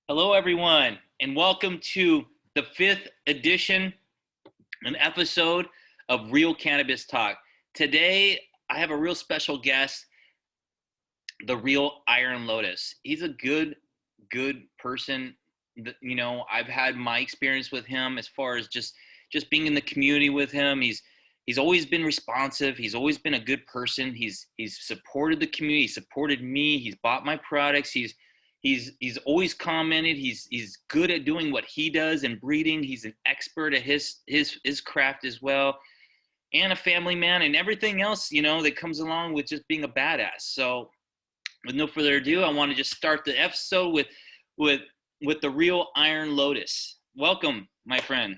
Hello, everyone, and welcome to the fifth edition, an episode of Real Cannabis Talk. Today, I have a real special guest, the Real Iron Lotus. He's a good person. I've had my experience with him as far as just being in the community with him. He's always been responsive. He's always been a good person. He's supported the community. He supported me. He's bought my products. He's always commented. He's good at doing what he does and breeding. He's an expert at his craft as well, and a family man and everything else that comes along with just being a badass. So, with no further ado, I want to just start the episode with the Real Iron Lotus. Welcome, my friend.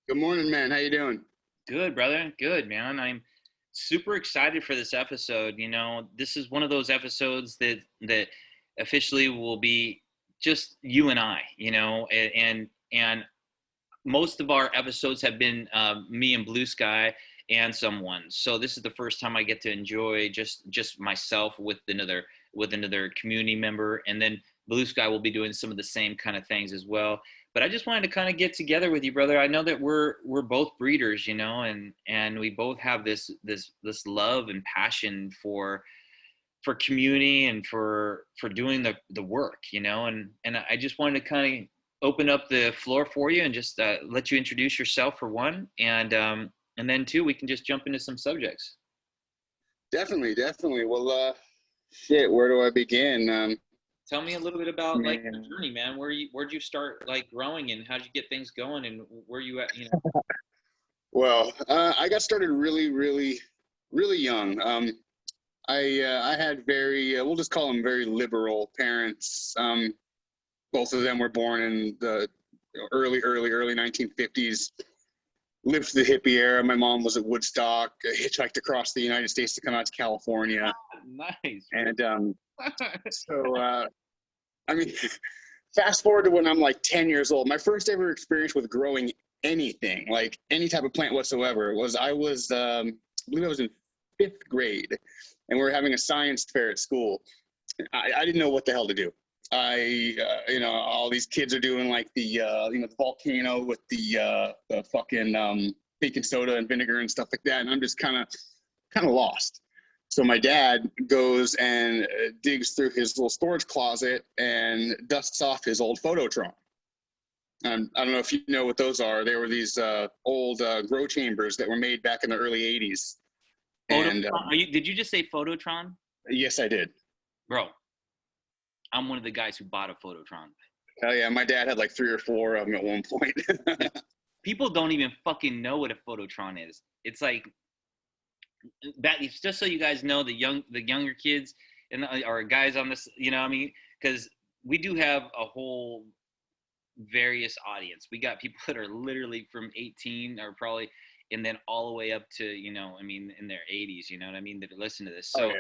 Good morning, man. How you doing? Good, brother. Good, man. I'm super excited for this episode. This is one of those episodes that officially will be just you and I, and most of our episodes have been me and Blue Sky and someone. So this is the first time I get to enjoy just myself with another community member, and then Blue Sky will be doing some of the same kind of things as well. But I just wanted to kind of get together with you, brother. I know that we're both breeders, and we both have this love and passion for community and for doing the work, and I just wanted to kind of open up the floor for you and just let you introduce yourself for one, and then two, we can just jump into some subjects. Definitely. Well, shit, where do I begin? Tell me a little bit about like your journey, man. Where'd you start like growing, and how'd you get things going, and where you at, Well, I got started really, really, really young. I had very, we'll just call them very liberal parents. Both of them were born in the early 1950s. Lived through the hippie era. My mom was at Woodstock, hitchhiked across the United States to come out to California. Nice. And I mean, fast forward to when I'm like 10 years old. My first ever experience with growing anything, like any type of plant whatsoever, I believe I was in 5th grade, and we were having a science fair at school. I didn't know what the hell to do. All these kids are doing like the volcano with the fucking baking soda and vinegar and stuff like that, and I'm just kind of lost. So my dad goes and digs through his little storage closet and dusts off his old Phototron. I don't know if you know what those are. They were these old grow chambers that were made back in the early 80s. And did you just say Phototron? Yes, I did. Bro, I'm one of the guys who bought a Phototron. Hell yeah, my dad had like 3 or 4 of them at one point. People don't even fucking know what a Phototron is. It's like that. It's just so you guys know, the younger kids and or guys on this, because we do have a whole various audience. We got people that are literally from 18 or probably, and then all the way up to, in their 80s, that listen to this. So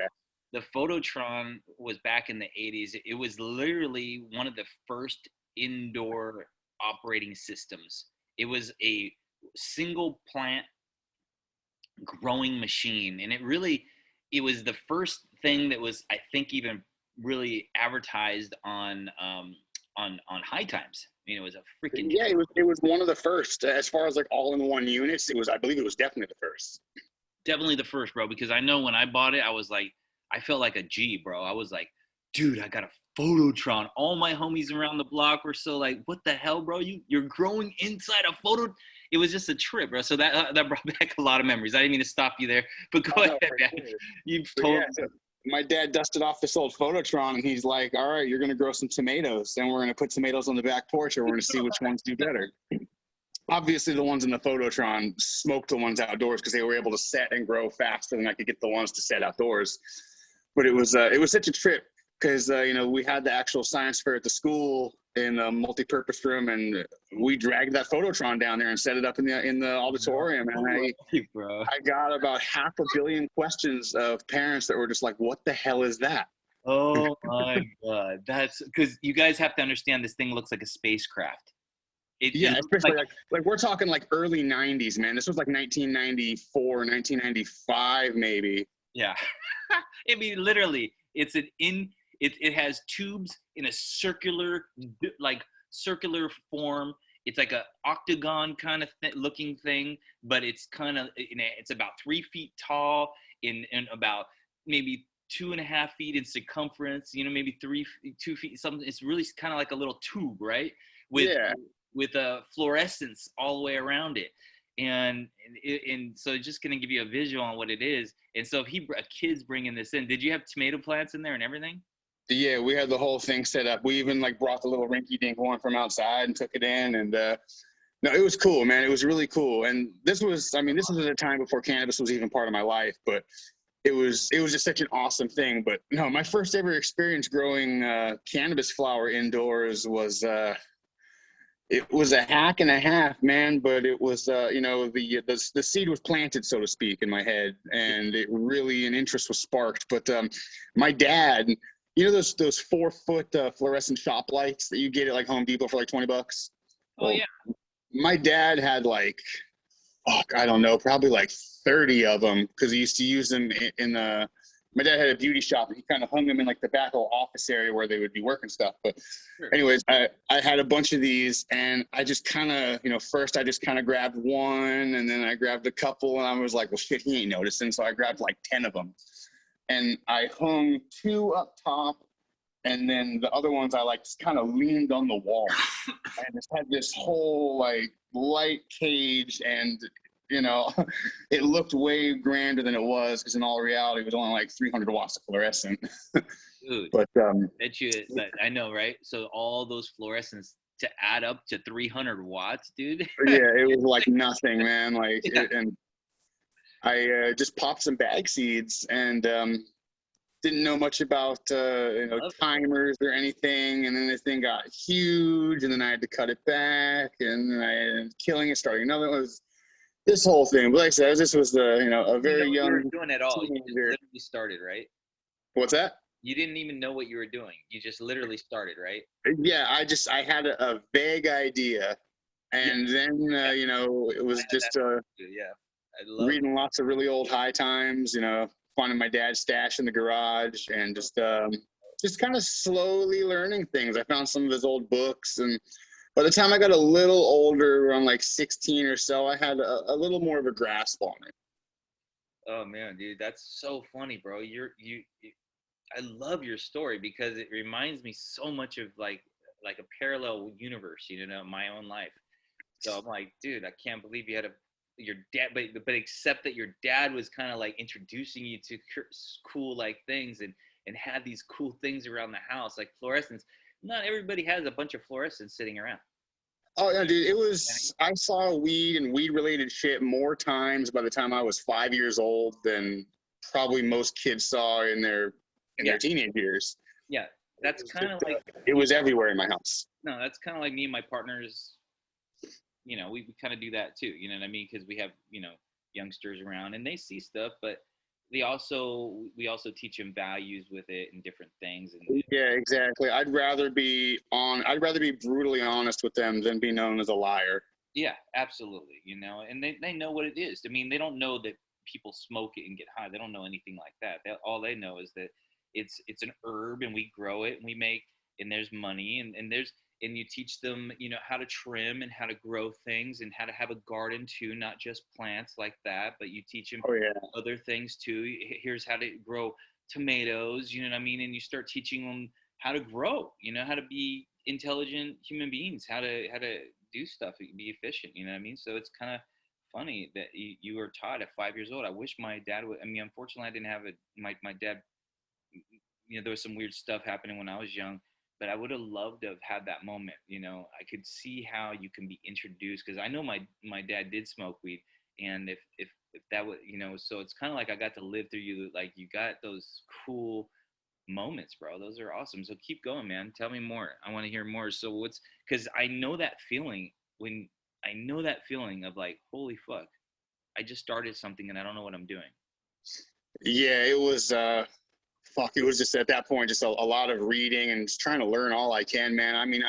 the Phototron was back in the 80s. It was literally one of the first indoor operating systems. It was a single plant growing machine, and it was the first thing that was, I think, even really advertised on High Times. It was a freaking it was one of the first as far as like all-in-one units. I believe it was definitely the first. Definitely the first, bro, because I know when I bought it, I felt like a G, bro. I was like, dude, I got a Phototron. All my homies around the block were so like, what the hell, bro? You're growing inside a photo. It was just a trip, bro. So that brought back a lot of memories. I didn't mean to stop you there, but go ahead, man. You've told me. My dad dusted off this old Phototron, and he's like, all right, you're going to grow some tomatoes. Then we're going to put tomatoes on the back porch, and we're going to see which ones do better. Obviously, the ones in the Phototron smoked the ones outdoors because they were able to set and grow faster than I could get the ones to set outdoors. But it was such a trip because, we had the actual science fair at the school in a multi-purpose room, and we dragged that Phototron down there and set it up in the auditorium. And I got about 500 million questions of parents that were just like, what the hell is that? Oh my God. That's because you guys have to understand, this thing looks like a spacecraft. Especially like we're talking like early 90s, man. This was like 1994, 1995, maybe. Yeah. I mean, literally, it's It has tubes in a circular form. It's like a octagon kind of looking thing, but it's kind of, it's about 3 feet tall and about maybe 2.5 feet in circumference, maybe 2 feet, something. It's really kind of like a little tube, right? With a fluorescence all the way around it. And so just going to give you a visual on what it is. And so if a kid's bringing this in, did you have tomato plants in there and everything? Yeah, we had the whole thing set up. We even like brought the little rinky-dink one from outside and took it in. And no, it was cool, man. It was really cool. And this was at a time before cannabis was even part of my life, but it was just such an awesome thing. But no, my first ever experience growing cannabis flower indoors was it was a hack and a half, man. But it was the seed was planted, so to speak, in my head, and it really an interest was sparked. But my dad, those 4-foot fluorescent shop lights that you get at like Home Depot for like $20? Oh, yeah. My dad had like, I don't know, probably like 30 of them, because he used to use them my dad had a beauty shop, and he kind of hung them in like the back of the office area where they would be working stuff. But anyways, I had a bunch of these, and I just kind of, first I just kind of grabbed one, and then I grabbed a couple, and I was like, well, shit, he ain't noticing. So I grabbed like 10 of them. And I hung 2 up top, and then the other ones I like just kind of leaned on the wall. And just had this whole like light cage, and it looked way grander than it was, because in all reality it was only like 300 watts of fluorescent. Dude, but I know, right? So all those fluorescents to add up to 300 watts, dude. Yeah, it was like nothing, man. Like, and I just popped some bag seeds, and didn't know much about timers or anything, and then this thing got huge, and then I had to cut it back, and then I ended up killing it, starting another one. It was this whole thing. But like I said, this was a very young. You weren't doing it all. You just literally started, right? What's that? You didn't even know what you were doing. You just literally started, right? Yeah, I had a vague idea, and then it was just reading lots of really old high times, finding my dad's stash in the garage, and just kind of slowly learning things. I found some of his old books, and by the time I got a little older, around like 16 or so, I had a little more of a grasp on it. Oh man, dude, that's so funny, bro. I love your story, because it reminds me so much of like a parallel universe, my own life. So I'm like, dude, I can't believe you had your dad, but except that your dad was kind of like introducing you to cool like things, and had these cool things around the house, like fluorescents. Not everybody has a bunch of fluorescents sitting around. Oh yeah, dude, I saw weed and weed related shit more times by the time I was 5 years old than probably most kids saw in their teenage years. Yeah, that's kind of like, it was everywhere in my house. No, that's kind of like me and my partners. We kind of do that too. You know what I mean? Because we have youngsters around, and they see stuff, but we also teach them values with it and different things. And yeah, exactly. I'd rather be brutally honest with them than be known as a liar. Yeah, absolutely. And they know what it is. I mean, they don't know that people smoke it and get high. They don't know anything like that. All they know is that it's an herb, and we grow it, and we make, and there's money, and you teach them, how to trim and how to grow things, and how to have a garden too, not just plants like that, but you teach them other things too. Here's how to grow tomatoes, you know what I mean? And you start teaching them how to grow, how to be intelligent human beings, how to do stuff, be efficient, you know what I mean? So it's kind of funny that you were taught at 5 years old. I wish my dad would. I mean, unfortunately, I didn't have my dad, there was some weird stuff happening when I was young. But I would have loved to have had that moment. I could see how you can be introduced, because I know my dad did smoke weed, and if that was, so it's kind of like I got to live through you. Like, you of those cool moments, bro. Those are awesome. So keep going, man. Tell me more. I want to hear more. So because I know that feeling of like, holy fuck, I just started something and I don't know what I'm doing. Yeah, it was. It was just at that point, just a lot of reading and just trying to learn all I can, man. I mean,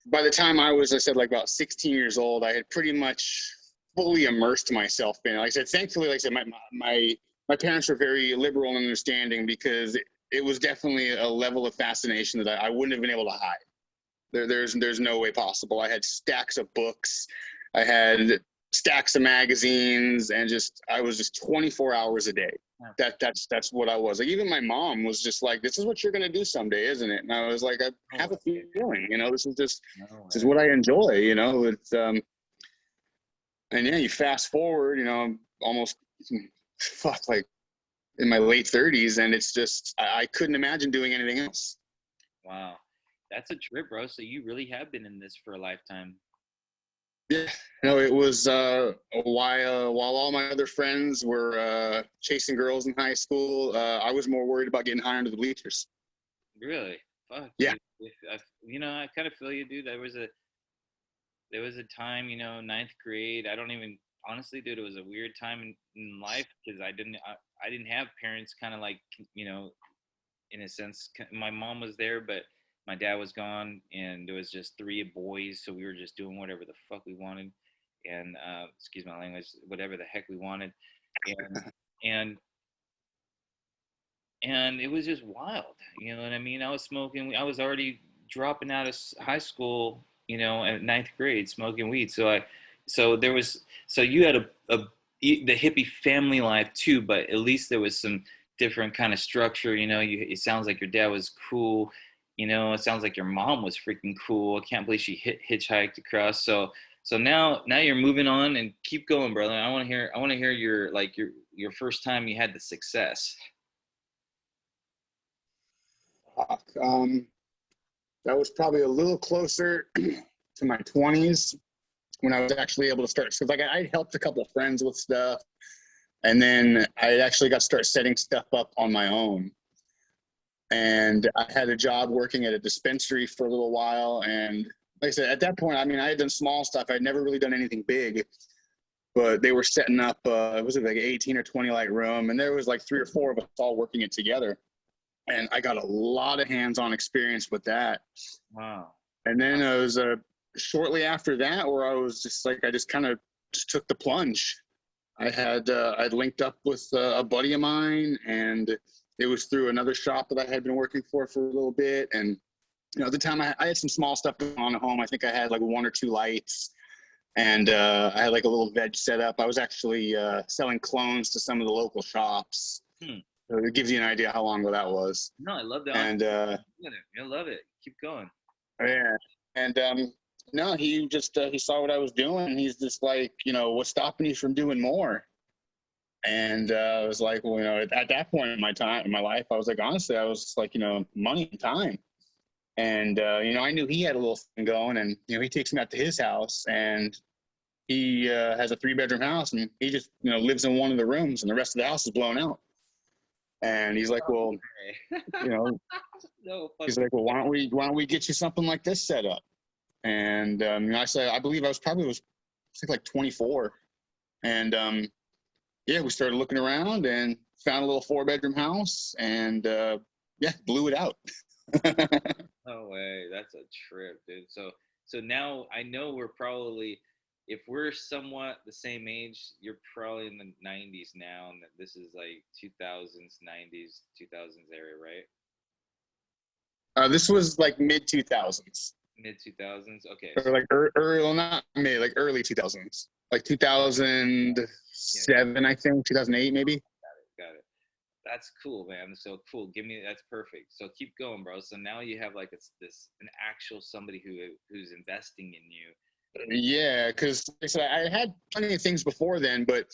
by the time I said, like about 16 years old, I had pretty much fully immersed myself in it. Like I said, thankfully, like I said, my parents were very liberal and understanding, because it was definitely a level of fascination that I wouldn't have been able to hide. There's no way possible. I had stacks of books, I had stacks of magazines, and I was just 24 hours a day. That's what I was. Like, even my mom was just like, "This is what you're gonna do someday, isn't it?" And I was like, "I have a feeling, this is what I enjoy, It's and yeah, you fast forward, almost like in my late 30s, and it's just I couldn't imagine doing anything else. Wow, that's a trip, bro. So you really have been in this for a lifetime. Yeah, it was while all my other friends were chasing girls in high school, I was more worried about getting high under the bleachers. Really? Fuck. Yeah. Dude. I kind of feel you, dude. There was a time, ninth grade. I don't even honestly, dude. It was a weird time in life because I didn't have parents, kind of like, in a sense. My mom was there, but my dad was gone, and there was just three boys, so we were just doing whatever the fuck we wanted, and excuse my language, whatever the heck we wanted, and and it was just wild. You know what I mean? I was smoking. I was already dropping out of high school, at ninth grade, smoking weed. So there was, so you had the hippie family life too, but at least there was some different kind of structure. It sounds like your dad was cool. It sounds like your mom was freaking cool. I can't believe she hitchhiked across. So now you're moving on, and keep going, brother. I want to hear your first time you had the success. That was probably a little closer to my 20s when I was actually able to start. So I helped a couple of friends with stuff, and then I actually got to start setting stuff up on my own. And I had a job working at a dispensary for a little while. And like I said, at that point, I had done small stuff. I'd never really done anything big, but they were setting up, it was like an 18 or 20 light room. And there was like 3 or 4 of us all working it together. And I got a lot of hands-on experience with that. Wow. And then it was shortly after that where I was just like, I just kind of just took the plunge. I'd linked up with a buddy of mine, and it was through another shop that I had been working for a little bit. And, at the time I had some small stuff going on at home. I think I had like 1 or 2 lights, and I had like a little veg set up. I was actually selling clones to some of the local shops. So it gives you an idea how long ago that was. No, I love that. And I love it. Keep going. Yeah. And no, he just he saw what I was doing, and he's just like, what's stopping you from doing more? And I was like, well, at that point in my life, I was like, honestly, I was like, money and time. And I knew he had a little thing going, and he takes me out to his house, and he has a 3-bedroom house, and he just lives in one of the rooms, and the rest of the house is blown out. And he's like, well, he's like, well, why don't we get you something like this set up? And I said, I believe I was like 24, and yeah, we started looking around and found a little 4-bedroom house, and blew it out. No way, that's a trip, dude. So now I know we're probably, if we're somewhat the same age, you're probably in the 90s now, and this is like 2000s, 90s, 2000s area, right? This was like mid 2000s. Mid 2000s, okay. Or like early, not mid, like early 2000s, like 2007, I think, 2008 maybe. Got it. That's cool, man. So cool. That's perfect. So keep going, bro. So now you have like an actual somebody who's investing in you. Yeah, because I had plenty of things before then, but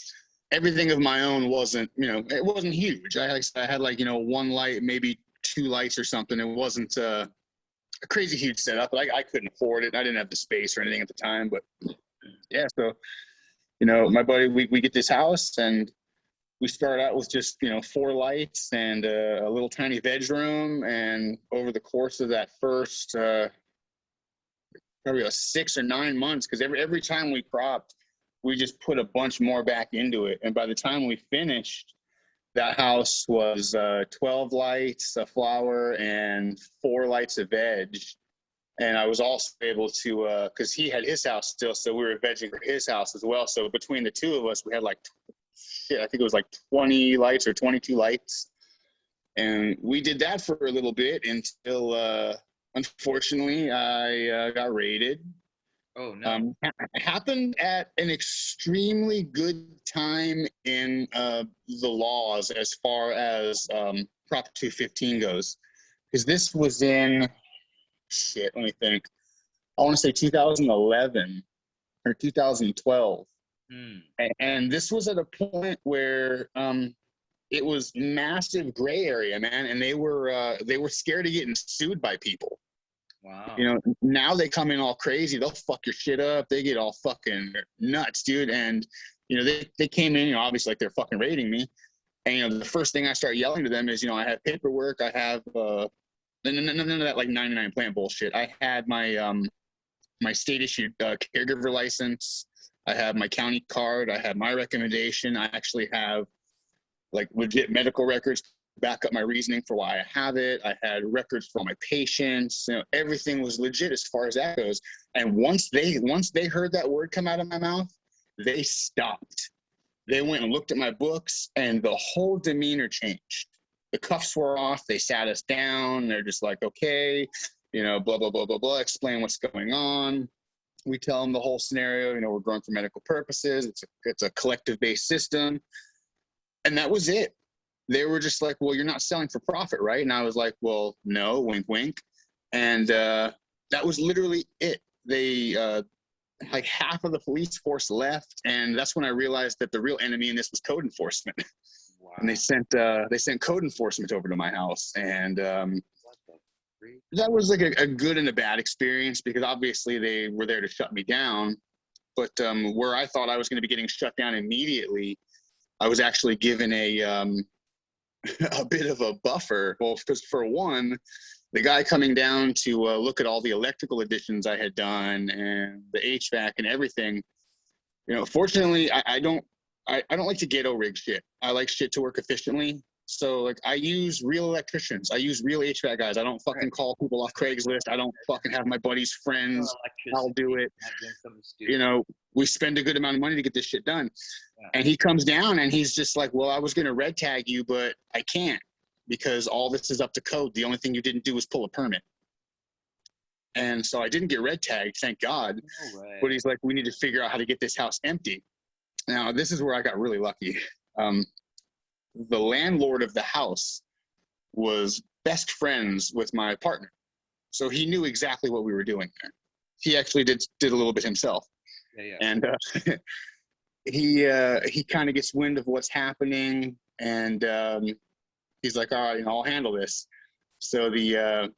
everything of my own wasn't, it wasn't huge. I had like 1 light, maybe 2 lights or something. It wasn't a crazy huge setup, but I couldn't afford it. I didn't have the space or anything at the time. But yeah, so my buddy, we get this house, and we start out with just 4 lights and a little tiny veg room. And over the course of that first probably 6 or 9 months, because every time we cropped, we just put a bunch more back into it. And by the time we finished, that house was 12 lights, a flower, and 4 lights of veg. And I was also able to, because he had his house still, so we were vegging for his house as well. So between the 2 of us, we had like, I think it was like 20 lights or 22 lights. And we did that for a little bit until, unfortunately, I got raided. Oh, no. It happened at an extremely good time in the laws as far as Prop 215 goes. Because this was in, let me think. I want to say 2011 or 2012. And this was at a point where it was massive gray area, man. And they were scared of getting sued by people. Wow. You know, now they come in all crazy. They'll fuck your shit up. They get all fucking nuts, dude. And, you know, they came in, you know, obviously like they're fucking raiding me. And, you know, the first thing I start yelling to them is, you know, I have paperwork. I have none of that like 99 plant bullshit. I had my my state issued caregiver license. I have my county card. I have my recommendation. I actually have like legit medical records back up my reasoning for why I have it. I had records for all my patients. You know, everything was legit as far as that goes. And once they heard that word come out of my mouth, they stopped. They went and looked at my books, and the whole demeanor changed. The cuffs were off. They sat us down. They're just like, okay, you know, blah, blah, blah, blah, blah, explain what's going on. We tell them the whole scenario. You know, we're growing for medical purposes. It's a collective-based system. And that was it. They were just like, well, you're not selling for profit, right? And I was like, well, no, wink, wink. And that was literally it. They, like half of the police force left. And that's when I realized that the real enemy in this was code enforcement. Wow. And they sent code enforcement over to my house. And that was like a good and a bad experience, because obviously they were there to shut me down. But where I thought I was going to be getting shut down immediately, I was actually given a bit of a buffer. Well, because for one, the guy coming down to look at all the electrical additions I had done and the HVAC and everything, you know, fortunately, I don't like to ghetto rig shit. I like shit to work efficiently. So like I use real electricians. I use real HVAC guys. I don't fucking call people off Craigslist. I don't fucking have my buddies' friends. I'll do it. You know, we spend a good amount of money to get this shit done. Yeah. And he comes down and he's just like, well, I was going to red tag you, but I can't because all this is up to code. The only thing you didn't do was pull a permit. And so I didn't get red tagged, thank God. No way. But he's like, we need to figure out how to get this house empty. Now, this is where I got really lucky. The landlord of the house was best friends with my partner. So he knew exactly what we were doing there. He actually did a little bit himself. Yeah. And he kind of gets wind of what's happening, and he's like, all right, you know, I'll handle this. So the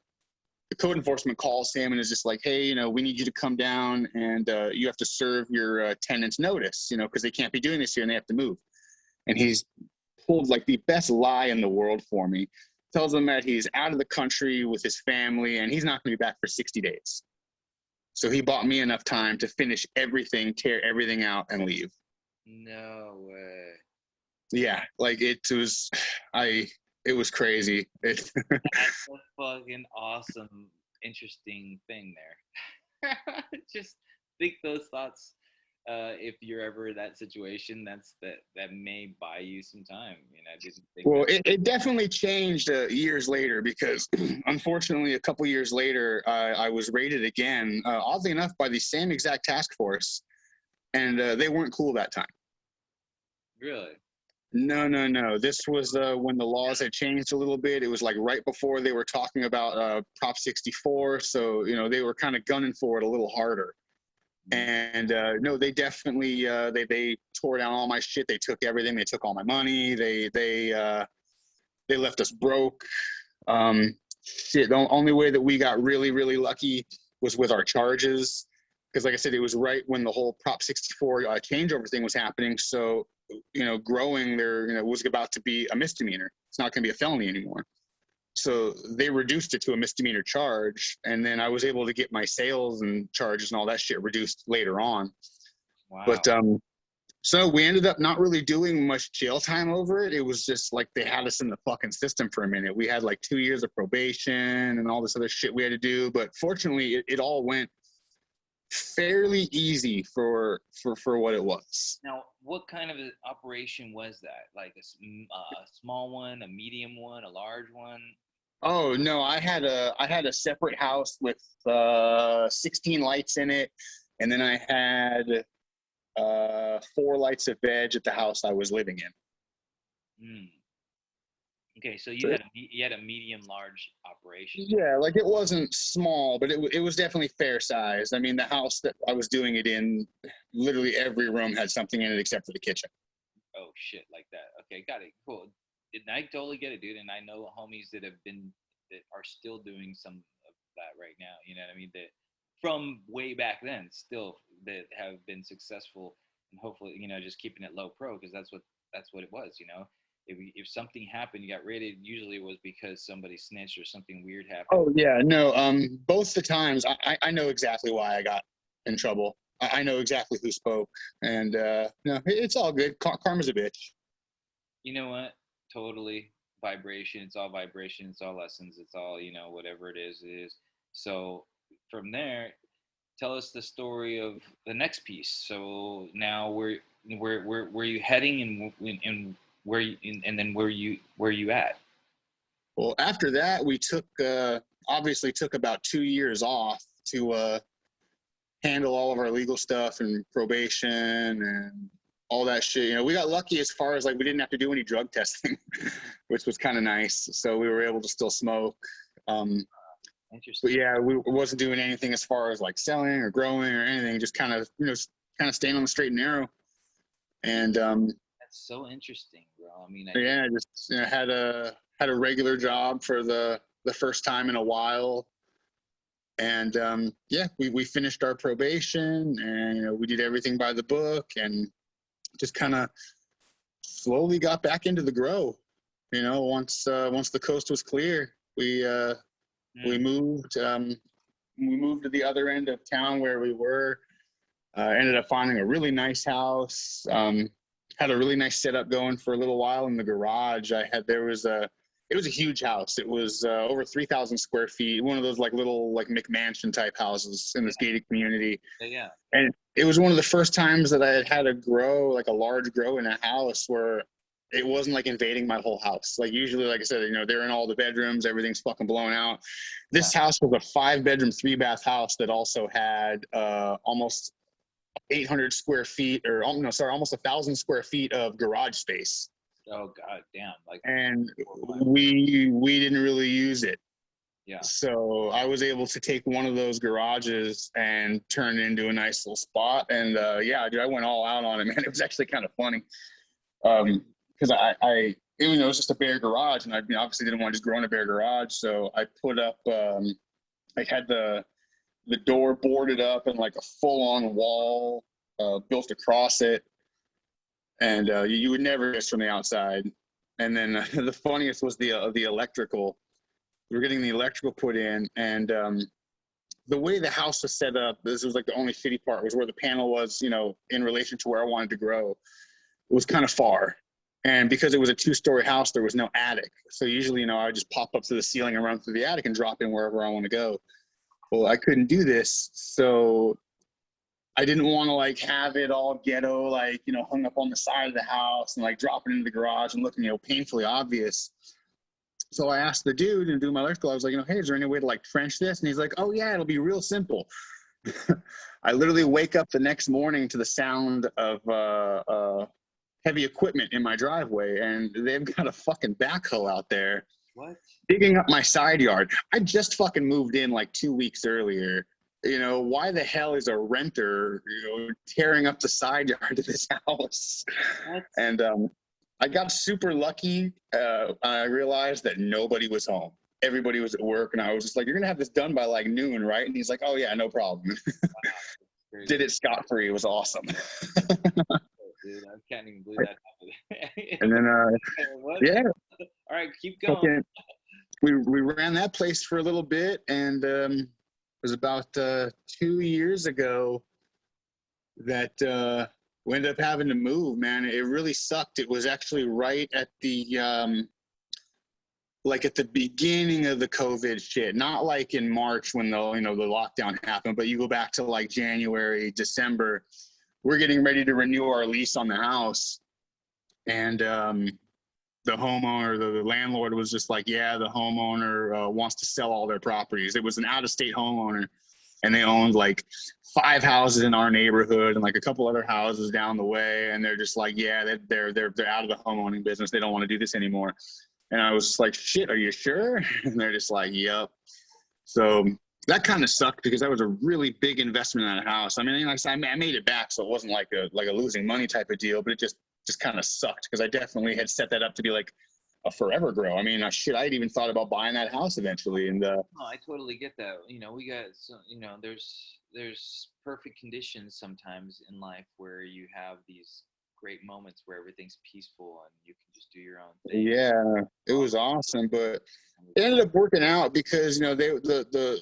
code enforcement calls him and is just like, hey, you know, we need you to come down, and you have to serve your tenants notice, you know, because they can't be doing this here and they have to move. And he's pulled like the best lie in the world for me. Tells them that he's out of the country with his family and he's not going to be back for 60 days. So he bought me enough time to finish everything, tear everything out, and leave. No way. Yeah, like it was crazy. That's a fucking awesome, interesting thing there. Just think those thoughts. If you're ever in that situation, that may buy you some time. You know, I didn't think. Well, it definitely changed years later, because unfortunately, a couple years later, I was raided again, oddly enough, by the same exact task force, and they weren't cool that time. Really? No. This was when the laws had changed a little bit. It was like right before they were talking about Prop 64, so you know they were kind of gunning for it a little harder. And no, they definitely they tore down all my shit. They took everything. They took all my money. They left us broke. Shit, the only way that we got really, really lucky was with our charges, because like I said, it was right when the whole Prop 64 changeover thing was happening. So you know, growing there, you know, was about to be a misdemeanor. It's not going to be a felony anymore. So they reduced it to a misdemeanor charge, and then I was able to get my sales and charges and all that shit reduced later on. Wow. But so we ended up not really doing much jail time over it. It was just like they had us in the fucking system for a minute. We had like 2 years of probation and all this other shit we had to do. But fortunately, it all went fairly easy for what it was. Now, what kind of an operation was that? Like a small one, a medium one, a large one? Oh no, I had a separate house with 16 lights in it, and then I had 4 lights of veg at the house I was living in. Mm. Okay, so So, you had a medium large operation. yeah, like it wasn't small, but it was definitely fair size. I mean, the house that I was doing it in, literally every room had something in it except for the kitchen. Oh shit, like that. Okay, got it. Cool. I totally get it, dude. And I know homies that are still doing some of that right now. You know what I mean? That from way back then, still that have been successful, and hopefully, just keeping it low pro because that's what it was. If something happened, you got raided. Usually, it was because somebody snitched or something weird happened. Oh yeah, no. Both the times I know exactly why I got in trouble. I know exactly who spoke, and no, it's all good. Karma's a bitch. You know what? Totally vibration. It's all vibration. It's all lessons. It's all, whatever it is, it is. So from there, tell us the story of the next piece. So now where you heading and then where you at? Well, after that, we obviously took about 2 years off to handle all of our legal stuff and probation and all that shit. We got lucky as far as like we didn't have to do any drug testing, which was kind of nice. So we were able to still smoke. Interesting. But yeah, we wasn't doing anything as far as like selling or growing or anything. Just kind of staying on the straight and narrow. And that's so interesting, bro. I mean, yeah, just had a regular job for the first time in a while. And yeah, we finished our probation, and we did everything by the book, and just kind of slowly got back into the grow. Once the coast was clear, we moved. We moved to the other end of town where we were. Ended up finding a really nice house. Had a really nice setup going for a little while in the garage. It was a huge house. It was over 3,000 square feet. One of those like little like McMansion type houses in this gated community. Yeah. And it was one of the first times that I had a grow, like a large grow in a house where it wasn't like invading my whole house. Like usually, like I said, they're in all the bedrooms, everything's fucking blown out. This house was a 5-bedroom, 3-bath house that also had almost 800 square feet, or no, sorry, almost 1,000 square feet of garage space. Oh god damn! And we didn't really use it. Yeah. So I was able to take one of those garages and turn it into a nice little spot. And yeah, dude, I went all out on it, man. It was actually kind of funny. Because I even though it was just a bare garage, and I obviously didn't want to just grow in a bare garage, so I put up, I had the door boarded up and like a full-on wall built across it, and you would never guess from the outside. And then the funniest was the electrical. We were getting the electrical put in, and the way the house was set up, this was like the only shitty part, was where the panel was, in relation to where I wanted to grow. It was kind of far. And because it was a 2-story house, there was no attic. So usually, I would just pop up to the ceiling and run through the attic and drop in wherever I want to go. Well, I couldn't do this. So I didn't want to like have it all ghetto, like, hung up on the side of the house and like dropping into the garage and looking, painfully obvious. So I asked the dude and doing my electrical, I was like, hey, is there any way to like trench this? And he's like, oh yeah, it'll be real simple. I literally wake up the next morning to the sound of heavy equipment in my driveway, and they've got a fucking backhoe out there. What? Digging up my side yard. I just fucking moved in like 2 weeks earlier. Why the hell is a renter, tearing up the side yard of this house? What? And I got super lucky. I realized that nobody was home. Everybody was at work, and I was just like, you're going to have this done by like noon, right? And he's like, oh yeah, no problem. Wow, did it scot-free. It was awesome. Dude, I can't even believe that happened. And then, yeah. All right, keep going. Okay. We ran that place for a little bit, and it was about 2 years ago that we ended up having to move, man. It really sucked. It was actually right at the like at the beginning of the COVID shit, not like in March when the lockdown happened, but you go back to like January, December. we're getting ready to renew our lease on the house, and the homeowner, the landlord was just like, yeah, the homeowner wants to sell all their properties. It was an out-of-state homeowner, and they owned like 5 houses in our neighborhood and like a couple other houses down the way. And they're just like, yeah, they're out of the homeowning business. They don't want to do this anymore. And I was like, shit, are you sure? And they're just like, yep. So that kind of sucked because that was a really big investment in that house. I mean, like I made it back, so it wasn't like a losing money type of deal, but it just kind of sucked because I definitely had set that up to be like a forever grow. I mean, shit, I had even thought about buying that house eventually. And No, I totally get that. We got there's perfect conditions sometimes in life where you have these great moments where everything's peaceful and you can just do your own thing. yeah, it was awesome, but it ended up working out because the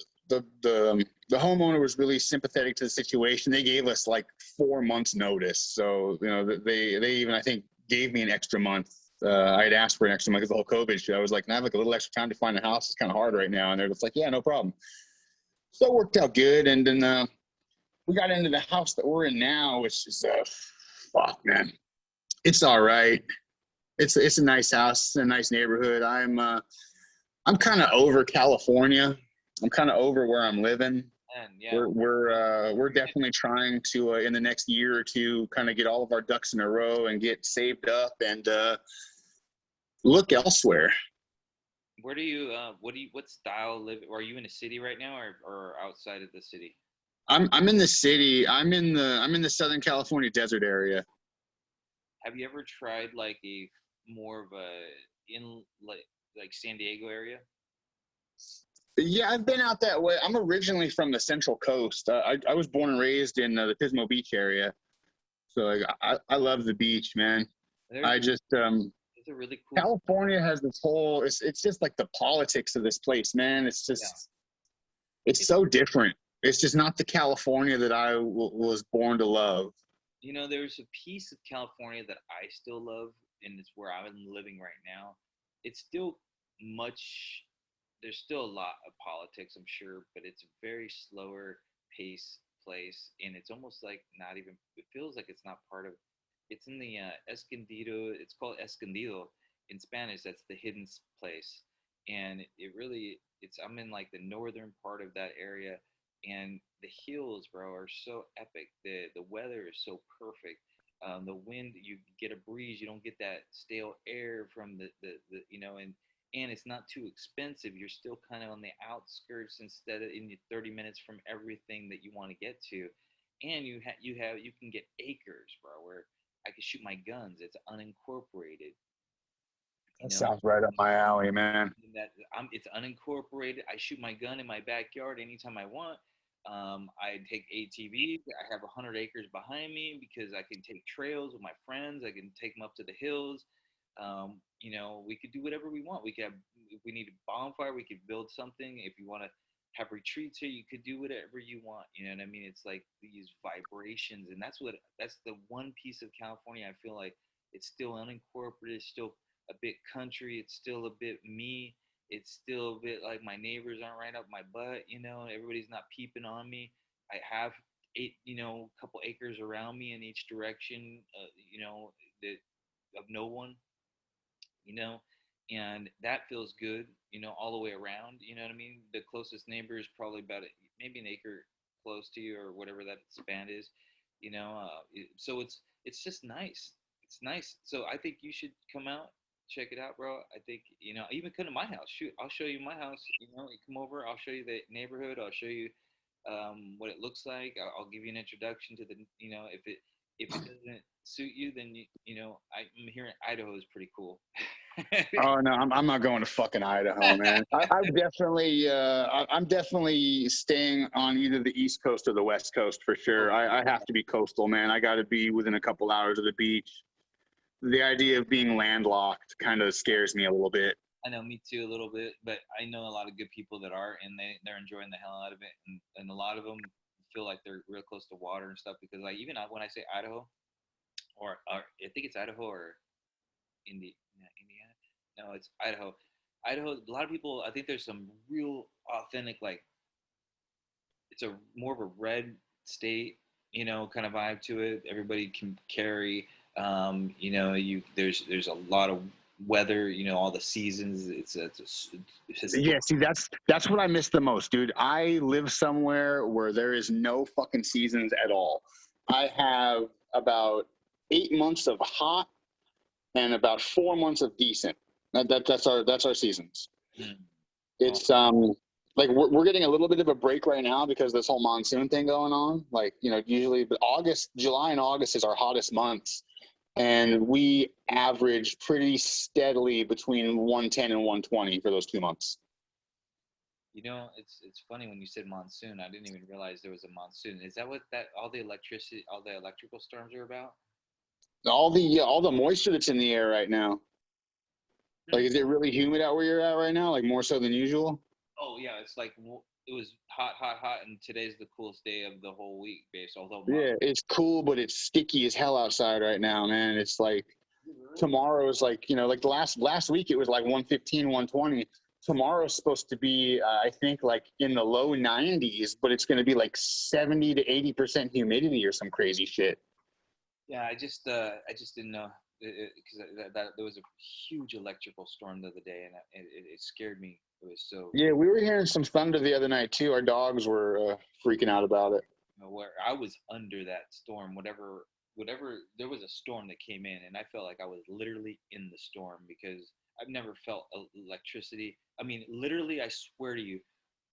homeowner was really sympathetic to the situation. They gave us like 4 months notice, so they even, I think, gave me an extra month. I had asked for an extra month because the whole COVID shit. I was like, "Can I have like a little extra time to find a house? It's kind of hard right now." And they're just like, "Yeah, no problem." So it worked out good, and then we got into the house that we're in now, which is fuck, man, it's all right. It's a nice house, a nice neighborhood. I'm kind of over California. I'm kind of over where I'm living. And yeah, We're definitely trying to in the next year or two kind of get all of our ducks in a row and get saved up and look elsewhere. where do you what style live? Are you in a city right now or outside of the city? I'm in the city. I'm in the Southern California desert area. Have you ever tried like a more of a in like San Diego area? Yeah, I've been out that way. I'm originally from the Central Coast. I was born and raised in the Pismo Beach area. So like, I love the beach, man. There's I just there's a really cool California has this whole it's just like the politics of this place, man. It's yeah. just it's so different. It's just not the California that I was born to love. There's a piece of California that I still love, and it's where I'm living right now. It's still much, there's still a lot of politics, I'm sure, but it's a very slower pace place, and it's almost like not even, it feels like it's not part of, it's in the Escondido, it's called Escondido in Spanish, that's the hidden place. And it really, I'm in like the northern part of that area, and the hills, bro, are so epic. The weather is so perfect. The wind, you get a breeze. You don't get that stale air from and it's not too expensive. You're still kind of on the outskirts instead of in 30 minutes from everything that you want to get to, and you can get acres, bro, where I can shoot my guns. It's unincorporated. You That know, sounds right up my alley, man. that it's unincorporated. I shoot my gun in my backyard anytime I want. I take ATVs. I have 100 acres behind me because I can take trails with my friends. I can take them up to the hills. We could do whatever we want. We could have, if we need a bonfire, we could build something. If you want to have retreats here, you could do whatever you want. You know what I mean? It's like these vibrations, and that's the one piece of California I feel like it's still unincorporated, it's still a bit country, it's still a bit me, it's still a bit like my neighbors aren't right up my butt, everybody's not peeping on me. I have a couple acres around me in each direction, that of no one, you know, and that feels good, all the way around. You know what I mean? The closest neighbor is probably about maybe an acre close to you or whatever that span is, so it's just nice. It's nice. So I think you should come out, check it out, bro. I think even come to my house. Shoot, I'll show you my house. You come over. I'll show you the neighborhood. I'll show you what it looks like. I'll give you an introduction to the. If it doesn't suit you, then I'm hearing Idaho is pretty cool. Oh no, I'm not going to fucking Idaho, man. I'm definitely staying on either the East Coast or the West Coast for sure. I have to be coastal, man. I got to be within a couple hours of the beach. The idea of being landlocked kind of scares me a little bit. I know, me too, a little bit, but I know a lot of good people that are, and they're enjoying the hell out of it, and a lot of them feel like they're real close to water and stuff because, like, even when I say Idaho, or I think it's Idaho or Indiana. No, it's Idaho. Idaho. A lot of people. I think there's some real authentic, like, it's a more of a red state. you know, kind of vibe to it. Everybody can carry. You know, there's a lot of weather. You know, all the seasons. It's Yeah, see, that's what I miss the most, dude. I live somewhere where there is no fucking seasons at all. I have about 8 months of hot and about 4 months of decent. That's our seasons. mm, It's like we're getting a little bit of a break right now because this whole monsoon thing going on. Like, you know, usually, but July and August is our hottest months, and we average pretty steadily between 110 and 120 for those 2 months. you know, it's funny when you said monsoon. I didn't even realize there was a monsoon. Is that what that all the electrical storms are about? All the moisture that's in the air right now. Like, is it really humid out where you're at right now? Like, more so than usual? Oh yeah, it's like it was hot, hot, hot, and today's the coolest day of the whole week, based. Although Yeah, it's cool, but it's sticky as hell outside right now, man. It's like tomorrow is like, you know, like the last week it was like 115, 120. Tomorrow's supposed to be, I think, like in the low 90s, but it's going to be like 70 to 80% humidity or some crazy shit. yeah, I just didn't know because that there was a huge electrical storm the other day, and it scared me. It was so. Yeah, we were hearing some thunder the other night too. Our dogs were freaking out about it. You know, where I was under that storm, whatever there was a storm that came in, and I felt like I was literally in the storm because I've never felt electricity. I mean, literally, I swear to you,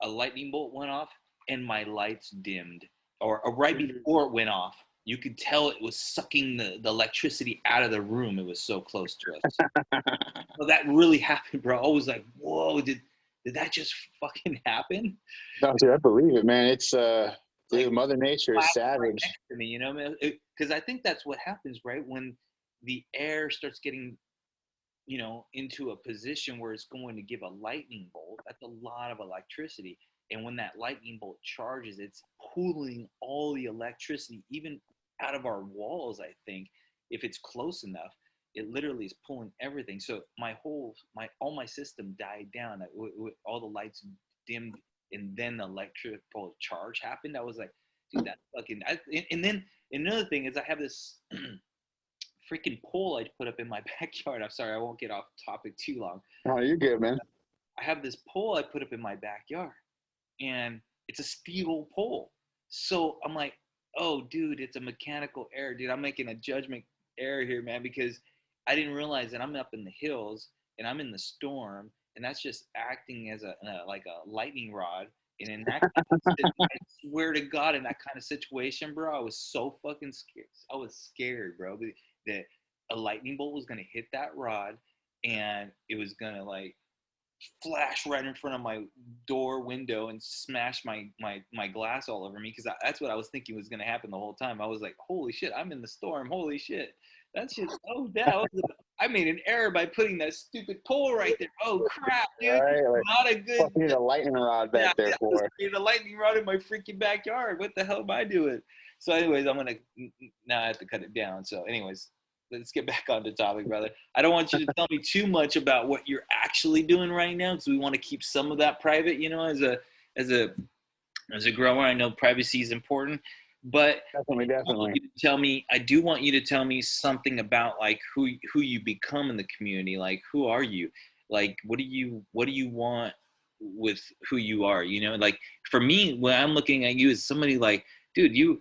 a lightning bolt went off and my lights dimmed, or right before it went off. You could tell it was sucking the electricity out of the room. It was so close to us. Well, that really happened, bro. I was like, whoa, did that just fucking happen? No, dude, I believe it, man. It's Like, dude, Mother Nature is right savage. next to me, you know, man. Because I think that's what happens, right? When the air starts getting, you know, into a position where it's going to give a lightning bolt, that's a lot of electricity. And when that lightning bolt charges, it's pulling all the electricity, even out of our walls, I think, if it's close enough. It literally is pulling everything. So all my system died down. All the lights dimmed, and then the electrical charge happened. I was like, dude, that fucking. And then another thing is, I have this freaking pole I put up in my backyard. I'm sorry, I won't get off topic too long. Oh, you're good, man. I have this pole I put up in my backyard, and it's a steel pole. So I'm like, oh, dude, it's a mechanical error, dude. I'm making a judgment error here, man, because I didn't realize that I'm up in the hills and I'm in the storm, and that's just acting as like a lightning rod. And in that, I swear to God, in that kind of situation, bro, I was so fucking scared. I was scared, bro, that a lightning bolt was gonna hit that rod, and it was gonna like flash right in front of my door window and smash my glass all over me, because that's what I was thinking was going to happen the whole time. I was like, holy shit, I'm in the storm. Holy shit. That's just, oh, I made an error by putting that stupid pole right there. Oh, crap, dude. Right, like, not a good. need a lightning rod back there for it. Need a lightning rod in my freaking backyard. What the hell am I doing? So anyways, now I have to cut it down. So anyways, let's get back on the topic, brother. I don't want you to tell me too much about what you're actually doing right now, because we want to keep some of that private. You know, as a grower, I know privacy is important, but Definitely. I do want you to tell me something about like who you become in the community. Like, who are you? Like, what do you want with who you are? You know, like for me, when I'm looking at you as somebody like, dude, you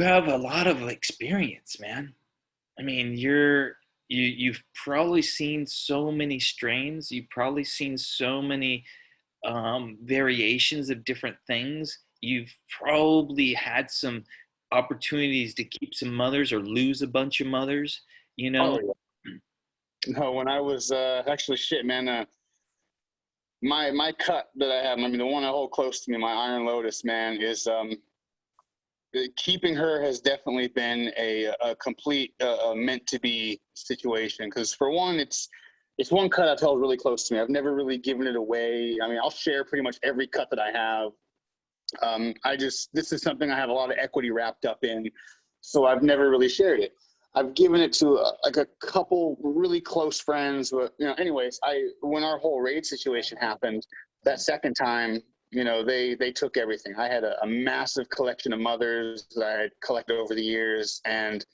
have a lot of experience, man. I mean, you've probably seen so many strains. You've probably seen so many variations of different things. You've probably had some opportunities to keep some mothers or lose a bunch of mothers. You know. Oh, yeah. No, when I was actually shit, man. My cut that I have, I mean, the one I hold close to me, my Iron Lotus, man, is keeping her has definitely been a complete meant to be situation. Because for one, it's one cut I've held really close to me. I've never really given it away. I mean, I'll share pretty much every cut that I have. This is something I have a lot of equity wrapped up in, so I've never really shared it. I've given it to like a couple really close friends, but you know, anyways, when our whole raid situation happened that second time, they took everything. I had a massive collection of mothers that I had collected over the years, and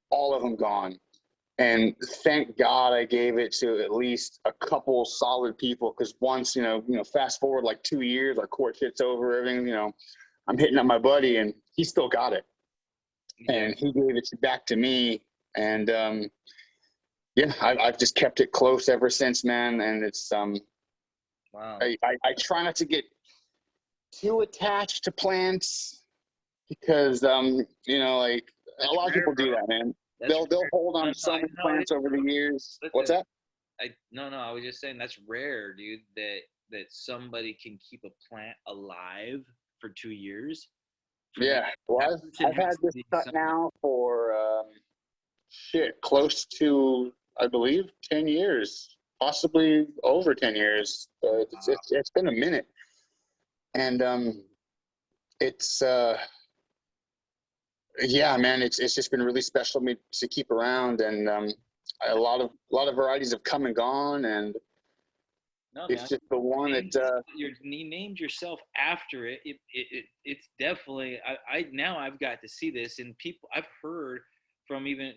all of them gone. And thank God I gave it to at least a couple solid people, because once, fast forward like 2 years, our court shit's over, everything, I'm hitting up my buddy and he still got it. Yeah. And he gave it back to me. And I've just kept it close ever since, man. And it's, wow. I try not to get too attached to plants because, like That's a lot of rare, people do bro. that, man. That's They'll hold on to so many plants over the years. Listen, What's that? I was just saying that's rare, dude, that somebody can keep a plant alive for 2 years. Yeah, well, I've had this cut now for close to, I believe, 10 years, possibly over 10 years. It's been a minute, and it's yeah, man, it's just been really special to me to keep around, and a lot of varieties have come and gone, and it's just the one that you named yourself after it. It's definitely I've got to see this, and people I've heard from even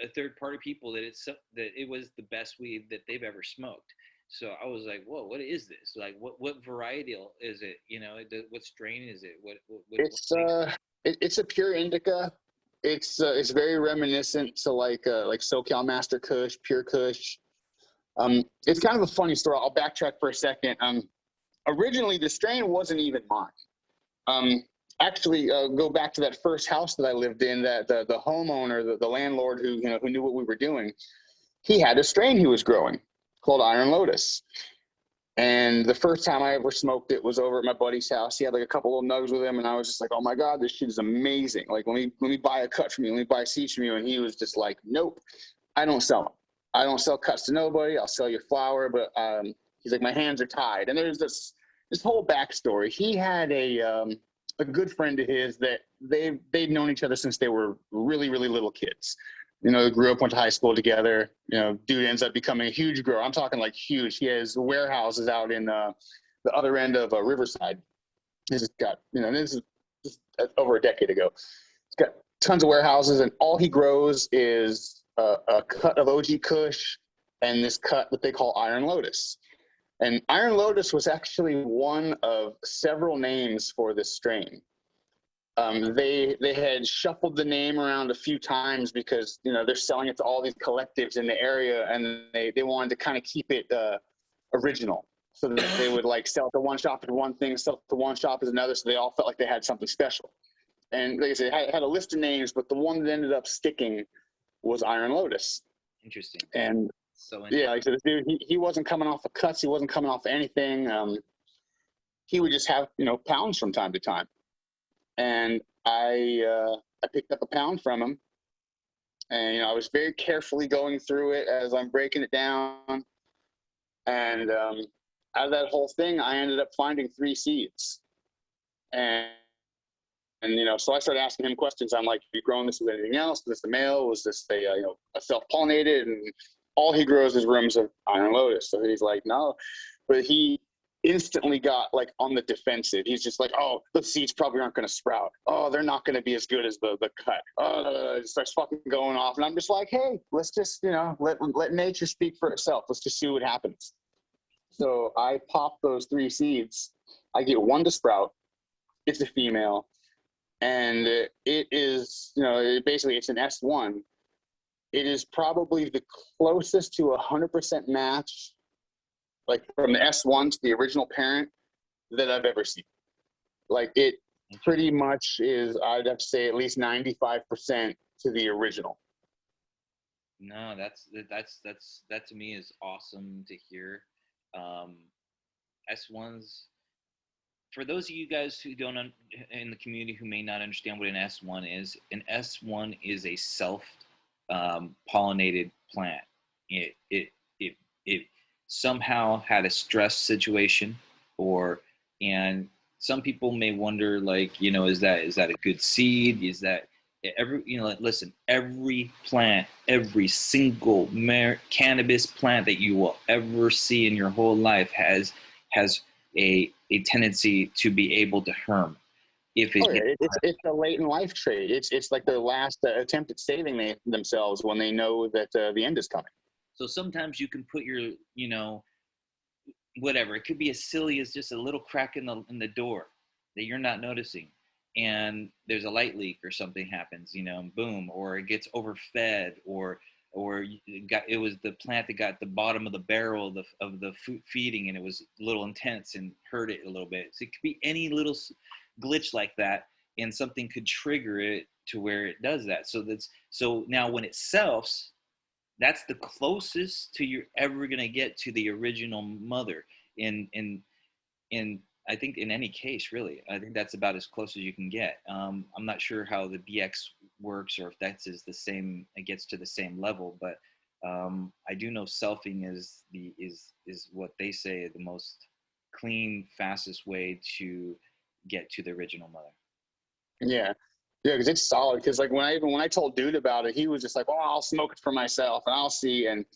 a third party people that it was the best weed that they've ever smoked. So I was like, whoa, what is this? Like, what variety is it? What strain is it? It's a pure indica. It's very reminiscent to like SoCal Master Kush, Pure Kush. It's kind of a funny story. I'll backtrack for a second. Originally, the strain wasn't even mine. Actually, go back to that first house that I lived in. That the homeowner, the landlord who knew what we were doing, he had a strain he was growing called Iron Lotus. And the first time I ever smoked it was over at my buddy's house. He had like a couple little nugs with him, and I was just like, "Oh my God, this shit is amazing! Like, let me buy a cut from you. Let me buy seeds from you." And he was just like, "Nope, I don't sell them. I don't sell cuts to nobody. I'll sell your flower." But he's like, "My hands are tied." And there's this whole backstory. He had a good friend of his that they'd known each other since they were really, really little kids. They grew up, went to high school together. Dude ends up becoming a huge grower. I'm talking like huge. He has warehouses out in the other end of Riverside. This has got, this is just over a decade ago. He's got tons of warehouses, and all he grows is a cut of OG Kush and this cut that they call Iron Lotus. And Iron Lotus was actually one of several names for this strain. They had shuffled the name around a few times because they're selling it to all these collectives in the area, and they wanted to kind of keep it original, so that they would like sell it to one shop as one thing, sell it to one shop as another, so they all felt like they had something special. And like I said, it had a list of names, but the one that ended up sticking was Iron Lotus. Interesting. And so yeah, like I said, this dude, he wasn't coming off of cuts, he wasn't coming off of anything. He would just have pounds from time to time. And I picked up a pound from him, and I was very carefully going through it as I'm breaking it down. And out of that whole thing, I ended up finding 3 seeds. And so I started asking him questions. I'm like, "Have you grown this with anything else? Was this a male? Was this a self-pollinated?" And all he grows is rooms of Iron Lotus. So he's like, "No," but he instantly got like on the defensive. He's just like, "Oh, the seeds probably aren't going to sprout. Oh, they're not going to be as good as the cut." It starts fucking going off, and I'm just like, "Hey, let's just let nature speak for itself. Let's just see what happens." So I pop those 3 seeds. I get one to sprout. It's a female, and it is basically it's an S1. It is probably the closest to 100% match, like from the S1 to the original parent, that I've ever seen. Like it pretty much is, I'd have to say at least 95% to the original. No, that to me is awesome to hear. S1s, for those of you guys who don't in the community who may not understand what an S1 is a self pollinated plant. It somehow had a stress situation, and some people may wonder, like, is that a good seed? Is that listen, every plant, every single cannabis plant that you will ever see in your whole life has a tendency to be able to herm. If it Oh yeah, it's a latent life trait. It's like their last attempt at saving themselves when they know that the end is coming. So sometimes you can put your, whatever. It could be as silly as just a little crack in the door that you're not noticing, and there's a light leak or something happens, and boom, or it gets overfed, or it was the plant that got the bottom of the barrel of the food feeding, and it was a little intense and hurt it a little bit. So it could be any little glitch like that, and something could trigger it to where it does that. So now when it selfs, that's the closest to you're ever gonna get to the original mother. In I think in any case, really, I think that's about as close as you can get. I'm not sure how the BX works, or if that's is the same. It gets to the same level, but I do know selfing is what they say the most clean, fastest way to get to the original mother. Yeah. Yeah, because it's solid. Because like when I told Dude about it, he was just like, "Oh, I'll smoke it for myself, and I'll see." And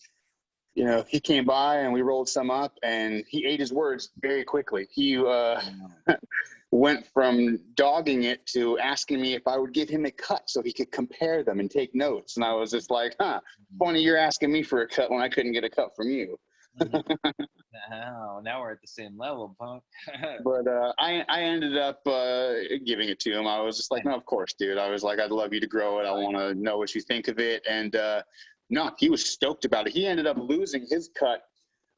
he came by and we rolled some up, and he ate his words very quickly. He went from dogging it to asking me if I would give him a cut so he could compare them and take notes. And I was just like, funny you're asking me for a cut when I couldn't get a cut from you. Now we're at the same level, punk. But I ended up giving it to him. I was just like, no, of course, dude. I was like, I'd love you to grow it. I want to know what you think of it. And no, he was stoked about it. He ended up losing his cut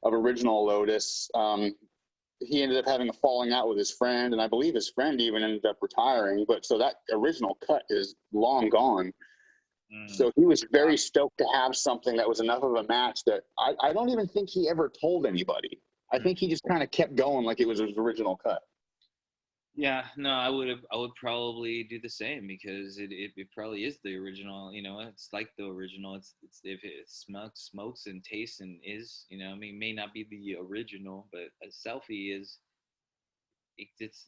of original Lotus. He ended up having a falling out with his friend, and I believe his friend even ended up retiring. But so that original cut is long gone. So he was very stoked to have something that was enough of a match that I don't even think he ever told anybody. I think he just kind of kept going like it was his original cut. Yeah, no, I would probably do the same, because it probably is the original. It's like the original. It's if it smokes and tastes and is, I mean, may not be the original, but a selfie is. It's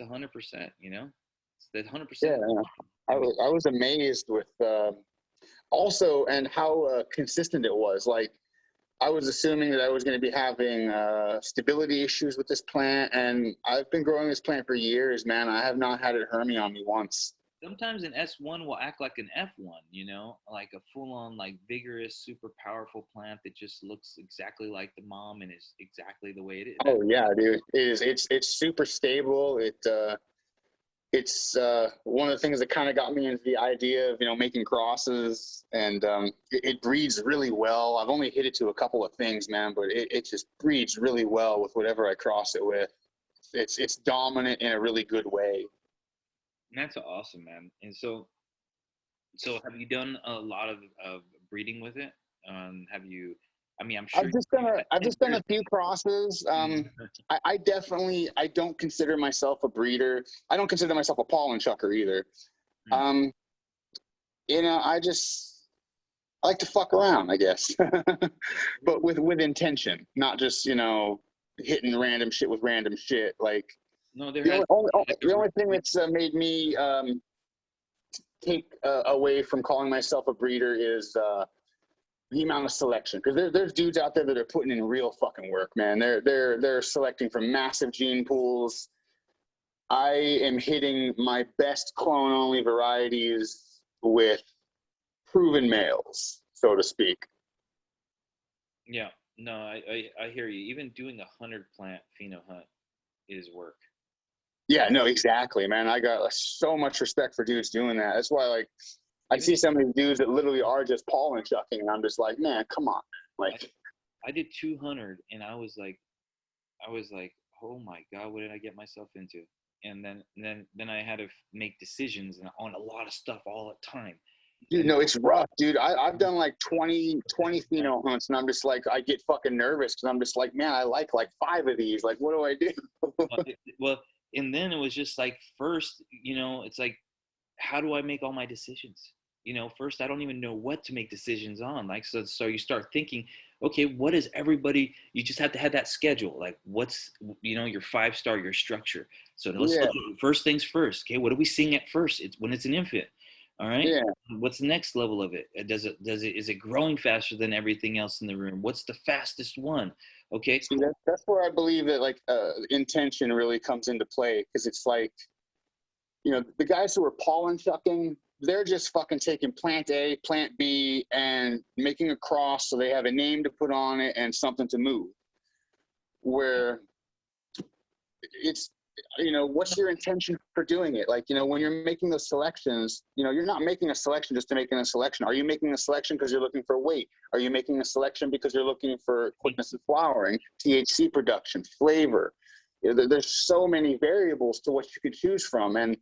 100%. It's that 100%. Yeah, I was amazed with also and how consistent it was. Like, I was assuming that I was going to be having stability issues with this plant, and I've been growing this plant for years, man. I have not had it herming on me once. Sometimes an S1 will act like an F1, like a full-on, like vigorous, super powerful plant that just looks exactly like the mom and is exactly the way it is. Oh yeah, dude, it is. It's super stable. It's one of the things that kind of got me into the idea of making crosses, and it breeds really well. I've only hit it to a couple of things, man, but it just breeds really well with whatever I cross it with. It's dominant in a really good way. That's awesome, man. And so have you done a lot of breeding with it? Have you? I mean, I'm sure I've just done a few crosses. I definitely don't consider myself a breeder. I don't consider myself a pollen chucker either. I like to fuck around, I guess, but with intention, not just hitting random shit with random shit. Like, no, the only thing that's made me take away from calling myself a breeder is the amount of selection, because there's dudes out there that are putting in real fucking work, man. They're selecting from massive gene pools. I am hitting my best clone only varieties with proven males, so to speak. Yeah, no, I hear you. Even doing 100 plant pheno hunt is work. Yeah, no, exactly, man. I got so much respect for dudes doing that. That's why, like, I see some of these dudes that literally are just pollen chucking, and I'm just like, man, come on. Like, I did 200, and I was like, oh my God, what did I get myself into? And then I had to make decisions on a lot of stuff all the time. Dude, no, it's rough, dude. I've done like 20 pheno hunts, and I'm just like, I get fucking nervous because I'm just like, man, I like 5 of these. Like, what do I do? Well, and then it was just like, first, it's like, how do I make all my decisions? First, I don't even know what to make decisions on. Like, so you start thinking, okay, what is everybody, you just have to have that schedule. Like, what's, your 5-star, your structure. So let's look at first things first. Okay, what are we seeing at first? It's when it's an infant. All right. Yeah. What's the next level of it? Is it growing faster than everything else in the room? What's the fastest one? Okay. See, that's where I believe that like intention really comes into play, because it's like, the guys who are pollen chucking, they're just fucking taking plant A, plant B, and making a cross so they have a name to put on it and something to move. Where it's, what's your intention for doing it? Like, when you're making those selections, you're not making a selection just to make a selection. Are you making a selection because you're looking for weight? Are you making a selection because you're looking for quickness of flowering, THC production, flavor? There's so many variables to what you could choose from, and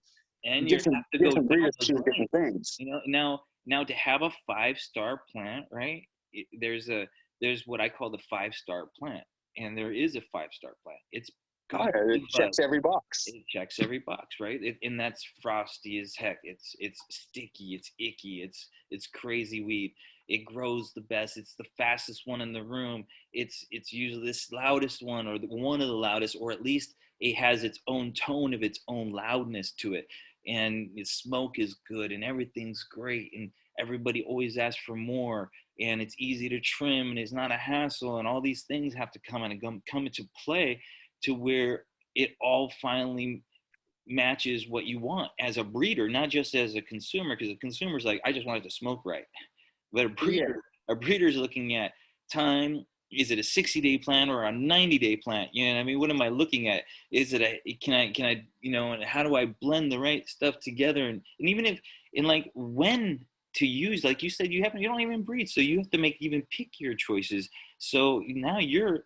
you different have to go breeders down choose those different things. now to have a 5-star plant, right? There's what I call the 5-star plant, and there is a 5-star plant. It's got It checks every box. It checks every box, right? And that's frosty as heck. It's sticky. It's icky. It's crazy weed. It grows the best. It's the fastest one in the room. It's usually the loudest one, or one of the loudest, or at least it has its own tone of its own loudness to it. And its smoke is good, and everything's great, and everybody always asks for more. And it's easy to trim, and it's not a hassle. And all these things have to come into play to where it all finally matches what you want as a breeder, not just as a consumer, because a consumer's like, I just want it to smoke right. But a breeder's looking at time. Is it a 60-day plant or a 90-day plant? You know what I mean? What am I looking at? Is it can I, and how do I blend the right stuff together? And even if, and like when to use, like you said, you don't even breed. So you have to make even pickier choices. So now you're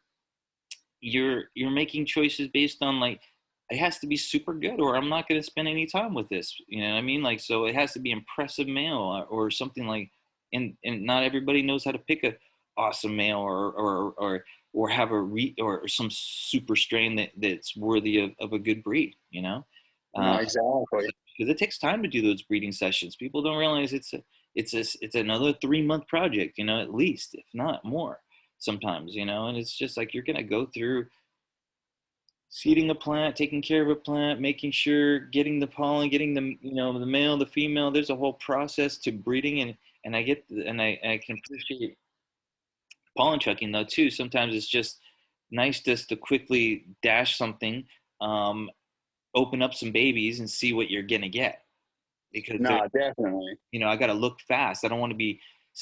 making choices based on like, it has to be super good or I'm not going to spend any time with this. You know what I mean? Like, so it has to be impressive male or something like, and not everybody knows how to pick a awesome male or have or some super strain that's worthy of a good breed, No, exactly. Because it takes time to do those breeding sessions. People don't realize it's another 3-month project, at least, if not more sometimes, and it's just like, you're going to go through seeding a plant, taking care of a plant, making sure, getting the pollen, getting the, the male, the female. There's a whole process to breeding, and I can appreciate pollen checking though too. Sometimes it's just nice just to quickly dash something, open up some babies and see what you're gonna get. Because definitely. I got to look fast. I don't want to be,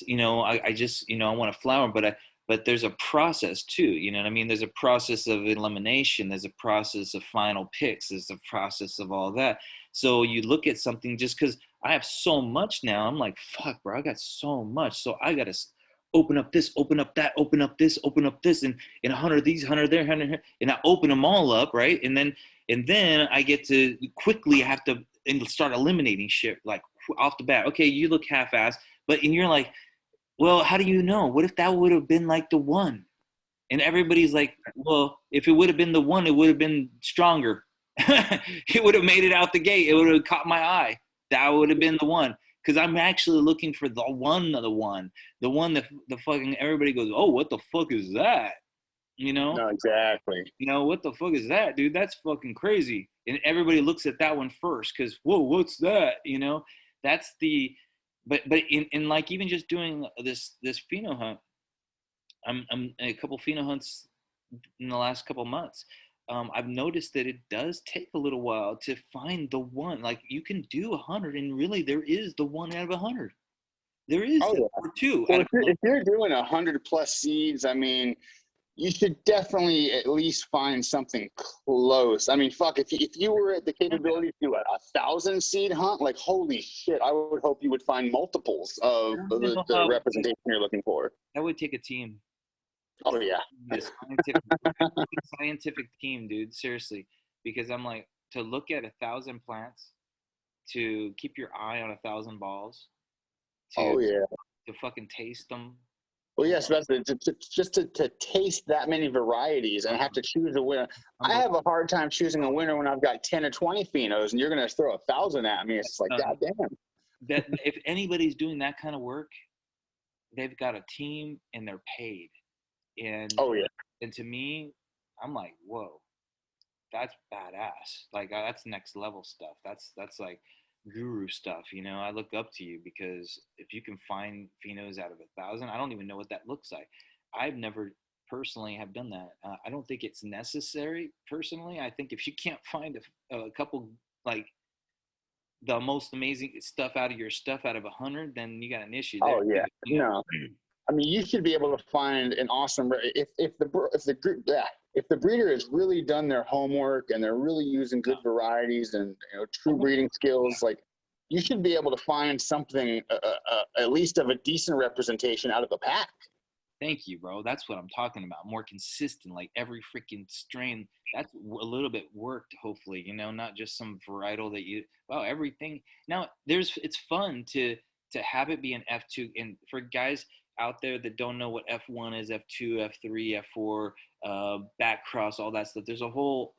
I just, I want to flower, but there's a process too. You know what I mean? There's a process of elimination. There's a process of final picks. There's a process of all that. So you look at something, just because I have so much now, I'm like, fuck, bro, I got so much. So I got to open up this, open up that, open up this, and 100 of these, 100 there, 100, and I open them all up, right? And then I get to quickly have to and start eliminating shit like off the bat. Okay, you look half-assed, and you're like, well, how do you know? What if that would have been like the one? And everybody's like, well, if it would have been the one, it would have been stronger. It would have made it out the gate. It would have caught my eye. That would have been the one. Because I'm actually looking for the one that the fucking everybody goes, oh, what the fuck is that? No, exactly. What the fuck is that, dude? That's fucking crazy. And everybody looks at that one first because, whoa, what's that? That's the, but in like even just doing this pheno hunt, I'm a couple pheno hunts in the last couple months. I've noticed that it does take a little while to find the one. Like you can do 100, and really there is the one out of 100. There is or two. Well, if you're doing 100+ seeds, I mean, you should definitely at least find something close. I mean, fuck, if you were at the capability to do a 1,000 seed hunt, like, holy shit, I would hope you would find multiples of the representation you're looking for. That would take a team. Oh, yeah. A scientific team, dude, seriously. Because I'm like, to look at 1,000 plants, to keep your eye on 1,000 balls, to fucking taste them. Well, yes, just to taste that many varieties and have to choose a winner. I have a hard time choosing a winner when I've got 10 or 20 phenos, and you're going to throw 1,000 at me. It's like, goddamn. That if anybody's doing that kind of work, they've got a team and they're paid. And and to me, I'm like, whoa, that's badass. Like that's next level stuff. That's like, guru stuff. I look up to you because if you can find phenos out of 1,000, I don't even know what that looks like. I've never personally have done that. I don't think it's necessary personally. I think if you can't find a couple, like, the most amazing stuff out of your stuff out of 100, then you got an issue there. Oh yeah, no. I mean, you should be able to find an awesome if the breeder has really done their homework and they're really using good varieties and true breeding skills. Like, you should be able to find something at least of a decent representation out of the pack. Thank you, bro. That's what I'm talking about. More consistent, like every freaking strain. That's a little bit worked, hopefully, not just some varietal that everything. Now, it's fun to have it be an F2. And for guys out there that don't know what F1 is, F2, F3, F4, back cross, all that stuff. There's a whole,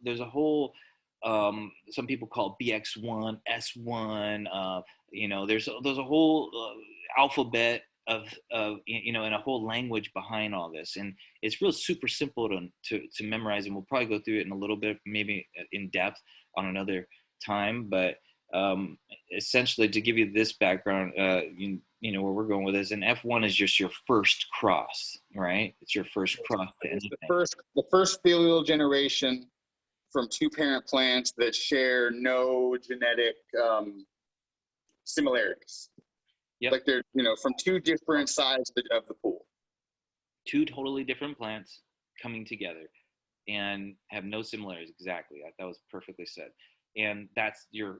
some people call it BX1, S1, there's a whole alphabet of and a whole language behind all this, and it's real super simple to memorize, and we'll probably go through it in a little bit, maybe in depth on another time, but essentially, to give you this background, where we're going with this, and F1 is just your first cross, right? It's your first cross to anything. The first filial generation from two parent plants that share no genetic similarities. Yep. Like they're, from two different sides of the pool. Two totally different plants coming together and have no similarities. Exactly. That was perfectly said. And that's your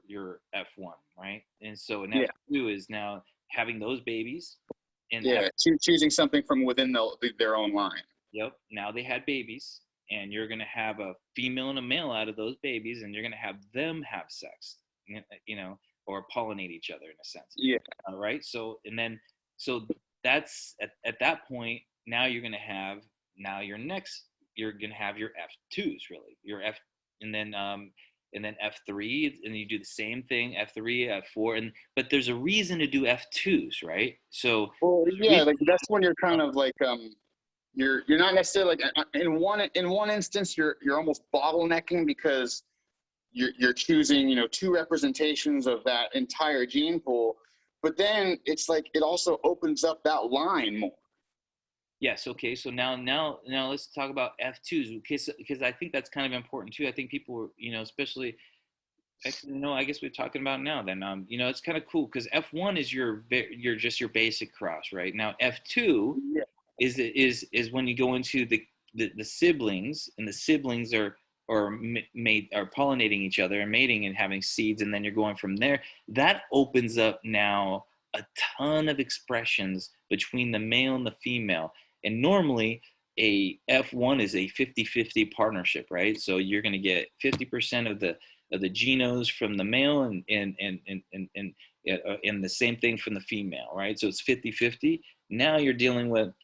F1, right? And so an F2 is now having those babies. And choosing something from within their own line. Yep. Now they had babies, and you're going to have a female and a male out of those babies, and you're going to have them have sex, or pollinate each other in a sense. Yeah. Right. So that's at that point, now you're going to have your F2s, really, your F, and then F3, and you do the same thing, F3, F4, but there's a reason to do F2s, right? So like that's when you're kind of like you're not necessarily like in one instance you're almost bottlenecking because you're choosing two representations of that entire gene pool, but then it's like it also opens up that line more. Yes. Okay. So now let's talk about F2s, because I think that's kind of important too. I think people, especially, I guess we're talking about now. Then, it's kind of cool because F1 is your basic cross, right? Now F2 is when you go into the siblings, and the siblings are pollinating each other and mating and having seeds, and then you're going from there. That opens up now a ton of expressions between the male and the female. And normally a F1 is a 50-50 partnership, right? So you're going to get 50% of the genos from the male and the same thing from the female, right? So it's 50-50. Now you're dealing with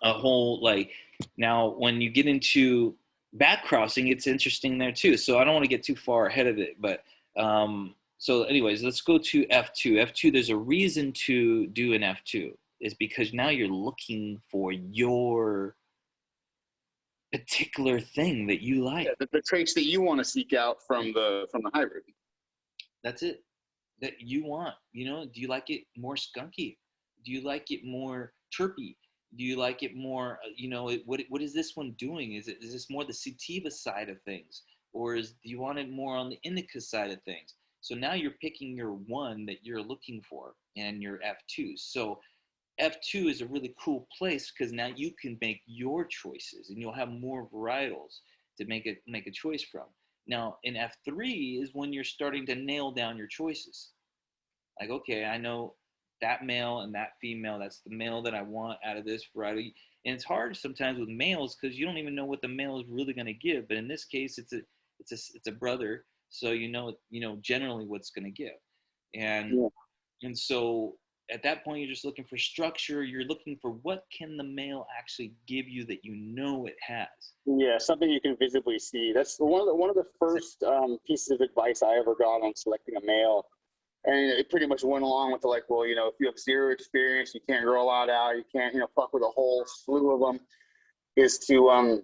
a whole, like, now when you get into back crossing, it's interesting there too. So I don't want to get too far ahead of it, but so anyways, let's go to F2. F2, there's a reason to do an F2. Is because now you're looking for your particular thing that you like. Yeah, the traits that you want to seek out from the hybrid. That's it. That you want. Do you like it more skunky? Do you like it more chirpy? Do you like it more? What is this one doing? Is this more the sativa side of things, or do you want it more on the indica side of things? So now you're picking your one that you're looking for and your F2s. So F2 is a really cool place because now you can make your choices, and you'll have more varietals to make a choice from. Now in F3 is when you're starting to nail down your choices. Like, okay, I know that male and that female, that's the male that I want out of this variety. And it's hard sometimes with males because you don't even know what the male is really going to give. But in this case, it's a brother, so generally what's going to give. And so at that point, you're just looking for structure. You're looking for what can the male actually give you that it has. Yeah, something you can visibly see. That's one of the first pieces of advice I ever got on selecting a male. And it pretty much went along with if you have zero experience, you can't grow a lot out, you can't, fuck with a whole slew of them, is to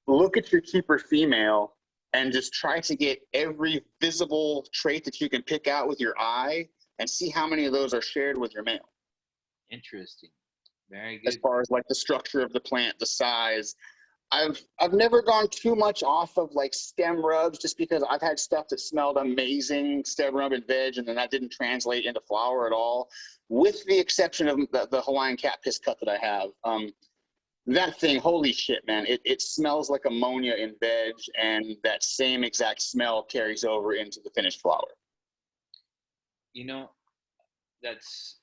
look at your keeper female and just try to get every visible trait that you can pick out with your eye and see how many of those are shared with your male. Interesting. Very As good. far as like the structure of the plant, the size. I've never gone too much off of like stem rubs, just because I've had stuff that smelled amazing, stem rub and veg, and then that didn't translate into flower at all, with the exception of the Hawaiian cat piss cut that I have. That thing, holy shit, man, it smells like ammonia in veg, and that same exact smell carries over into the finished flower. You know, that's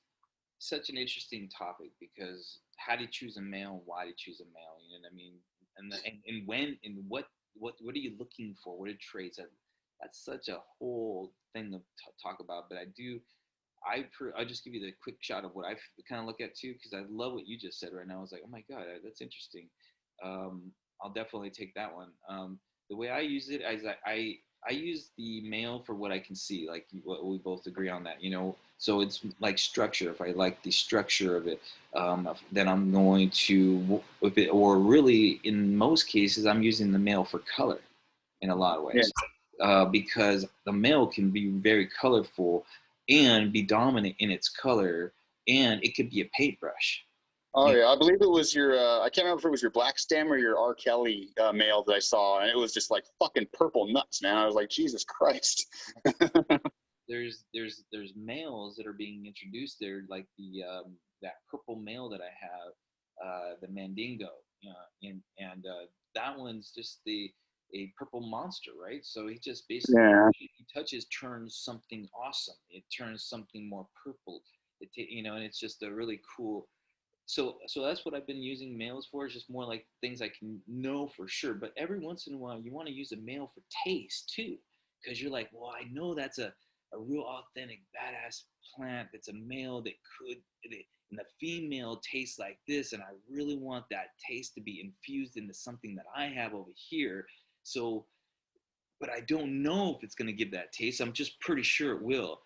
such an interesting topic, because how do you choose a male? Why do you choose a male? You know what I mean? And when and what are you looking for? What are traits? That's such a whole thing to talk about. But I'll just give you the quick shot of what I kind of look at too, because I love what you just said right now. I was like, oh my god, that's interesting. I'll definitely take that one. The way I use it is I use the male for what I can see, like what we both agree on that, you know. So it's like structure. If I like the structure of it, then I'm going to, or really in most cases, I'm using the male for color in a lot of ways, because the male can be very colorful and be dominant in its color, and it could be a paintbrush. Oh yeah, I believe it was your. I can't remember if it was your black stem or your R. Kelly male that I saw, and it was just like fucking purple nuts, man. I was like, Jesus Christ. There's males that are being introduced there, like the that purple male that I have, the Mandingo, and that one's just a purple monster, right? So he just basically, he touches, turns something awesome. It turns something more purple. And it's just a really cool. So that's what I've been using males for. Is just more like things I can know for sure. But every once in a while, you want to use a male for taste too, because you're like, well, I know that's a real authentic badass plant. That's a male that and the female tastes like this, and I really want that taste to be infused into something that I have over here. So, but I don't know if it's going to give that taste. I'm just pretty sure it will.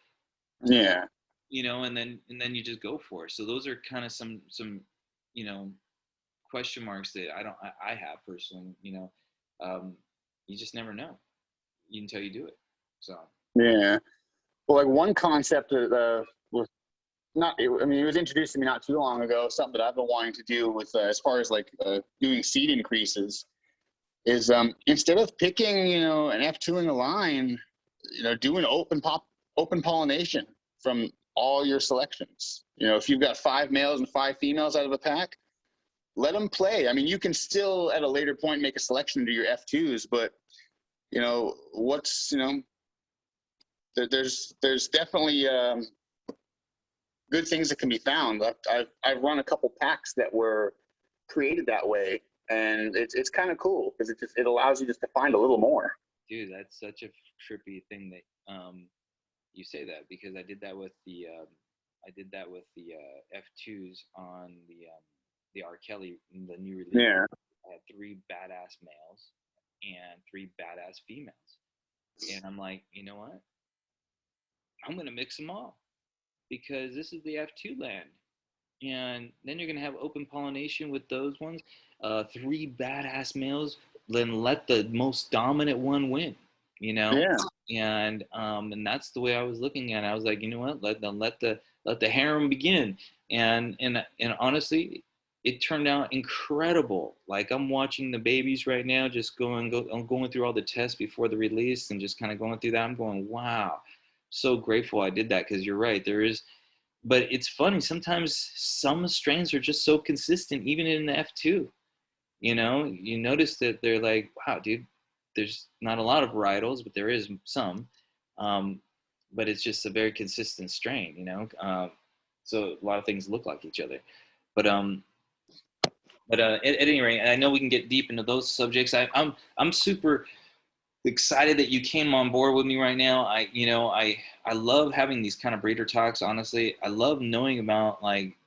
Yeah. And then you just go for it. So those are kind of some question marks that I have personally. You just never know until you do it. So yeah. Well, like one concept that was not. It was introduced to me not too long ago. Something that I've been wanting to do with as far as like doing seed increases is instead of picking an F2ing a line, doing open pollination from all your selections. If you've got 5 males and 5 females out of a pack, let them play. I mean, you can still at a later point make a selection to your F2s, but there's definitely good things that can be found. I've run a couple packs that were created that way, and it's kind of cool because it allows you just to find a little more. Dude, that's such a trippy thing that you say that, because I did that with the F2s on the R. Kelly, the new release. Yeah. I had 3 badass males and 3 badass females, and I'm like, you know what? I'm gonna mix them all, because this is the F2 land, and then you're gonna have open pollination with those ones. 3 badass males, then let the most dominant one win. Yeah. And that's the way I was looking at it. I was like, you know what? Let the harem begin. And honestly, it turned out incredible. Like, I'm watching the babies right now, just I'm going through all the tests before the release, and just kind of going through that. I'm going, wow, so grateful I did that, because you're right. But it's funny. Sometimes some strains are just so consistent, even in the F2. You notice that they're like, wow, dude, there's not a lot of varietals, but there is some. But it's just a very consistent strain, so a lot of things look like each other. But at any rate, I know we can get deep into those subjects. I'm super excited that you came on board with me right now. I love having these kind of breeder talks. Honestly, I love knowing about like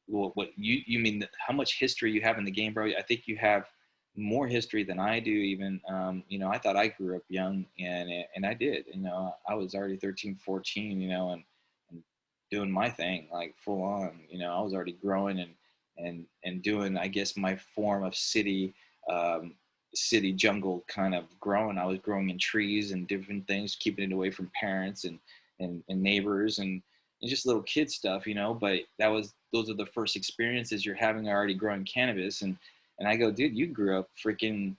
what you mean, how much history you have in the game, bro. I think you have more history than I do even. I thought I grew up young, and I did. I was already 13, 14, and doing my thing like full on. I was already growing and doing, I guess, my form of city city jungle kind of growing. I was growing in trees and different things, keeping it away from parents and neighbors and just little kid stuff, you know. But those are the first experiences you're having already growing cannabis. And I go, dude, you grew up freaking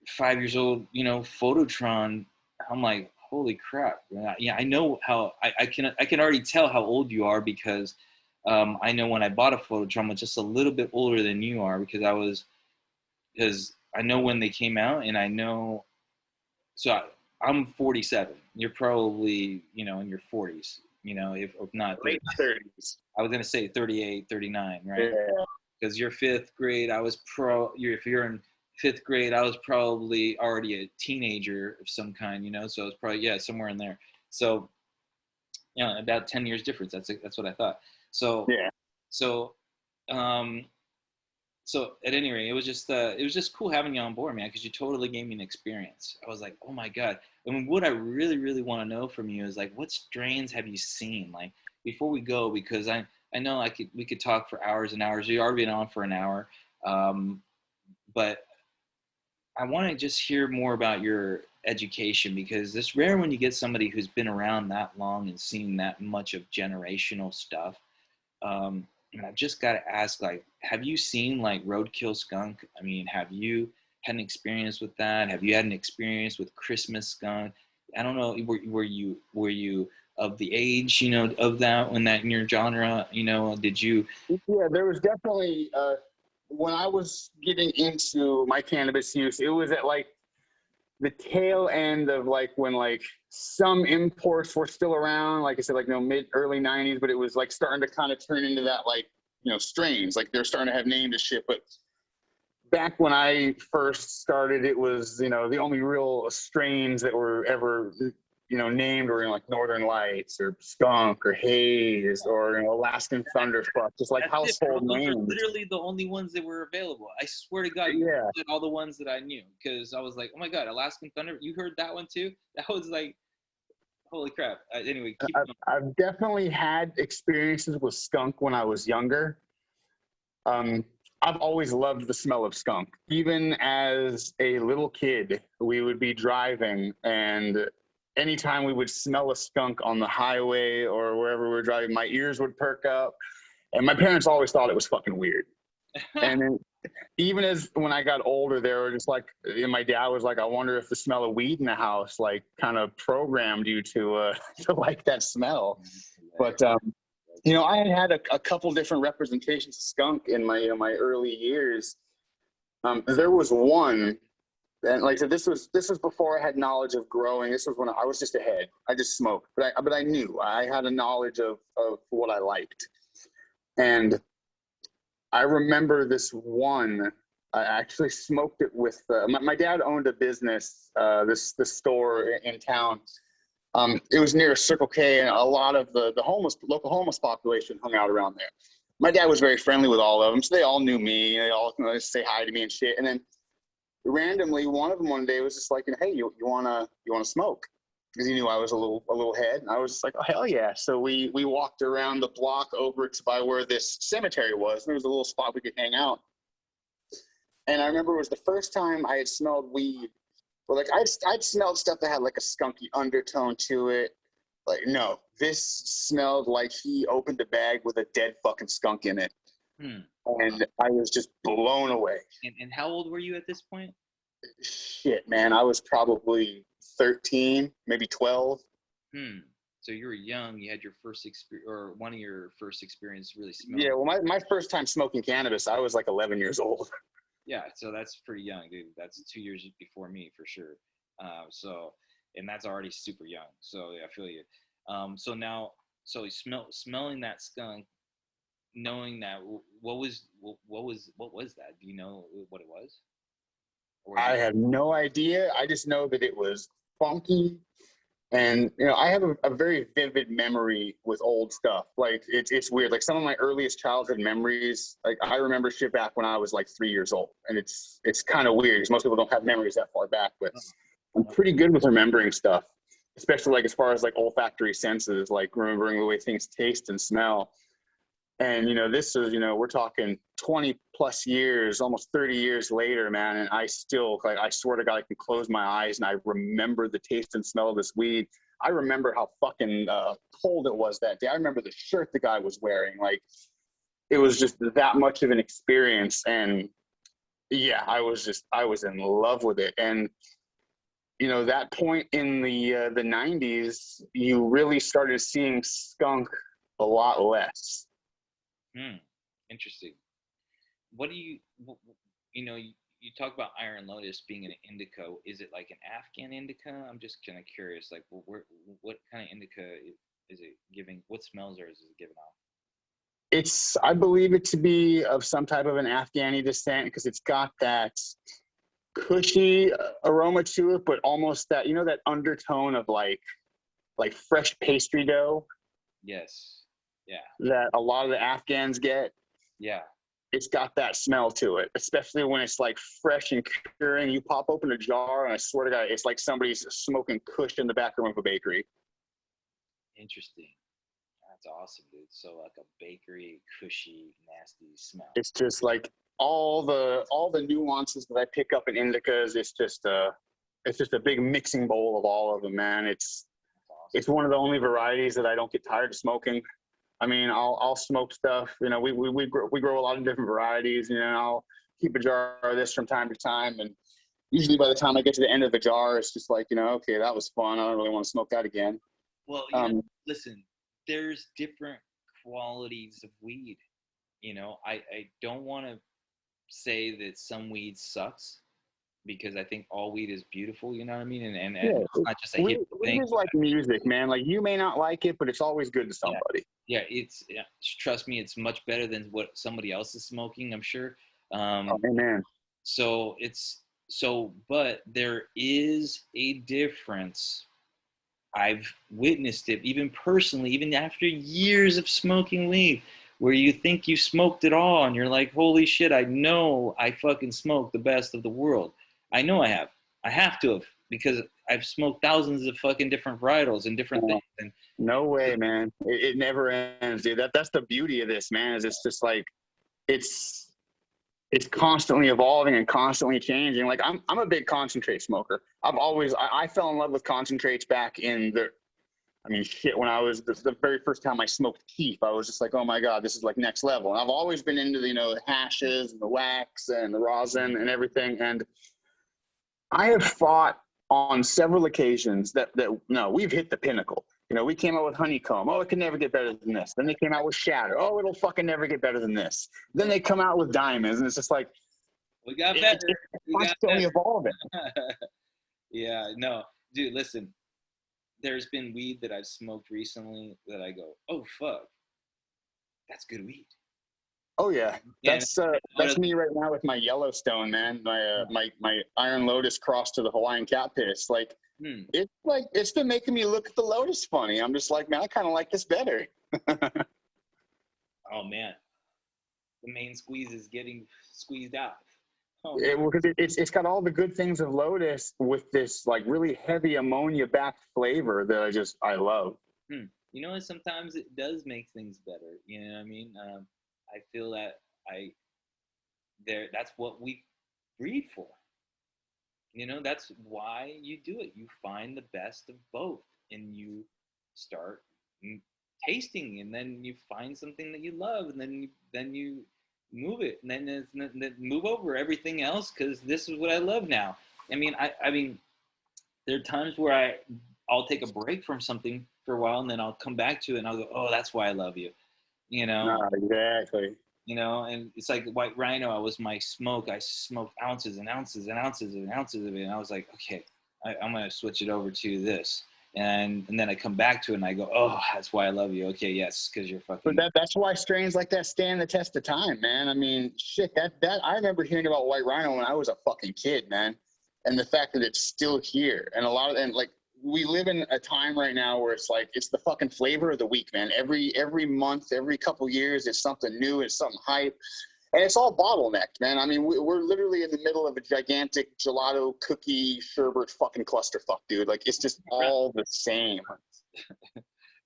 5 years old, you know, Phototron. I'm like, holy crap. Yeah, I know how I can already tell how old you are because I know when I bought a Phototron, I was just a little bit older than you are because I know when they came out, and I know, so I'm 47. You're probably, you know, in your 40s, you know, if not Late 30s. I was going to say 38, 39, right? Yeah. Because you're fifth grade, if you're in fifth grade, I was probably already a teenager of some kind, you know, so it's probably, yeah, somewhere in there. So, you know, about 10 years difference. That's what I thought. So, yeah. So at any rate, it was just cool having you on board, man, because you totally gave me an experience. I was like, oh my God. I mean, what I really, really want to know from you is like, what strains have you seen? Like, before we go, because I know we could talk for hours and hours. We already been on for an hour. But I want to just hear more about your education, because it's rare when you get somebody who's been around that long and seen that much of generational stuff. And I've just got to ask, like, have you seen like roadkill skunk? I mean, have you had an experience with that? Have you had an experience with Christmas skunk? I don't know. Were you of the age, you know, of that when that in your genre, you know, did you? Yeah, there was definitely when I was getting into my cannabis use, it was at like the tail end of like when like some imports were still around, like I said, like, you know, early 90s, but it was like starting to kind of turn into that, like, you know, strains, like they're starting to have named as shit. But back when I first started, it was, you know, the only real strains that were ever, you know, named were, you know, like Northern Lights or Skunk or Haze or, you know, Alaskan Thunderstruck, just like household names. Those are literally the only ones that were available. I swear to God, you did all the ones that I knew, because I was like, oh my God, Alaskan Thunder, you heard that one too? That was like, holy crap. Anyway, keep going. I've definitely had experiences with skunk when I was younger. I've always loved the smell of skunk. Even as a little kid, we would be driving, and anytime we would smell a skunk on the highway or wherever we were driving, my ears would perk up. And my parents always thought it was fucking weird. And then, even as when I got older, they were just like, and my dad was like, I wonder if the smell of weed in the house, like, kind of programmed you to like that smell. But, you know, I had a couple different representations of skunk in my, you know, my early years. There was one, and like I said, this was before I had knowledge of growing. This was when I was just a head. I just smoked, but I knew I had a knowledge of what I liked. And I remember this one. I actually smoked it with my dad owned a business, this store in town. It was near Circle K, and a lot of the local homeless population hung out around there. My dad was very friendly with all of them, so they all knew me. They all, you know, say hi to me and shit. And then randomly, one of them one day was just like, hey, you wanna smoke? Because he knew I was a little head, and I was just like, oh hell yeah! So we walked around the block over to by where this cemetery was, and there was a little spot we could hang out. And I remember it was the first time I had smelled weed. But like I'd smelled stuff that had like a skunky undertone to it. Like, no, this smelled like he opened a bag with a dead fucking skunk in it. And I was just blown away. And how old were you at this point? Shit, man, I was probably 13, maybe 12. So you were young. You had your first experience, or one of your first experience really smelling. Yeah, well, my first time smoking cannabis, I was like 11 years old. Yeah, so that's pretty young, dude. That's 2 years before me for sure. So, and that's already super young. So yeah, I feel you. So smelling that skunk, knowing that, what was that? Do you know what it was? I have no idea. I just know that it was funky. And, you know, I have a very vivid memory with old stuff. Like, it's weird. Like, some of my earliest childhood memories, like, I remember shit back when I was, like, 3 years old. And it's kind of weird because most people don't have memories that far back. But I'm pretty good with remembering stuff, especially, like, as far as, like, olfactory senses, like remembering the way things taste and smell. And, this is, we're talking 20 plus years, almost 30 years later, man. And I still, like, I swear to God, I can close my eyes and I remember the taste and smell of this weed. I remember how fucking cold it was that day. I remember the shirt the guy was wearing. Like, it was just that much of an experience. And yeah, I was in love with it. And, that point in the 90s, you really started seeing skunk a lot less. Interesting. What do you talk about Iron Lotus being an indica. Is it like an Afghan indica? I'm just kind of curious. Like, what kind of indica is it giving? What smells is it giving off? I believe it to be of some type of an Afghani descent because it's got that cushy aroma to it, but almost that, that undertone of like fresh pastry dough. Yes. Yeah. That a lot of the Afghans get. Yeah. It's got that smell to it, especially when it's like fresh and curing. You pop open a jar, and I swear to God, it's like somebody's smoking kush in the back room of a bakery. Interesting. That's awesome, dude. So like a bakery, cushy, nasty smell. It's just like all the nuances that I pick up in indicas. It's just a big mixing bowl of all of them, man. It's one of the only varieties that I don't get tired of smoking. I mean, I'll smoke stuff. We grow a lot of different varieties. I'll keep a jar of this from time to time, and usually by the time I get to the end of the jar, it's just like, okay, that was fun. I don't really want to smoke that again. Well, listen, there's different qualities of weed. I don't want to say that some weed sucks, because I think all weed is beautiful, you know what I mean? And it's not just a hip thing. Weed is like music, man. Like, you may not like it, but it's always good to somebody. Yeah, trust me, it's much better than what somebody else is smoking, I'm sure. Amen. But there is a difference. I've witnessed it, even personally, even after years of smoking weed, where you think you smoked it all, and you're like, holy shit, I know I fucking smoked the best of the world. I know I have. I have to have, because I've smoked thousands of fucking different varietals and different things. And no way, man. It never ends, dude. That's the beauty of this, man. Is it's just like it's constantly evolving and constantly changing. Like, I'm a big concentrate smoker. I fell in love with concentrates back in when I was the very first time I smoked keef. I was just like, oh my God, this is like next level. And I've always been into the hashes and the wax and the rosin and everything. And I have fought on several occasions that we've hit the pinnacle. We came out with honeycomb. Oh, it can never get better than this. Then they came out with shatter. Oh, it'll fucking never get better than this. Then they come out with diamonds, and it's just like, we got better. It's constantly evolving. Yeah, no, dude, listen. There's been weed that I've smoked recently that I go, oh fuck, that's good weed. Oh yeah, that's me right now with my Yellowstone, man. My Iron Lotus crossed to the Hawaiian cat piss. Like, it's been making me look at the Lotus funny. I'm just like, man, I kind of like this better. Oh man, the main squeeze is getting squeezed out. Oh, because it's got all the good things of Lotus with this like really heavy ammonia-backed flavor that I love. Sometimes it does make things better. You know what I mean? I feel that that's what we breed for. That's why you do it. You find the best of both, and you start tasting, and then you find something that you love, and then you move it, and then move over everything else, because this is what I love now. I mean, there are times where I'll take a break from something for a while, and then I'll come back to it, and I'll go, oh, that's why I love you. Exactly. And it's like White Rhino. I smoked ounces and ounces and ounces and ounces of it, and I was like, okay, I'm gonna switch it over to this. And then I come back to it and I go, oh, that's why I love you. Okay, yes, because you're fucking. But that's why strains like that stand the test of time, man. I mean, shit, that I remember hearing about White Rhino when I was a fucking kid, man. And the fact that it's still here, and like, we live in a time right now where it's like, it's the fucking flavor of the week, man. Every month, every couple years, it's something new, it's something hype. And it's all bottlenecked, man. I mean, we're literally in the middle of a gigantic gelato cookie sherbet fucking clusterfuck, dude. Like, it's just all the same.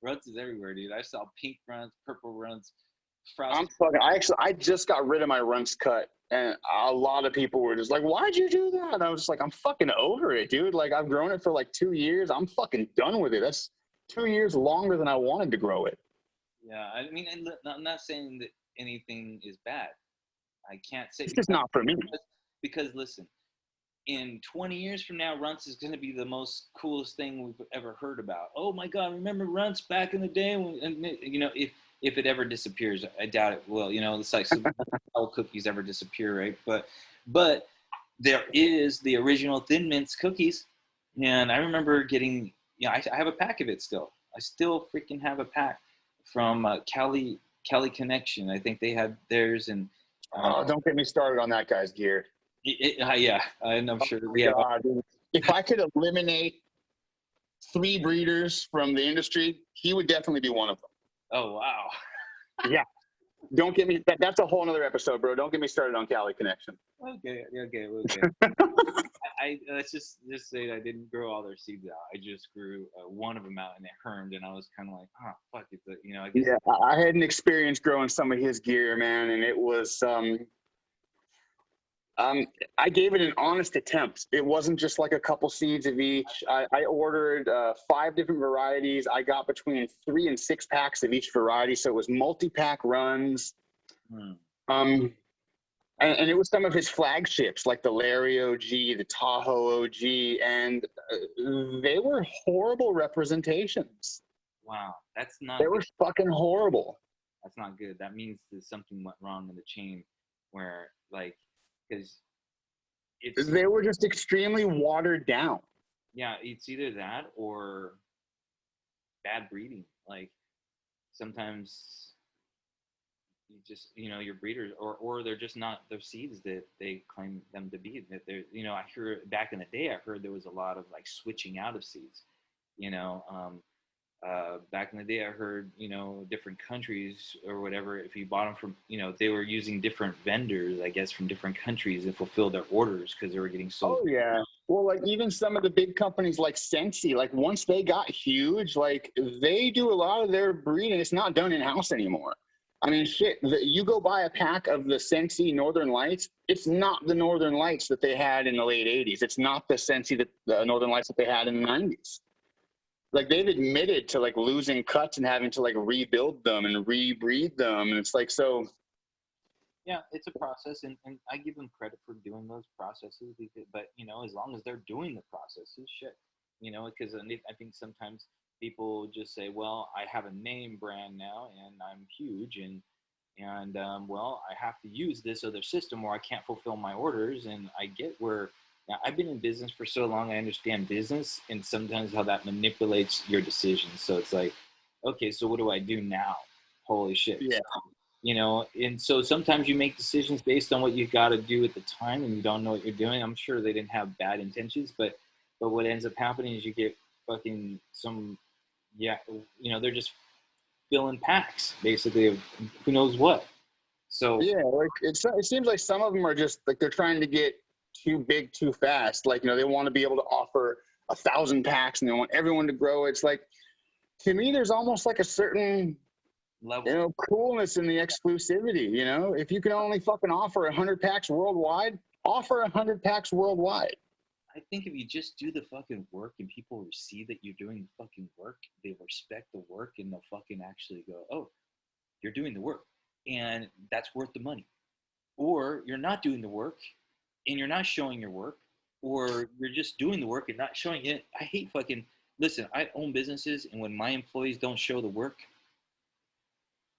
Runs is everywhere, dude. I saw pink runs, purple runs, Frosted. I just got rid of my runts cut, and a lot of people were just like, "Why'd you do that?" And I was just like, "I'm fucking over it, dude. Like, I've grown it for like 2 years. I'm fucking done with it. That's 2 years longer than I wanted to grow it." Yeah, I mean, and I'm not saying that anything is bad. I can't say It's just not for me. because listen, in 20 years from now, runts is going to be the most coolest thing we've ever heard about. Oh my God, remember runts back in the day? And you know, if it ever disappears, I doubt it will. You know, it's like how cookies ever disappear, right? But there is the original Thin Mints cookies, and I remember getting. Yeah, I have a pack of it still. I still freaking have a pack from Cali Connection. I think they had theirs, and Oh, don't get me started on that guy's gear. yeah, and I'm sure we have. God, if I could eliminate 3 breeders from the industry, he would definitely be one of them. Oh wow. Yeah. Don't get me. That's a whole other episode, bro. Don't get me started on Cali Connection. Okay. I let's just say I didn't grow all their seeds out. I just grew one of them out, and it hermed, and I was kind of like, oh fuck it, you know. I guess. Yeah, I had an experience growing some of his gear, man, and it was I gave it an honest attempt. It wasn't just like a couple seeds of each. I ordered 5 different varieties. I got between 3 and 6 packs of each variety, so it was multi-pack runs. And it was some of his flagships, like the Larry OG, the Tahoe OG, and they were horrible representations. Wow, that's not. They were fucking horrible. That's not good. That means that something went wrong in the chain, where like, because they were just extremely watered down. Yeah, it's either that or bad breeding. Like sometimes you just, you know, your breeders, or they're just not the seeds that they claim them to be. That they're, you know, I heard back in the day, I heard there was a lot of like switching out of seeds. You know, back in the day, I heard, you know, different countries or whatever, if you bought them from, you know, they were using different vendors, I guess, from different countries to fulfill their orders because they were getting sold. Oh, yeah. Well, like even some of the big companies like Sensi, like once they got huge, like they do a lot of their breeding. It's not done in-house anymore. I mean, shit, you go buy a pack of the Sensi Northern Lights, it's not the Northern Lights that they had in the late 80s. It's not the Sensi, the Northern Lights that they had in the 90s. Like they've admitted to like losing cuts and having to like rebuild them and rebreed them. And it's like, so. Yeah, it's a process, and I give them credit for doing those processes, but, you know, as long as they're doing the processes, shit, you know, because I think sometimes people just say, well, I have a name brand now and I'm huge, and well, I have to use this other system or I can't fulfill my orders. And I get where, now I've been in business for so long, I understand business and sometimes how that manipulates your decisions. So it's like, okay, so what do I do now? Holy shit. Yeah. You know, and so sometimes you make decisions based on what you got to do at the time and you don't know what you're doing. I'm sure they didn't have bad intentions, but what ends up happening is you get fucking some, yeah, you know, they're just filling packs basically of who knows what. So yeah, like it seems like some of them are just like they're trying to get too big too fast. Like, you know, they want to be able to offer 1,000 packs and they want everyone to grow. It's like, to me, there's almost like a certain level, you know, coolness in the exclusivity. You know, if you can only fucking offer 100 packs worldwide, offer 100 packs worldwide. I think if you just do the fucking work and people see that you're doing the fucking work, they respect the work and they'll fucking actually go, oh, you're doing the work and that's worth the money. Or you're not doing the work and you're not showing your work, or you're just doing the work and not showing it. I hate fucking, listen, I own businesses, and when my employees don't show the work,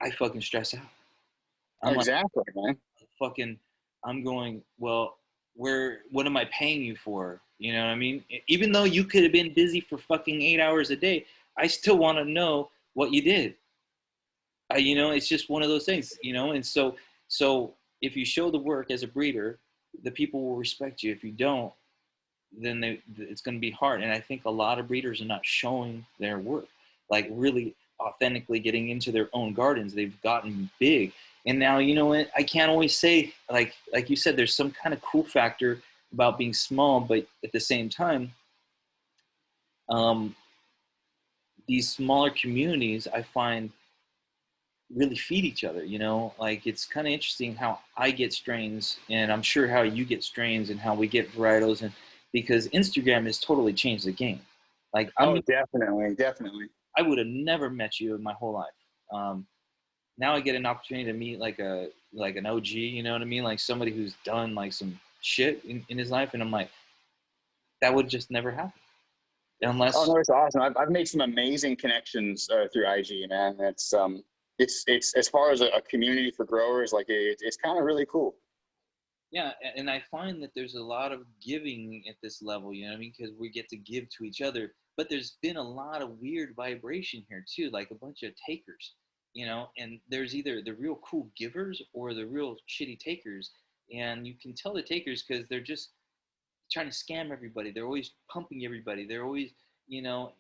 I fucking stress out. I'm exactly, like, man. Fucking, I'm going, well, what am I paying you for? You know what I mean? Even though you could have been busy for fucking 8 hours a day, I still want to know what you did. You know, it's just one of those things, you know? And so if you show the work as a breeder, the people will respect you. If you don't, then it's going to be hard. And I think a lot of breeders are not showing their work, like really authentically getting into their own gardens. They've gotten big. And now, you know what, I can't always say, like you said, there's some kind of cool factor about being small, but at the same time, these smaller communities, I find really feed each other, you know? Like, it's kind of interesting how I get strains, and I'm sure how you get strains and how we get varietals, and because Instagram has totally changed the game. Like, Oh, definitely, definitely. I would have never met you in my whole life. Now I get an opportunity to meet like an OG, you know what I mean? Like somebody who's done like some shit in his life, and I'm like, that would just never happen Oh unless. no, it's awesome. I've made some amazing connections through IG, man. It's as far as a community for growers, like it's kind of really cool. Yeah, and I find that there's a lot of giving at this level, you know what I mean? Because we get to give to each other, but there's been a lot of weird vibration here too, like a bunch of takers, you know, and there's either the real cool givers or the real shitty takers. And you can tell the takers because they're just trying to scam everybody. They're always pumping everybody. They're always, you know,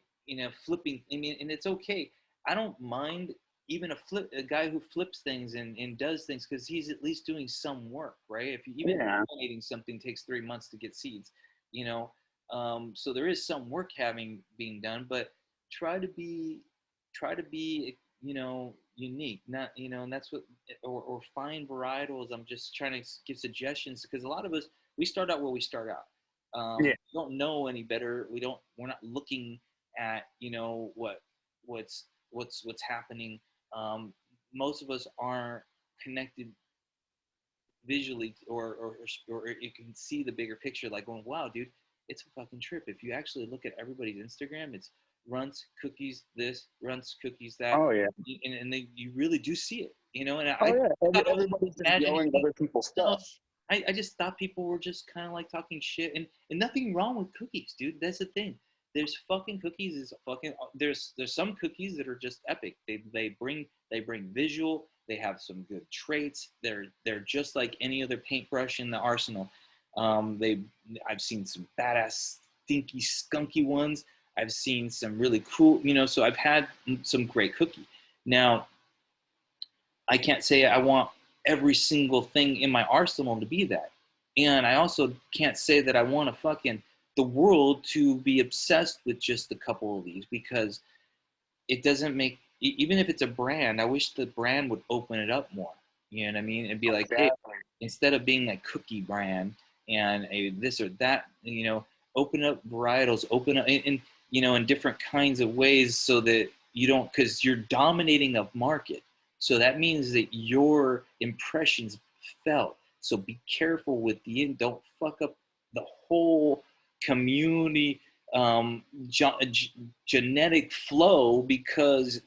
flipping. I mean, and it's okay. I don't mind even a guy who flips things and does things because he's at least doing some work, right? If you even Yeah. donating something takes 3 months to get seeds, you know. So there is some work being done, but try to be you know, unique, not, you know, and that's what, or find varietals. I'm just trying to give suggestions because a lot of us, we start out where we start out. Yeah. We don't know any better. We're not looking at, you know, what's happening. Most of us aren't connected visually, or you can see the bigger picture, like going, wow, dude, it's a fucking trip. If you actually look at everybody's Instagram, it's runts, cookies, this, runts, cookies, that, Oh yeah. and you really do see it, you know. And Oh I yeah. thought I was Everybody's just imagining, growing other people's no, stuff. I just thought people were just kind of like talking shit, and nothing wrong with cookies, dude. That's the thing. There's fucking cookies is fucking there's some cookies that are just epic. They bring visual. They have some good traits. They're just like any other paintbrush in the arsenal. They I've seen some badass stinky skunky ones. I've seen some really cool, you know. So I've had some great cookie. Now I can't say I want every single thing in my arsenal to be that. And I also can't say that I want the world to be obsessed with just a couple of these because it doesn't make, even if it's a brand, I wish the brand would open it up more. You know what I mean? And be like, hey, Exactly. instead of being a cookie brand and a this or that, you know, open up varietals, open up, and you know, in different kinds of ways so that you don't, because you're dominating a market. So that means that your impressions felt. So be careful with don't fuck up the whole community genetic flow because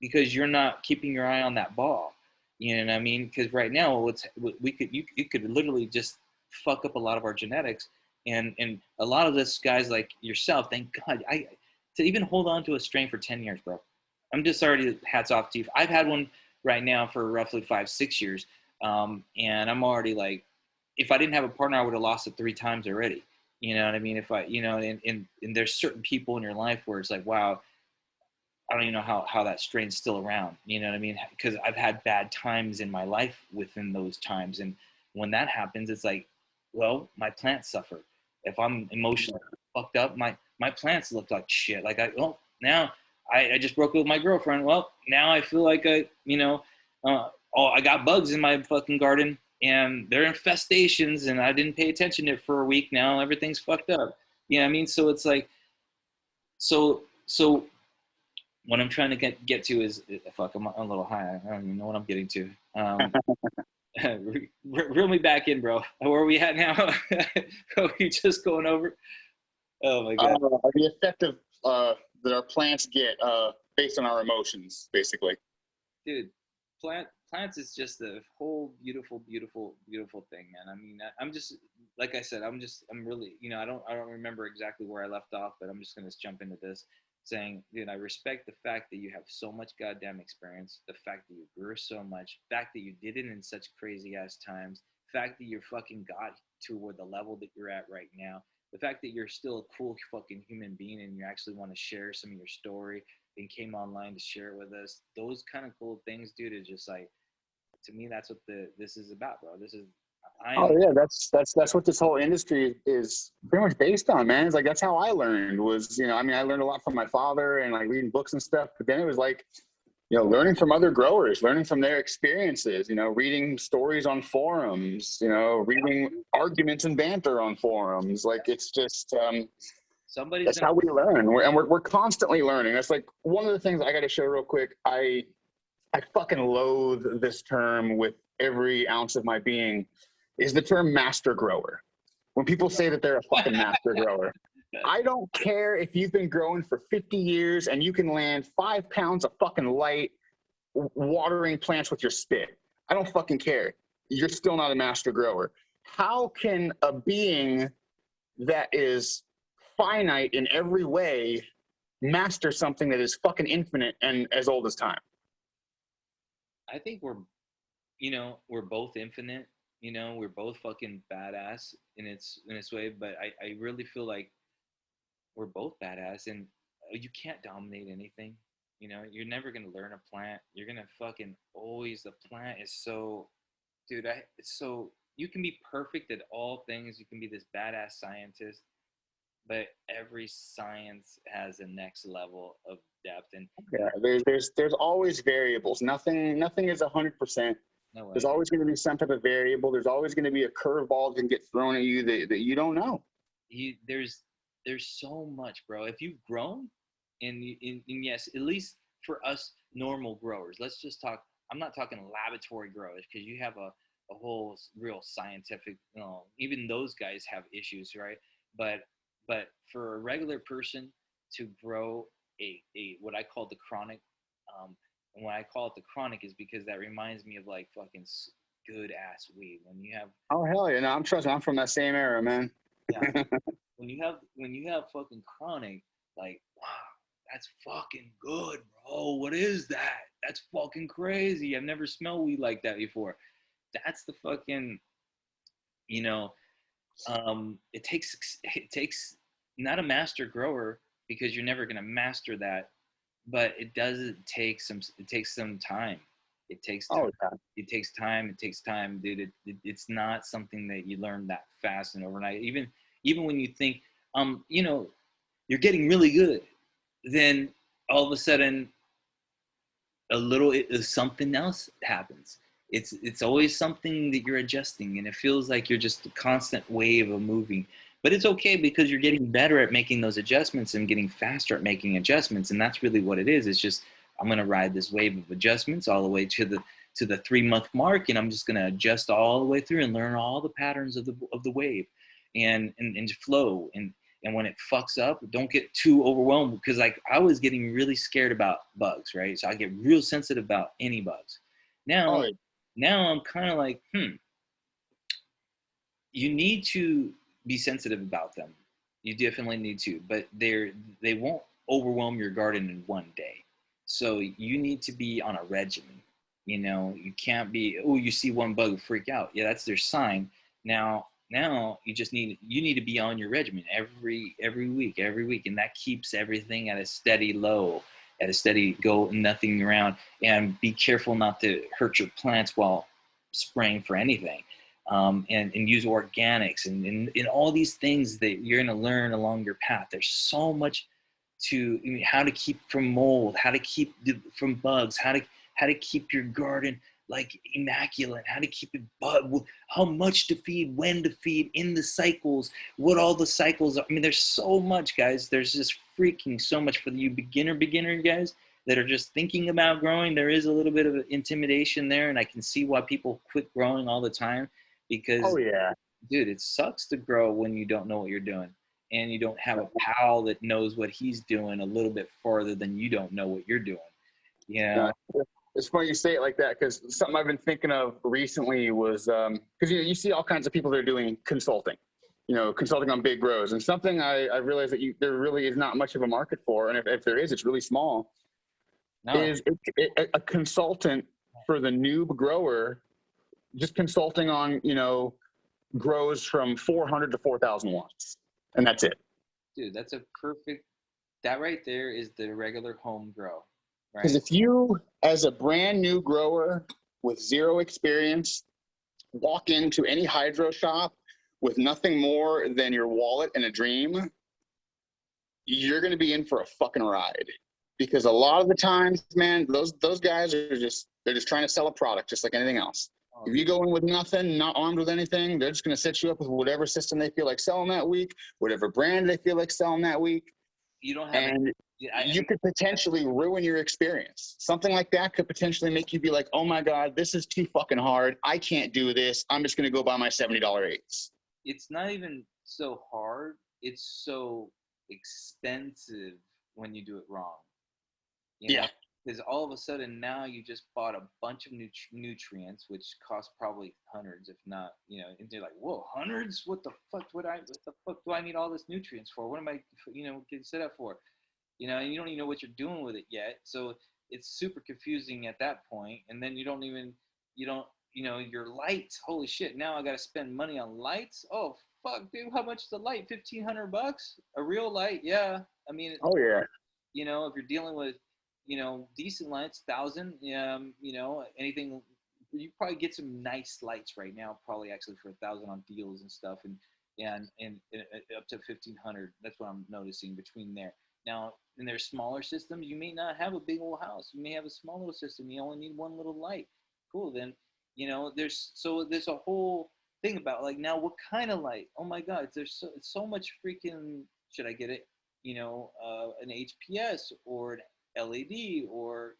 you're not keeping your eye on that ball. You know what I mean? Because right now, you could literally just fuck up a lot of our genetics, and a lot of this guys like yourself. Thank God, I to even hold on to a strain for 10 years, bro. I'm just already hats off to you. I've had one right now for roughly 5-6 years, and I'm already like, if I didn't have a partner, I would have lost it 3 times already. You know what I mean? If I, you know, and there's certain people in your life where it's like, wow, I don't even know how that strain's still around. You know what I mean? Because I've had bad times in my life within those times. And when that happens, it's like, well, my plants suffer. If I'm emotionally fucked up, my plants look like shit. Like now I just broke up with my girlfriend. Well, now I feel like I got bugs in my fucking garden and they're infestations and I didn't pay attention to it for a week. Now everything's fucked up. You know what I mean? So it's like, so what I'm trying to get to is, fuck, I'm a little high. I don't even know what I'm getting to. Reel me back in, bro. Where are we at now? Are we just going over? Oh my God. The effect of that our plants get based on our emotions, basically. Dude, plants is just a whole beautiful, beautiful, beautiful thing, man. I mean, I'm just, like I said, I'm really, you know, I don't remember exactly where I left off, but I'm just gonna jump into this, saying, dude, I respect the fact that you have so much goddamn experience, the fact that you grew so much, the fact that you did it in such crazy ass times, the fact that you fucking got to where the level that you're at right now, the fact that you're still a cool fucking human being and you actually want to share some of your story and came online to share it with us. Those kind of cool things, dude, is just like, to me, that's what this is about, bro. Oh yeah, that's what this whole industry is pretty much based on, man. It's like that's how I learned was, you know, I mean, I learned a lot from my father and like reading books and stuff, but then it was like, learning from other growers, learning from their experiences, reading stories on forums, reading arguments and banter on forums. Like, it's just, that's how we learn. We're constantly learning. That's like one of the things I got to share real quick. I fucking loathe this term with every ounce of my being, is the term master grower. When people say that they're a fucking master grower, I don't care if you've been growing for 50 years and you can land 5 pounds of fucking light watering plants with your spit. I don't fucking care. You're still not a master grower. How can a being that is finite in every way master something that is fucking infinite and as old as time? I think we're both infinite. We're both fucking badass in its way, but I really feel like we're both badass, and you can't dominate anything. You're never gonna learn a plant. You're gonna fucking always. The plant is so, dude. It's so, you can be perfect at all things. You can be this badass scientist, but every science has a next level of depth. And yeah, there's always variables. Nothing is 100%. No way. There's always going to be some type of variable. There's always going to be a curveball that can get thrown at you that you don't know. There's so much, bro. If you've grown, and yes, at least for us normal growers, let's just talk. I'm not talking laboratory growers, because you have a whole real scientific. Even those guys have issues, right? But for a regular person to grow a what I call the chronic, and why I call it the chronic is because that reminds me of like fucking good ass weed. When you have, oh hell yeah, no, I'm from that same era, man. Yeah. when you have fucking chronic, like, wow, that's fucking good, bro. What is that? That's fucking crazy. I've never smelled weed like that before. That's the fucking, it takes not a master grower, because you're never gonna master that, but it takes some time. It takes time. It takes time, dude. It's not something that you learn that fast and overnight. Even when you think, you're getting really good, then all of a sudden, something else happens. It's always something that you're adjusting, and it feels like you're just a constant wave of moving. But it's okay, because you're getting better at making those adjustments and getting faster at making adjustments, and that's really what it is. It's just, I'm gonna ride this wave of adjustments all the way to the 3-month mark, and I'm just gonna adjust all the way through and learn all the patterns of the wave, and flow. And when it fucks up, don't get too overwhelmed, because like I was getting really scared about bugs, right? So I get real sensitive about any bugs. Now I'm kind of like, you need to be sensitive about them. You definitely need to, but they won't overwhelm your garden in one day. So you need to be on a regimen. You can't be, you see one bug, freak out. Yeah, that's their sign. Now you just need to be on your regimen every week, and that keeps everything at a steady low, at a steady go, nothing around. And be careful not to hurt your plants while spraying for anything. And use organics and all these things that you're going to learn along your path. There's so much how to keep from mold, how to keep from bugs, how to keep your garden like immaculate, how to keep it, how much to feed, when to feed, in the cycles, what all the cycles are. I mean, there's so much, guys. There's just freaking so much for you beginner guys that are just thinking about growing. There is a little bit of intimidation there, and I can see why people quit growing all the time, because, dude, it sucks to grow when you don't know what you're doing, and you don't have a pal that knows what he's doing a little bit farther than you don't know what you're doing. It's funny you say it like that, because something I've been thinking of recently was, because you see all kinds of people that are doing consulting, consulting on big grows, and something I realized that there really is not much of a market for, and if there is, it's really small. Is a consultant for the noob grower, just consulting on grows from 400 to 4,000 watts, and that's it. Dude, that's a perfect. That right there is the regular home grow. Because if you, as a brand new grower with zero experience, walk into any hydro shop with nothing more than your wallet and a dream, you're going to be in for a fucking ride. because a lot of the times, man, those guys are they're just trying to sell a product, just like anything else. If you go in with nothing, not armed with anything, they're just going to set you up with whatever system they feel like selling that week, whatever brand they feel like selling that week. You don't have and you could potentially ruin your experience. Something like that could potentially make you be like, oh my God, this is too fucking hard. I can't do this. I'm just going to go buy my $70 eights. It's not even so hard. It's so expensive when you do it wrong. You know? Yeah. Because all of a sudden now you just bought a bunch of nutrients, which cost probably hundreds, if not, and they're like, whoa, hundreds? What the fuck do I need all this nutrients for? What am I, getting set up for? And you don't even know what you're doing with it yet. So it's super confusing at that point. And then your lights, holy shit, now I got to spend money on lights. Oh, fuck, dude, how much is a light? $1,500? A real light? Yeah. I mean, oh yeah. If you're dealing with, decent lights, 1,000, anything, you probably get some nice lights right now, probably actually for 1,000 on deals and stuff. And up to 1,500. That's what I'm noticing between there. Now, in their smaller systems, you may not have a big old house. You may have a small little system. You only need one little light. Cool. Then, there's a whole thing about like, now what kind of light? Oh my God, there's so much freaking, should I get it? An HPS or an LED or,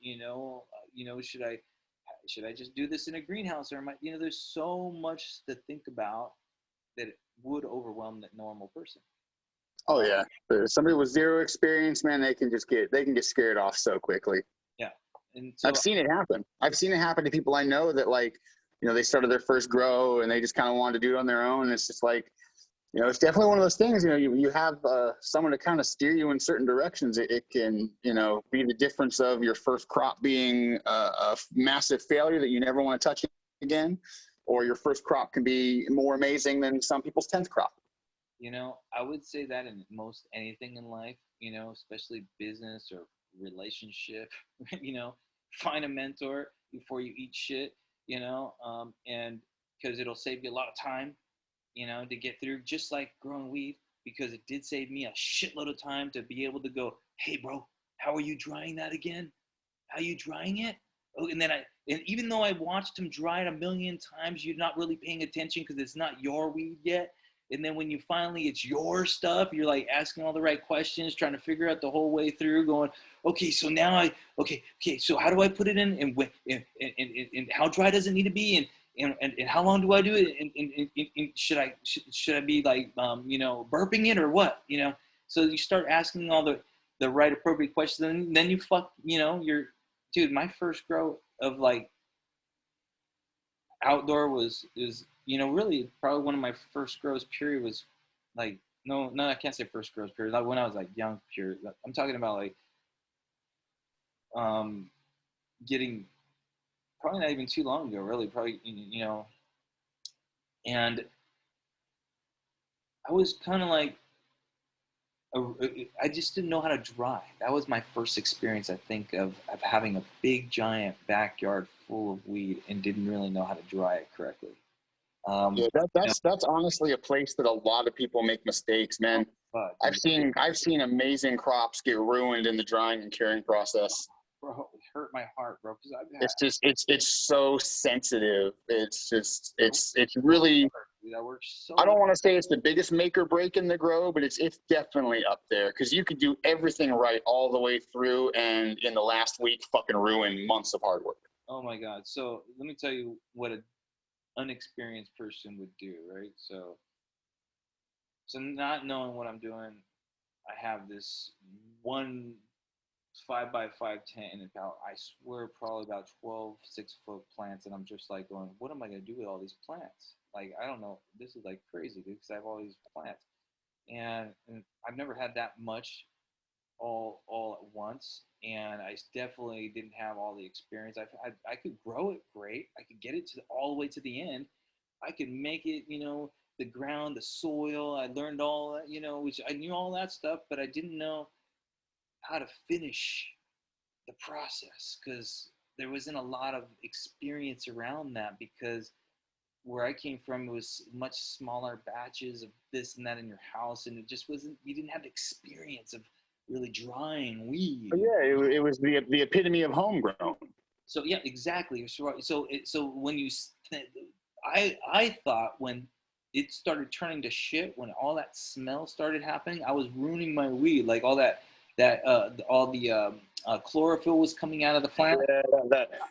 should I just do this in a greenhouse or am I, there's so much to think about that it would overwhelm that normal person. Oh yeah. Somebody with zero experience, man, they can get scared off so quickly. Yeah. And so I've seen it happen. I've seen it happen to people I know that like, they started their first grow and they just kind of wanted to do it on their own. And it's just like, it's definitely one of those things, you have someone to kind of steer you in certain directions. It can, be the difference of your first crop being a massive failure that you never want to touch again, or your first crop can be more amazing than some people's 10th crop. I would say that in most anything in life, especially business or relationship, find a mentor before you eat shit, and because it'll save you a lot of time, to get through, just like growing weed, because it did save me a shitload of time to be able to go, hey bro, how are you drying that again? How are you drying it? Oh, and even though I watched him dry it a million times, you're not really paying attention because it's not your weed yet. And then when you finally, it's your stuff, you're like asking all the right questions, trying to figure out the whole way through, going, okay, so now okay, so how do I put it in, and how dry does it need to be, and how long do I do it, and should I be like, burping it or what, So you start asking all the right appropriate questions, and then you dude, my first grow of like outdoor is really probably one of my first grows period was like, no, I can't say first grows period, like when I was like young period. I'm talking about like getting, probably not even too long ago, really, probably, and I was kind of like, I just didn't know how to dry. That was my first experience, I think, of having a big giant backyard full of weed and didn't really know how to dry it correctly. Yeah, that's honestly a place that a lot of people make mistakes, man. I've seen amazing crops get ruined in the drying and curing process. Bro, it hurt my heart, bro. It's so sensitive. It's really. That works so. I don't want to say it's the biggest make or break in the grow, but it's definitely up there because you could do everything right all the way through, and in the last week, fucking ruin months of hard work. Oh my God! So let me tell you what an unexperienced person would do, right? So not knowing what I'm doing, I have this one 5x5 tent and about, I swear, probably about 12 6-foot plants, and I'm just like going, what am I gonna do with all these plants? Like, I don't know, this is like crazy because I have all these plants, and I've never had that much all at once, and I definitely didn't have all the experience. I could grow it great, I could get it all the way to the end, I could make it, the ground, the soil, I learned all that, which I knew all that stuff, but I didn't know how to finish the process because there wasn't a lot of experience around that, because where I came from, it was much smaller batches of this and that in your house, and it just wasn't, you didn't have the experience of really drying weed. But yeah, it was the epitome of homegrown. So yeah, exactly. So when I thought when it started turning to shit, when all that smell started happening, I was ruining my weed. Like all all the chlorophyll was coming out of the plant. Yeah,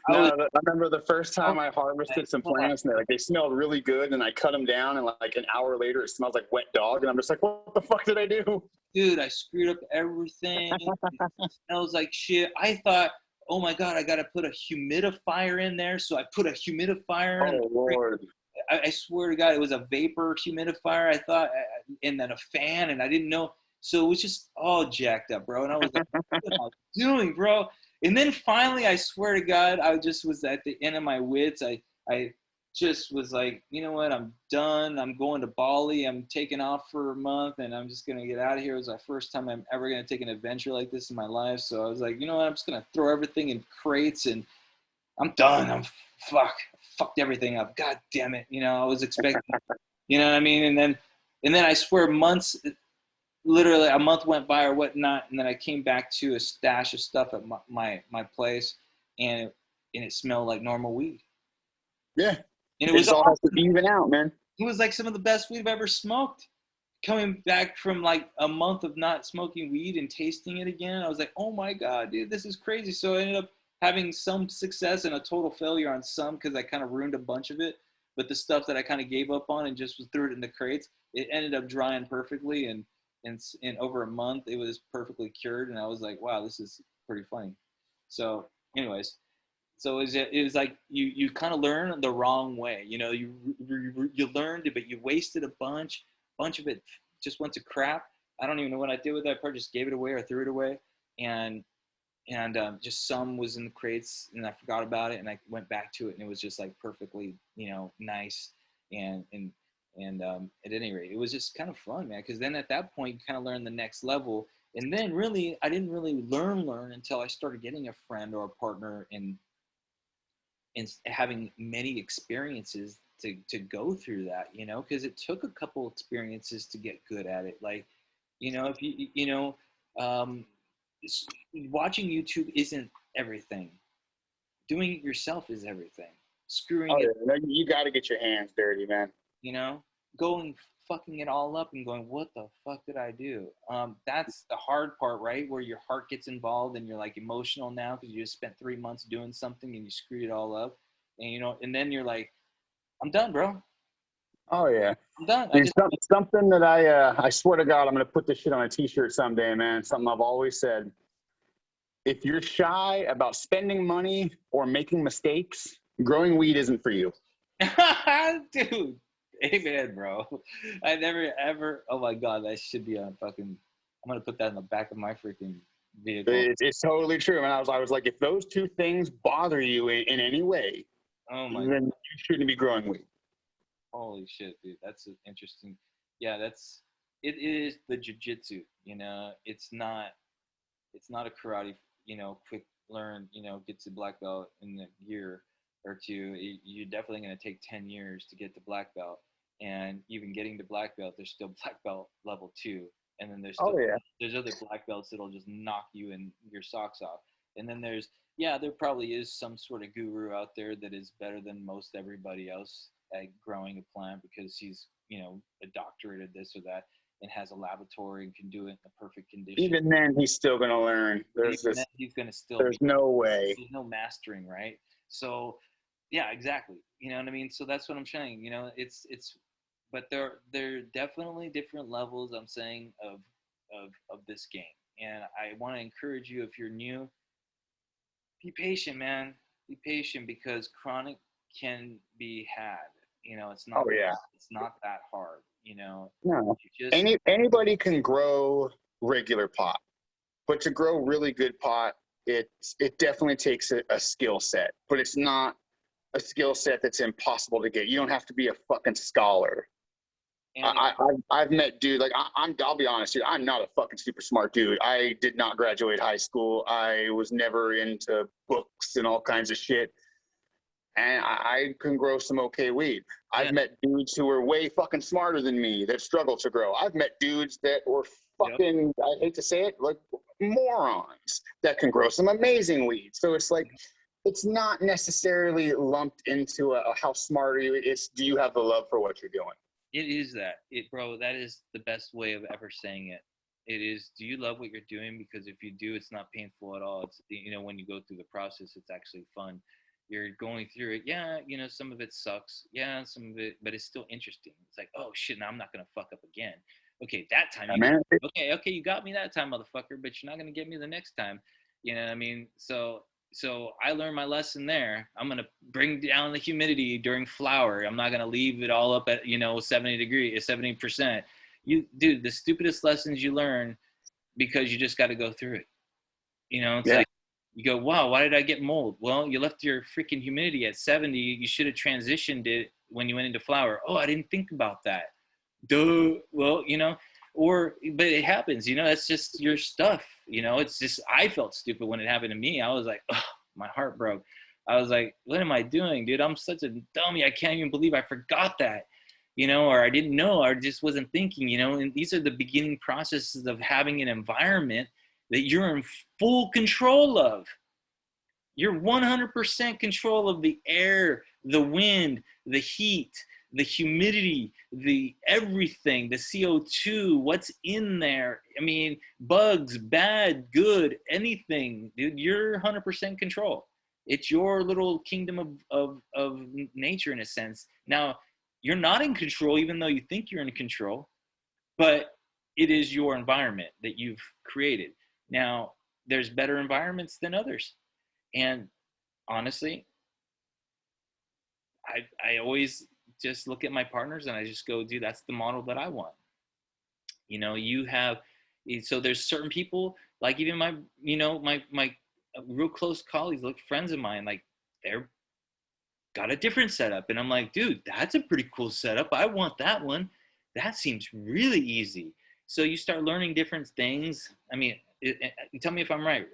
I remember the first time I harvested some plants, and they smelled really good, and I cut them down, and like an hour later, it smells like wet dog, and I'm just like, what the fuck did I do? Dude, I screwed up everything. It smells like shit. I thought, oh my God, I got to put a humidifier in there. So I put a humidifier in. Oh, Lord. I swear to God, it was a vapor humidifier, I thought, and then a fan, and I didn't know. So it was just all jacked up, bro. And I was like, what am I doing, bro? And then finally, I swear to God, I just was at the end of my wits. I just was like, you know what? I'm done. I'm going to Bali. I'm taking off for a month, and I'm just going to get out of here. It was the first time I'm ever going to take an adventure like this in my life. So I was like, you know what? I'm just going to throw everything in crates, and I'm done. Fucked everything up. God damn it. You know, I was expecting, you know what I mean? And then I swear literally a month went by or whatnot. And then I came back to a stash of stuff at my place, and it smelled like normal weed. Yeah. And it was all awesome. has to even out, man. It was like some of the best weed I've ever smoked. Coming back from like a month of not smoking weed and tasting it again, I was like, oh my God, dude, this is crazy. So I ended up having some success and a total failure on some because I kind of ruined a bunch of it. But the stuff that I kind of gave up on and just threw it in the crates, it ended up drying perfectly. And in over a month, it was perfectly cured. And I was like, wow, this is pretty funny. So anyways, so it was like you kind of learn the wrong way. You know, you learned it, but you wasted a bunch of it just went to crap. I don't even know what I did with it. I probably just gave it away or threw it away. And just some was in the crates, and I forgot about it, and I went back to it, and it was just like perfectly, you know, nice. And at any rate, it was just kind of fun, man, because then at that point you kind of learn the next level. And then really I didn't really learn until I started getting a friend or a partner and having many experiences to go through that, you know, because it took a couple experiences to get good at it. Like, you know, if you know, watching YouTube isn't everything. Doing it yourself is everything. Screwing it. Yeah. You got to get your hands dirty, man. You know, going fucking it all up and going, what the fuck did I do? That's the hard part, right? Where your heart gets involved and you're like emotional now because you just spent 3 months doing something and you screwed it all up. And, you know, and then you're like, I'm done, bro. Oh, yeah. I'm done. Something that I swear to God, I'm going to put this shit on a t-shirt someday, man. Something I've always said. If you're shy about spending money or making mistakes, growing weed isn't for you. Dude. Amen, bro. I never ever. Oh my God, that should be on fucking. I'm gonna put that in the back of my freaking vehicle. It's totally true. And I was like, if those two things bother you in any way, then you shouldn't be growing weed. Holy shit, dude. That's interesting. Yeah, it is the jiu-jitsu. You know, it's not a karate. You know, quick learn. You know, get to black belt in a year or two. You're definitely gonna take 10 years to get to black belt. And even getting to black belt, there's still black belt level 2, and then there's there's other black belts that'll just knock you and your socks off. And then there probably is some sort of guru out there that is better than most everybody else at growing a plant because he's, you know, a doctorate at this or that and has a laboratory and can do it in the perfect condition. Even then, he's still gonna learn. There's no way. There's no mastering, right? So, yeah, exactly. You know what I mean? So that's what I'm saying. You know, but there are definitely different levels, I'm saying, of this game. And I want to encourage you, if you're new, be patient, man. Be patient because chronic can be had. You know, it's not. It's not that hard. You know. No. Anybody can grow regular pot, but to grow really good pot, it definitely takes a skill set. But it's not a skill set that's impossible to get. You don't have to be a fucking scholar. I've met dude, like I'll be honest, dude, I'm not a fucking super smart dude. I did not graduate high school. I was never into books and all kinds of shit. And I can grow some okay weed. I've met dudes who are way fucking smarter than me that struggle to grow. I've met dudes that were fucking, I hate to say it, like morons that can grow some amazing weed. So it's like, it's not necessarily lumped into a how smart are you. It's, do you have the love for what you're doing? It is that. Bro, that is the best way of ever saying it. It is, do you love what you're doing? Because if you do, it's not painful at all. It's, when you go through the process, it's actually fun. You're going through it. Yeah, some of it sucks. Yeah, some of it, but it's still interesting. It's like, oh shit, now I'm not going to fuck up again. Okay, that time. Okay, you got me that time, motherfucker, but you're not going to get me the next time. You know what I mean? So I learned my lesson there. I'm going to bring down the humidity during flower. I'm not going to leave it all up at, 70%. Dude, the stupidest lessons you learn because you just got to go through it. It's like, you go, wow, why did I get mold? Well, you left your freaking humidity at 70. You should have transitioned it when you went into flower. Oh, I didn't think about that. Duh. Well, but it happens, that's just your stuff. It's just, I felt stupid when it happened to me. I was like, oh, my heart broke. I was like, what am I doing, dude? I'm such a dummy. I can't even believe I forgot that, or I didn't know, or just wasn't thinking, and these are the beginning processes of having an environment that you're in full control of. You're 100% control of the air, the wind, the heat, the humidity, the everything, the CO2, what's in there. I mean, bugs, bad, good, anything, dude, you're 100% control. It's your little kingdom of nature in a sense. Now, you're not in control, even though you think you're in control, but it is your environment that you've created. Now, there's better environments than others. And honestly, I always just look at my partners and I just go, dude, that's the model that I want. So there's certain people, like even my real close colleagues, like friends of mine, like they're got a different setup. And I'm like, dude, that's a pretty cool setup. I want that one. That seems really easy. So you start learning different things. I mean, tell me if I'm right?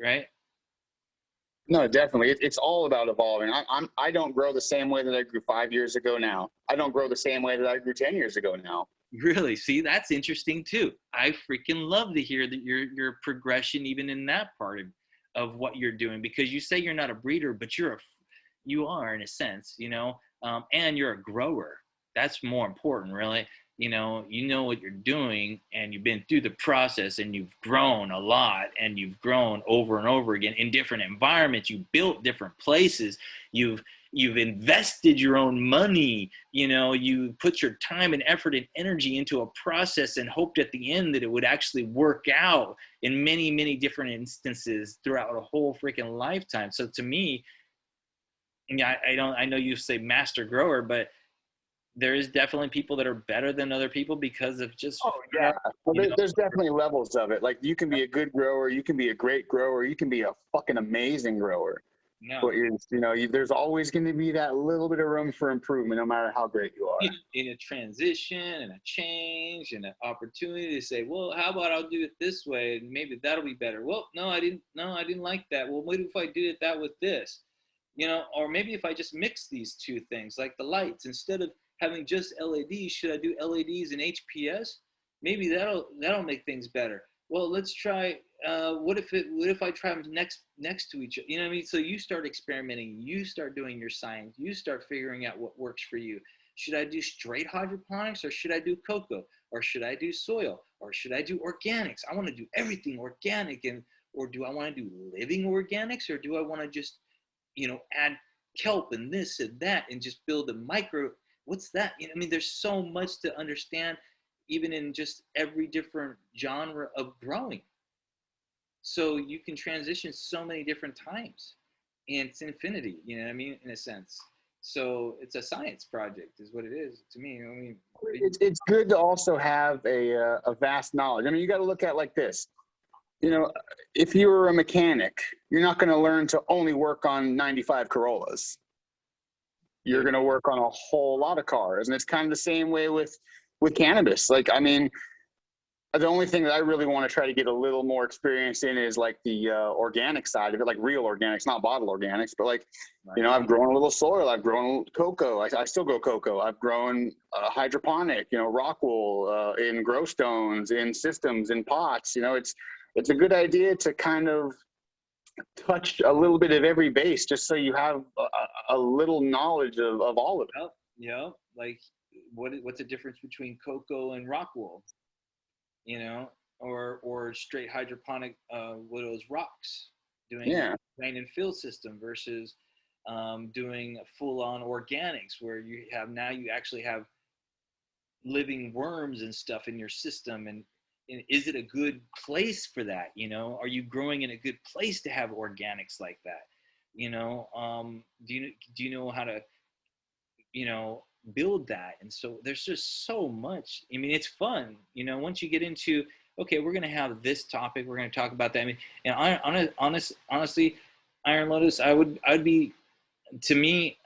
No, definitely. It's all about evolving. I don't grow the same way that I grew 5 years ago now. I don't grow the same way that I grew 10 years ago now. Really? See, that's interesting too. I freaking love to hear that your progression, even in that part of what you're doing, because you say you're not a breeder, but you are in a sense, and you're a grower. That's more important, really. You know what you're doing, and you've been through the process, and you've grown a lot, and you've grown over and over again in different environments. You built different places. You've invested your own money. You put your time and effort and energy into a process and hoped at the end that it would actually work out in many, many different instances throughout a whole freaking lifetime. So to me, I know you say master grower, but there is definitely people that are better than other people because of just. Oh yeah, well, there's definitely levels of it. Like you can be a good grower, you can be a great grower, you can be a fucking amazing grower. No. But there's always going to be that little bit of room for improvement, no matter how great you are. In a transition and a change and an opportunity to say, well, how about I'll do it this way, and maybe that'll be better. Well, no, I didn't like that. Well, what if I did that with this? Or maybe if I just mix these two things, like the lights, instead of having just LEDs, should I do LEDs and HPS? Maybe that'll make things better. Well, let's try. What if I try them next to each other? You know what I mean? So you start experimenting. You start doing your science. You start figuring out what works for you. Should I do straight hydroponics, or should I do cocoa, or should I do soil, or should I do organics? I want to do everything organic, or do I want to do living organics, or do I want to just add kelp and this and that and just build a micro? What's that? There's so much to understand, even in just every different genre of growing. So you can transition so many different times, and it's infinity, in a sense. So it's a science project is what it is to me. It's good to also have a vast knowledge. You got to look at it like this. If you were a mechanic, you're not going to learn to only work on 95 Corollas. You're going to work on a whole lot of cars. And it's kind of the same way with cannabis. The only thing that I really want to try to get a little more experience in is like the organic side of it, like real organics, not bottle organics, but I've grown a little soil. I've grown cocoa. I still grow cocoa. I've grown hydroponic, rock wool, in grow stones, in systems, in pots. it's a good idea to kind of touch a little bit of every base, just so you have a little knowledge of all of it. Yep. Yep. Like what's the difference between cocoa and rock wool? You know, or straight hydroponic with those rocks, doing rain and fill system versus doing full-on organics, where you actually have living worms and stuff in your system, and is it a good place for that? You know, are you growing in a good place to have organics like that? You know, do you know how to, you know, build that? And so there's just so much. I mean, it's fun, you know, once you get into, okay, we're going to have this topic, we're going to talk about that. I mean, and honestly, Iron Lotus, I'd be, to me,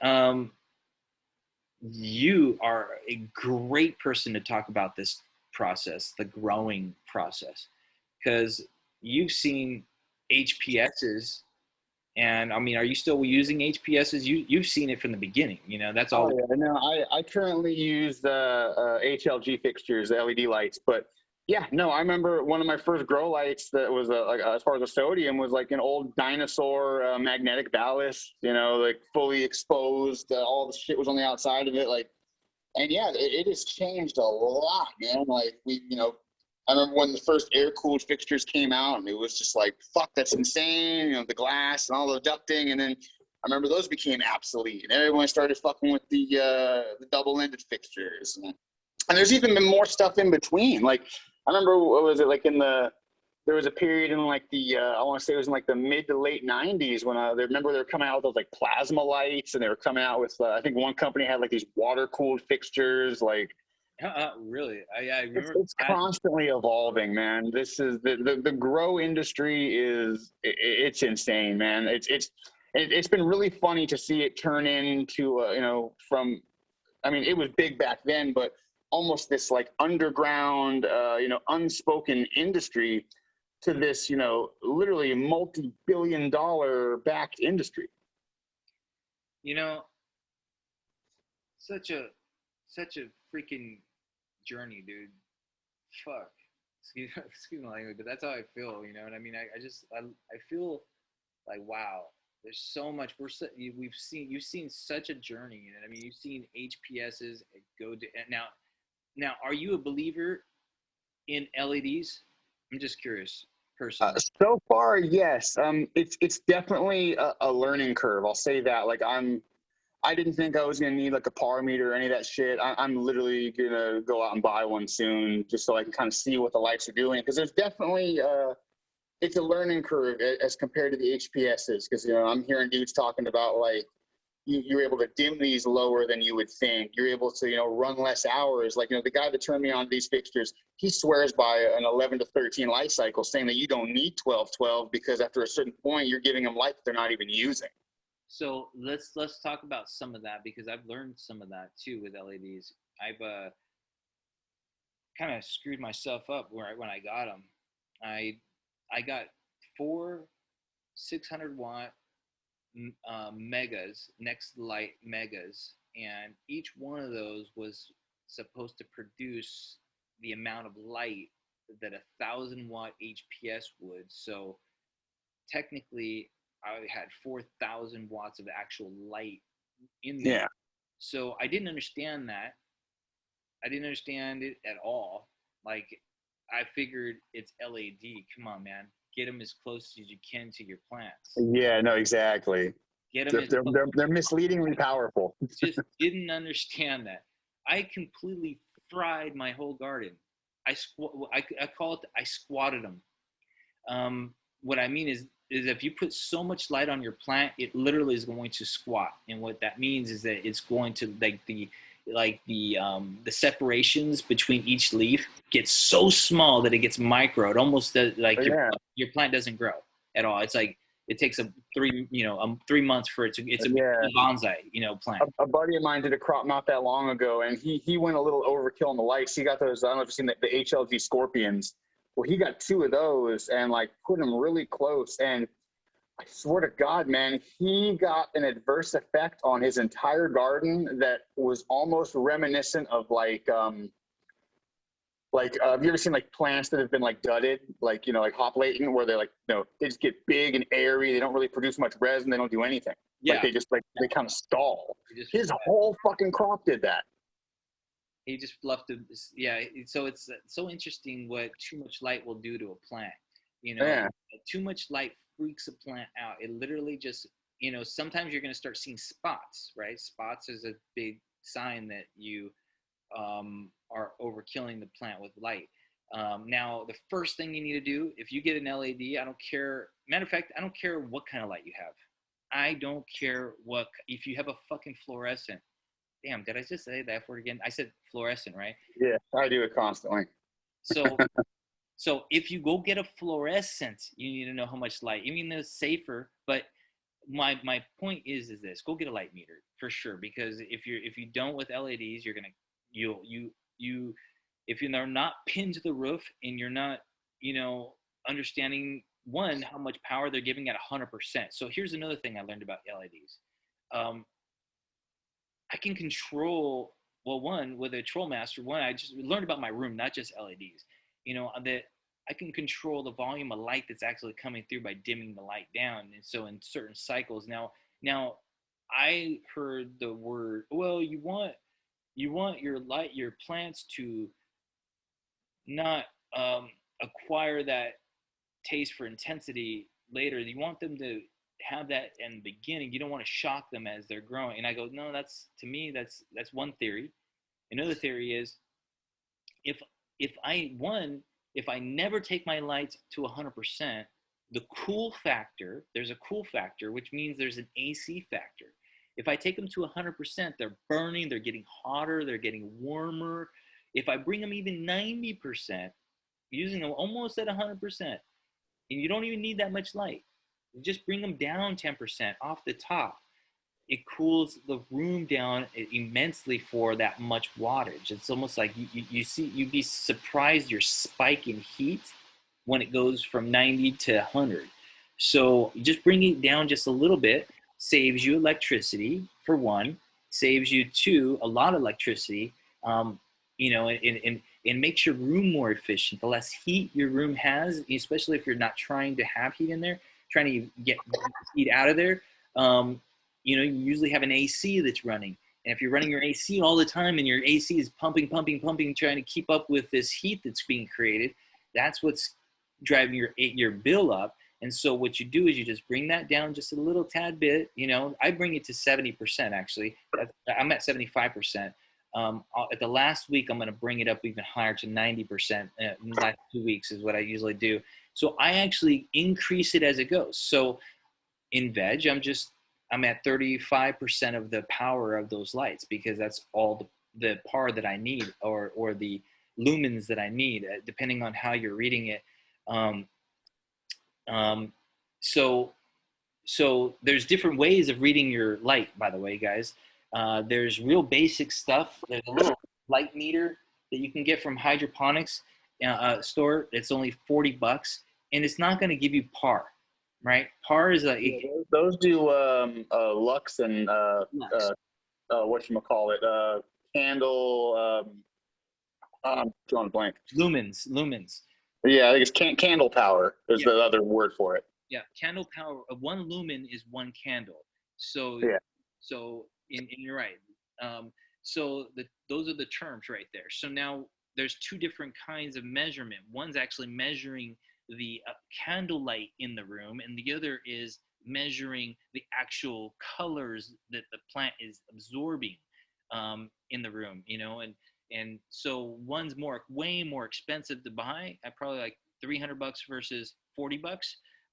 you are a great person to talk about this process, the growing process, because you've seen HPSs. And I mean, are you still using HPSs? You've seen it from the beginning, you know, that's all. Oh, yeah. No, I currently use the HLG fixtures, the LED lights, but yeah, no, I remember one of my first grow lights that was like, as far as the sodium, was like an old dinosaur magnetic ballast, you know, like fully exposed. All the shit was on the outside of it, like, and yeah, it has changed a lot, man. Like you know, I remember when the first air-cooled fixtures came out, and it was just like, fuck, that's insane, you know, the glass and all the ducting, and then I remember those became obsolete, and everyone started fucking with the double-ended fixtures, and there's even been more stuff in between. Like, I remember, what was it, like there was a period in like I want to say it was in like the mid to late 90s when I remember they were coming out with those like plasma lights, and they were coming out with, I think one company had like these water-cooled fixtures, like. Really? I remember. It's constantly evolving, man. This is the grow industry it's insane, man. It's been really funny to see it turn into, you know, from, I mean, it was big back then, but almost this like underground, you know, unspoken industry to this, you know, literally multi-billion-dollar backed industry. You know, such a freaking journey, dude. Fuck. Excuse my language, but that's how I feel, you know what I mean? I feel like, wow, there's so much. You've seen such a journey, you know what I mean? You've seen HPSs go to, now, are you a believer in LEDs? I'm just curious, personally. So far, yes. It's definitely a learning curve. I'll say that. Like, I didn't think I was gonna need like a power meter or any of that shit. I'm literally gonna go out and buy one soon, just so I can kind of see what the lights are doing. Because there's definitely it's a learning curve as compared to the HPSs. Because, you know, I'm hearing dudes talking about like you're able to dim these lower than you would think. You're able to, you know, run less hours. Like, you know, the guy that turned me on to these fixtures, he swears by an 11 to 13 light cycle, saying that you don't need 12 because after a certain point, you're giving them light that they're not even using. So let's talk about some of that, because I've learned some of that too with LEDs. I've kind of screwed myself up when I got them. I got 4 600-watt megas, next light megas, and each one of those was supposed to produce the amount of light that 1,000-watt HPS would. So technically, I had 4,000 watts of actual light in there. Yeah. So I didn't understand that. I didn't understand it at all. Like, I figured it's LED. Come on, man. Get them as close as you can to your plants. Yeah, no, exactly. Get them they're misleadingly powerful. Just didn't understand that. I completely fried my whole garden. I call it, I squatted them. What I mean is if you put so much light on your plant, it literally is going to squat. And what that means is that it's going to, the separations between each leaf gets so small that it gets micro. It almost does, like, your plant doesn't grow at all. It's like it takes 3 months for it to. It's a bonsai, plant. A buddy of mine did a crop not that long ago, and he went a little overkill on the lights. He got those. I don't know if you've seen the HLG Scorpions. Well, he got 2 of those and put them really close. And I swear to God, man, he got an adverse effect on his entire garden that was almost reminiscent of Like, have you ever seen like plants that have been like gutted, like, you know, like hoplating, where they're like, you know, they just get big and airy. They don't really produce much resin. They don't do anything. Yeah. Like they just like, they kind of stall. He just His whole fucking crop did that. he just fluffed it. Yeah. So it's so interesting what too much light will do to a plant. You know, Yeah. too much light freaks a plant out. It literally just, you know, sometimes you're going to start seeing spots, right? Spots is a big sign that you are overkilling the plant with light. Now, the first thing you need to do, if you get an LED, I don't care. Matter of fact, I don't care what kind of light you have. I don't care what, if you have a fucking fluorescent. Damn, did I just say that word again? I said fluorescent, right? Yeah, I do it constantly. So, so if you go get a fluorescent, you need to know how much light. Even though it's safer, but my point is this: go get a light meter for sure. Because if you don't with LEDs, you're gonna you if you're not pinned to the roof and you're not, you know, understanding one how much power they're giving at 100%. So here's another thing I learned about LEDs. I can control, well, one with a Troll Master. One, I just learned about my room, not just LEDs. You know, that I can control the volume of light that's actually coming through by dimming the light down. And so in certain cycles, now I heard the word, well, you want your plants to not acquire that taste for intensity later. You want them to have that in the beginning. You don't want to shock them as they're growing. And I go, no, that's, to me, that's one theory. Another theory is if I never take my lights to 100%, the cool factor, there's a cool factor, which means there's an AC factor. If I take them to 100%, they're burning, they're getting hotter, they're getting warmer. If I bring them even 90%, using them almost at 100%, and you don't even need that much light, you just bring them down 10% off the top, it cools the room down immensely for that much wattage. It's almost like you'd be surprised your spike in heat when it goes from 90 to 100. So just bringing it down just a little bit saves you electricity, for one, saves you, two, a lot of electricity, you know, and makes your room more efficient. The less heat your room has, especially if you're not trying to have heat in there, trying to get heat out of there, you know, you usually have an AC that's running. And if you're running your AC all the time and your AC is pumping, trying to keep up with this heat that's being created, that's what's driving your bill up. And so what you do is you just bring that down just a little tad bit. You know, I bring it to 70% actually. I'm at 75%. At the last week, I'm going to bring it up even higher to 90%. In the last 2 weeks is what I usually do. So I actually increase it as it goes. So in veg, I'm at 35% of the power of those lights, because that's all the power that I need, or the lumens that I need, depending on how you're reading it. So there's different ways of reading your light, by the way, guys. There's real basic stuff. There's a little light meter that you can get from hydroponics store. It's only $40, and it's not going to give you par, right? Par is those do lux and whatchamacallit, candle. I'm drawing a blank. Lumens. Yeah, I think it's candle power is the other word for it. Yeah, candle power. One lumen is one candle. So yeah. So and you're right. So those are the terms right there. So now there's two different kinds of measurement. One's actually measuring the candlelight in the room, and the other is measuring the actual colors that the plant is absorbing in the room. You know, and so one's way more expensive to buy at probably like $300 versus $40.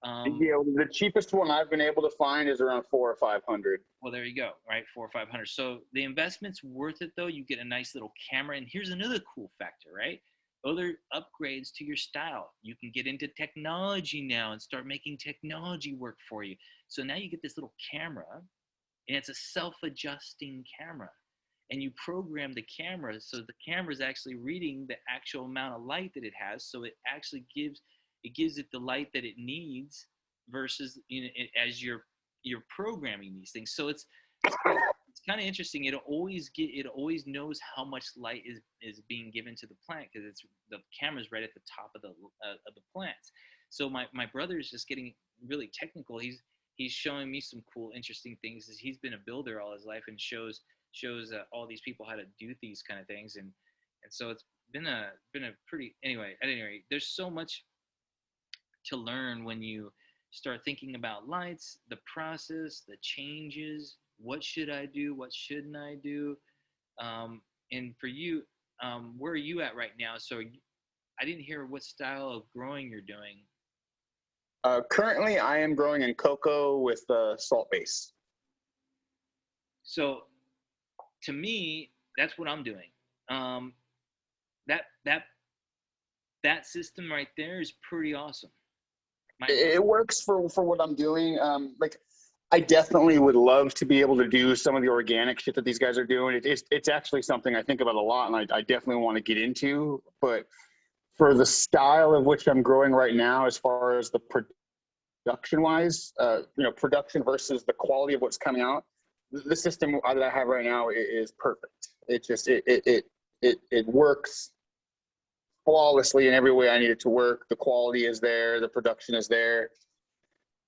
Yeah, the cheapest one I've been able to find is around $400 or $500. Well, there you go, right? $400 or $500. So the investment's worth it, though. You get a nice little camera, and here's another cool factor, right? Other upgrades to your style. You can get into technology now and start making technology work for you. So now you get this little camera, and it's a self-adjusting camera. And you program the camera so the camera is actually reading the actual amount of light that it has. So it actually gives it the light that it needs versus, you know, as you're programming these things. So it's it's kind of interesting. It always knows how much light is being given to the plant because it's the camera's right at the top of the plants. So my brother is just getting really technical. He's showing me some cool, interesting things. He's been a builder all his life and shows all these people how to do these kind of things, and so it's been a pretty, anyway. At any rate, there's so much to learn when you start thinking about lights, the process, the changes. What should I do? What shouldn't I do? And for you, where are you at right now? So I didn't hear what style of growing you're doing. Currently, I am growing in cocoa with salt base. So to me, that's what I'm doing. That system right there is pretty awesome. It works for what I'm doing. Like, I definitely would love to be able to do some of the organic shit that these guys are doing. It's actually something I think about a lot, and I definitely want to get into. But for the style of which I'm growing right now, as far as the production-wise, production versus the quality of what's coming out, the system that I have right now is perfect. It just it works flawlessly in every way I need it to work. The quality is there, the production is there.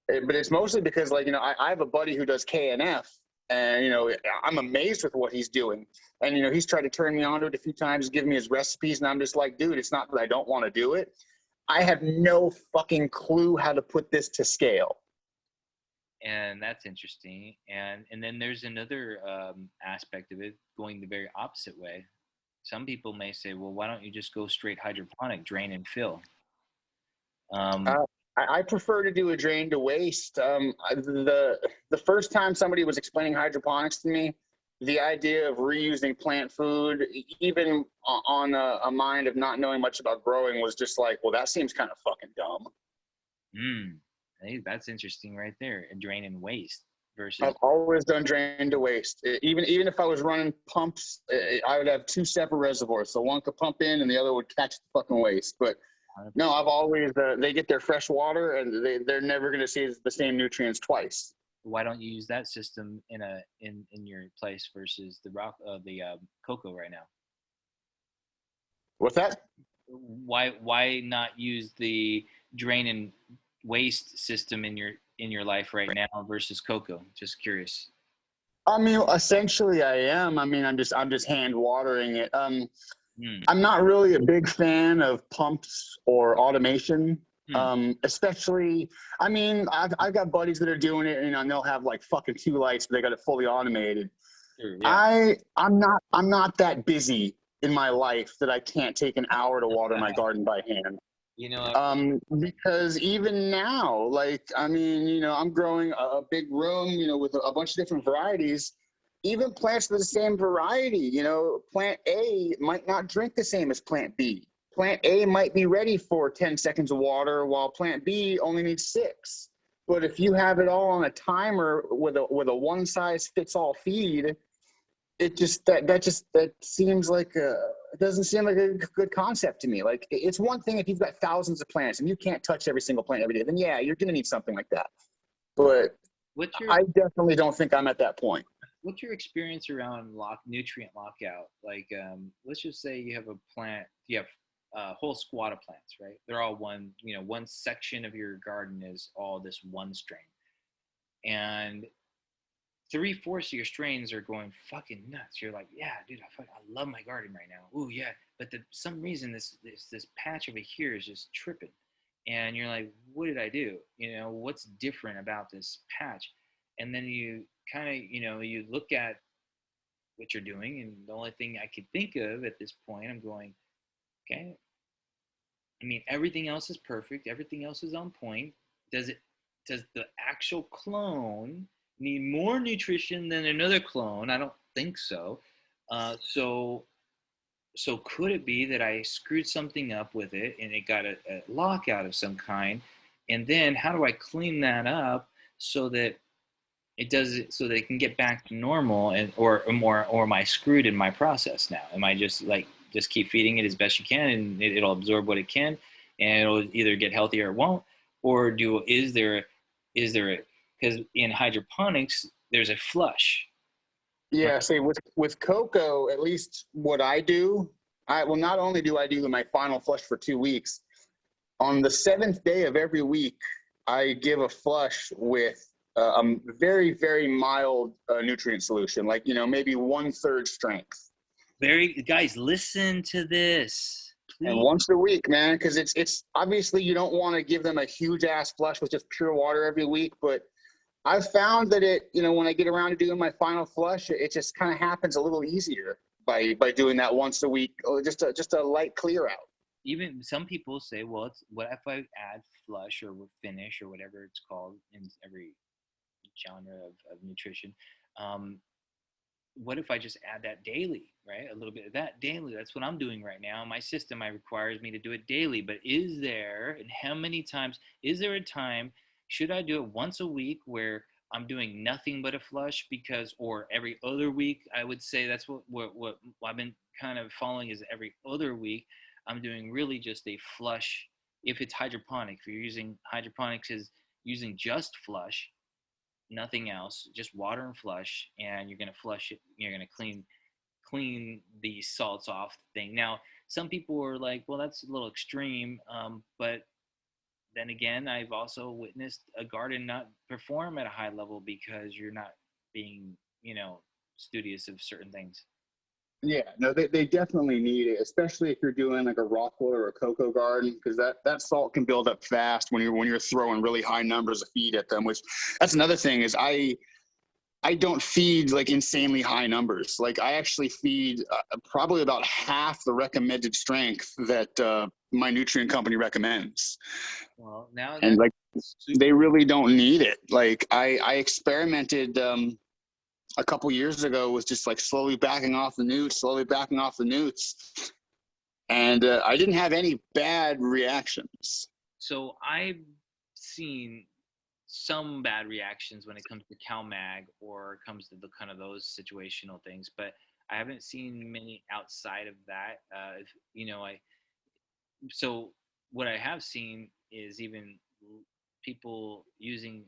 But it's mostly because, like, I have a buddy who does KNF, and I'm amazed with what he's doing. And he's tried to turn me onto it a few times, give me his recipes, and I'm just like, dude, it's not that I don't want to do it. I have no fucking clue how to put this to scale. And that's interesting. And then there's another aspect of it going the very opposite way. Some people may say, well, why don't you just go straight hydroponic, drain and fill? I prefer to do a drain to waste. The first time somebody was explaining hydroponics to me, the idea of reusing plant food, even on a mind of not knowing much about growing, was just like, well, that seems kind of fucking dumb. Hey, that's interesting right there. And drain and waste versus. I've always done drain to waste. Even if I was running pumps, I would have two separate reservoirs. So one could pump in and the other would catch the fucking waste. But no, I've always, they get their fresh water and they're never going to see the same nutrients twice. Why don't you use that system in your place versus the cocoa right now? What's that? Why not use the drain and waste system in your life right now versus cocoa? Just curious. I mean, essentially I am. I mean, I'm just hand watering it. I'm not really a big fan of pumps or automation. Especially, I mean, I've got buddies that are doing it, and they'll have like fucking 2 lights, but they got it fully automated. Sure, yeah. I'm not that busy in my life that I can't take an hour to water my garden by hand. Because even now, like, I mean, I'm growing a big room, with a bunch of different varieties. Even plants of the same variety, plant A might not drink the same as plant B. Plant A might be ready for 10 seconds of water, while plant B only needs 6. But if you have it all on a timer with a one-size-fits-all feed, that seems like it doesn't seem like a good concept to me. Like, it's one thing if you've got thousands of plants and you can't touch every single plant every day, then yeah, you're gonna need something like that. But I definitely don't think I'm at that point. What's your experience around nutrient lockout? Like, let's just say you have a plant, you have a whole squad of plants, right? They're all one section of your garden is all this one strain. And 3/4 of your strains are going fucking nuts. You're like, yeah, dude, I love my garden right now. Ooh, yeah. But some reason this patch over here is just tripping. And you're like, what did I do? What's different about this patch? And then you kind of, you look at what you're doing, and the only thing I could think of at this point, I'm going, okay, I mean, everything else is perfect. Everything else is on point. Does the actual clone need more nutrition than another clone? I don't think so. So could it be that I screwed something up with it and it got a lockout of some kind? And then how do I clean that up so that it does it so that it can get back to normal, or am I screwed in my process now? Am I just keep feeding it as best you can and it'll absorb what it can and it'll either get healthy or it won't? Or is there because in hydroponics there's a flush. Yeah, see, with cocoa, at least what I do, not only do I do my final flush for 2 weeks, on the 7th day of every week, I give a flush with a very, very mild nutrient solution, like, maybe 1/3 strength. Guys, listen to this, And please. once a week, man, because it's obviously you don't want to give them a huge ass flush with just pure water every week, but I've found that when I get around to doing my final flush, it just kind of happens a little easier by doing that once a week, or just a light clear out. Even some people say, well, what if I add flush or finish or whatever it's called in every genre of nutrition? What if I just add that daily, right? A little bit of that daily. That's what I'm doing right now. My system requires me to do it daily. But is there, and how many times, is there a time, should I do it once a week where I'm doing nothing but a flush or every other week? I would say that's what I've been kind of following is every other week. I'm doing really just a flush. If it's hydroponic, if you're using hydroponics is using just flush, nothing else, just water and flush, and you're going to flush it. You're going to clean the salts off the thing. Now, some people are like, well, that's a little extreme, but then again, I've also witnessed a garden not perform at a high level because you're not being, studious of certain things. Yeah, no, they definitely need it, especially if you're doing like a rockwood or a cocoa garden, because that salt can build up fast when you're throwing really high numbers of feed at them. Which that's another thing is I don't feed like insanely high numbers. Like I actually feed probably about half the recommended strength that my nutrient company recommends. Well, now and like super. they really don't need it. Like I experimented. A couple years ago was just like slowly backing off the newts, and I didn't have any bad reactions. So I've seen some bad reactions when it comes to CalMag or comes to the kind of those situational things, but I haven't seen many outside of that. So what I have seen is even people using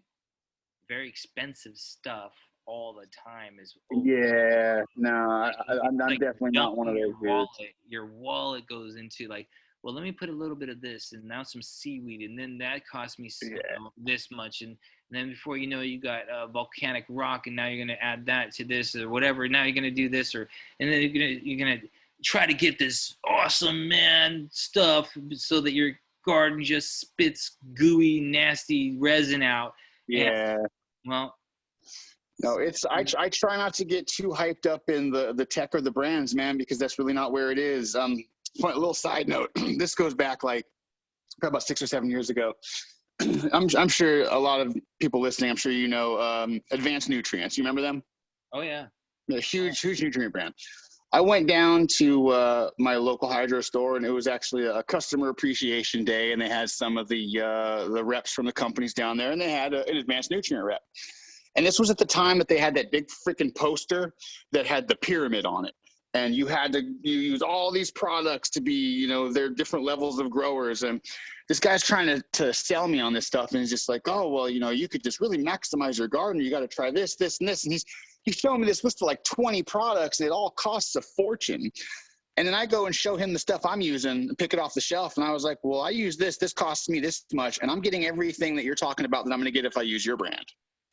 very expensive stuff all the time is Yeah, no, I'm like definitely not one of dumping those dudes. your wallet goes into like, well, let me put a little bit of this and now some seaweed and then that cost me Yeah, this much and then before you know you got volcanic rock and now you're going to add that to this or whatever, now you're going to do this and then you're going to try to get this awesome stuff so that your garden just spits gooey nasty resin out. And yeah. well, No, I try not to get too hyped up in the tech or the brands, man, because that's really not where it is. A little side note, this goes back like probably about 6 or 7 years ago. I'm sure a lot of people listening, I'm sure Advanced Nutrients. You remember them? oh yeah. A huge nutrient brand. I went down to my local hydro store, and it was actually a customer appreciation day, and they had some of the reps from the companies down there, and they had an Advanced Nutrient rep. And this was at the time that they had that big freaking poster that had the pyramid on it. And you use all these products to be, their different levels of growers. And this guy's trying to sell me on this stuff. And he's just like, oh, well, you could just really maximize your garden. You got to try this, this, and this. And he's showing me this list of like 20 products, and it all costs a fortune. And then I go and show him the stuff I'm using, pick it off the shelf. And I was like, well, I use this costs me this much. And I'm getting everything that you're talking about that I'm going to get if I use your brand.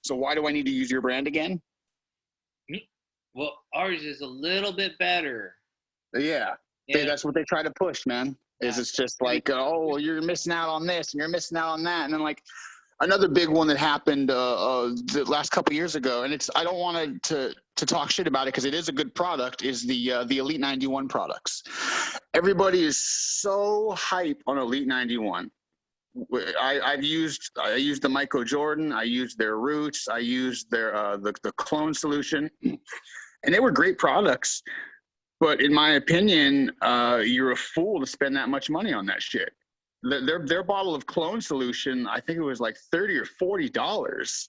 So why do I need to use your brand again? Well, ours is a little bit better. Yeah. That's what they try to push, man. Is it's just like, oh, well, you're missing out on this and you're missing out on that. And then like another big one that happened the last couple of years ago, and I don't want to talk shit about it because it is a good product, is the Elite 91 products. Everybody is so hype on Elite 91. I used the Myco Jordan. I used their roots. I used their the clone solution, and they were great products. But in my opinion, you're a fool to spend that much money on that shit. Their bottle of clone solution, I think it was like $30 or $40,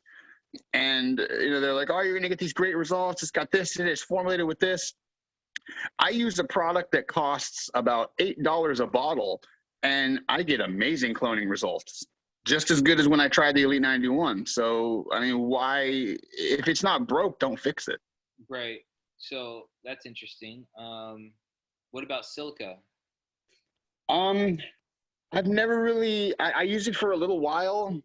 and they're like, oh, you're gonna get these great results. It's got this in it. It's formulated with this. I use a product that costs about $8 a bottle, and I get amazing cloning results, just as good as when I tried the Elite 91. So, I mean, why, if it's not broke, don't fix it. Right. So that's interesting. What about silica? Um, I've never really. I used it for a little while.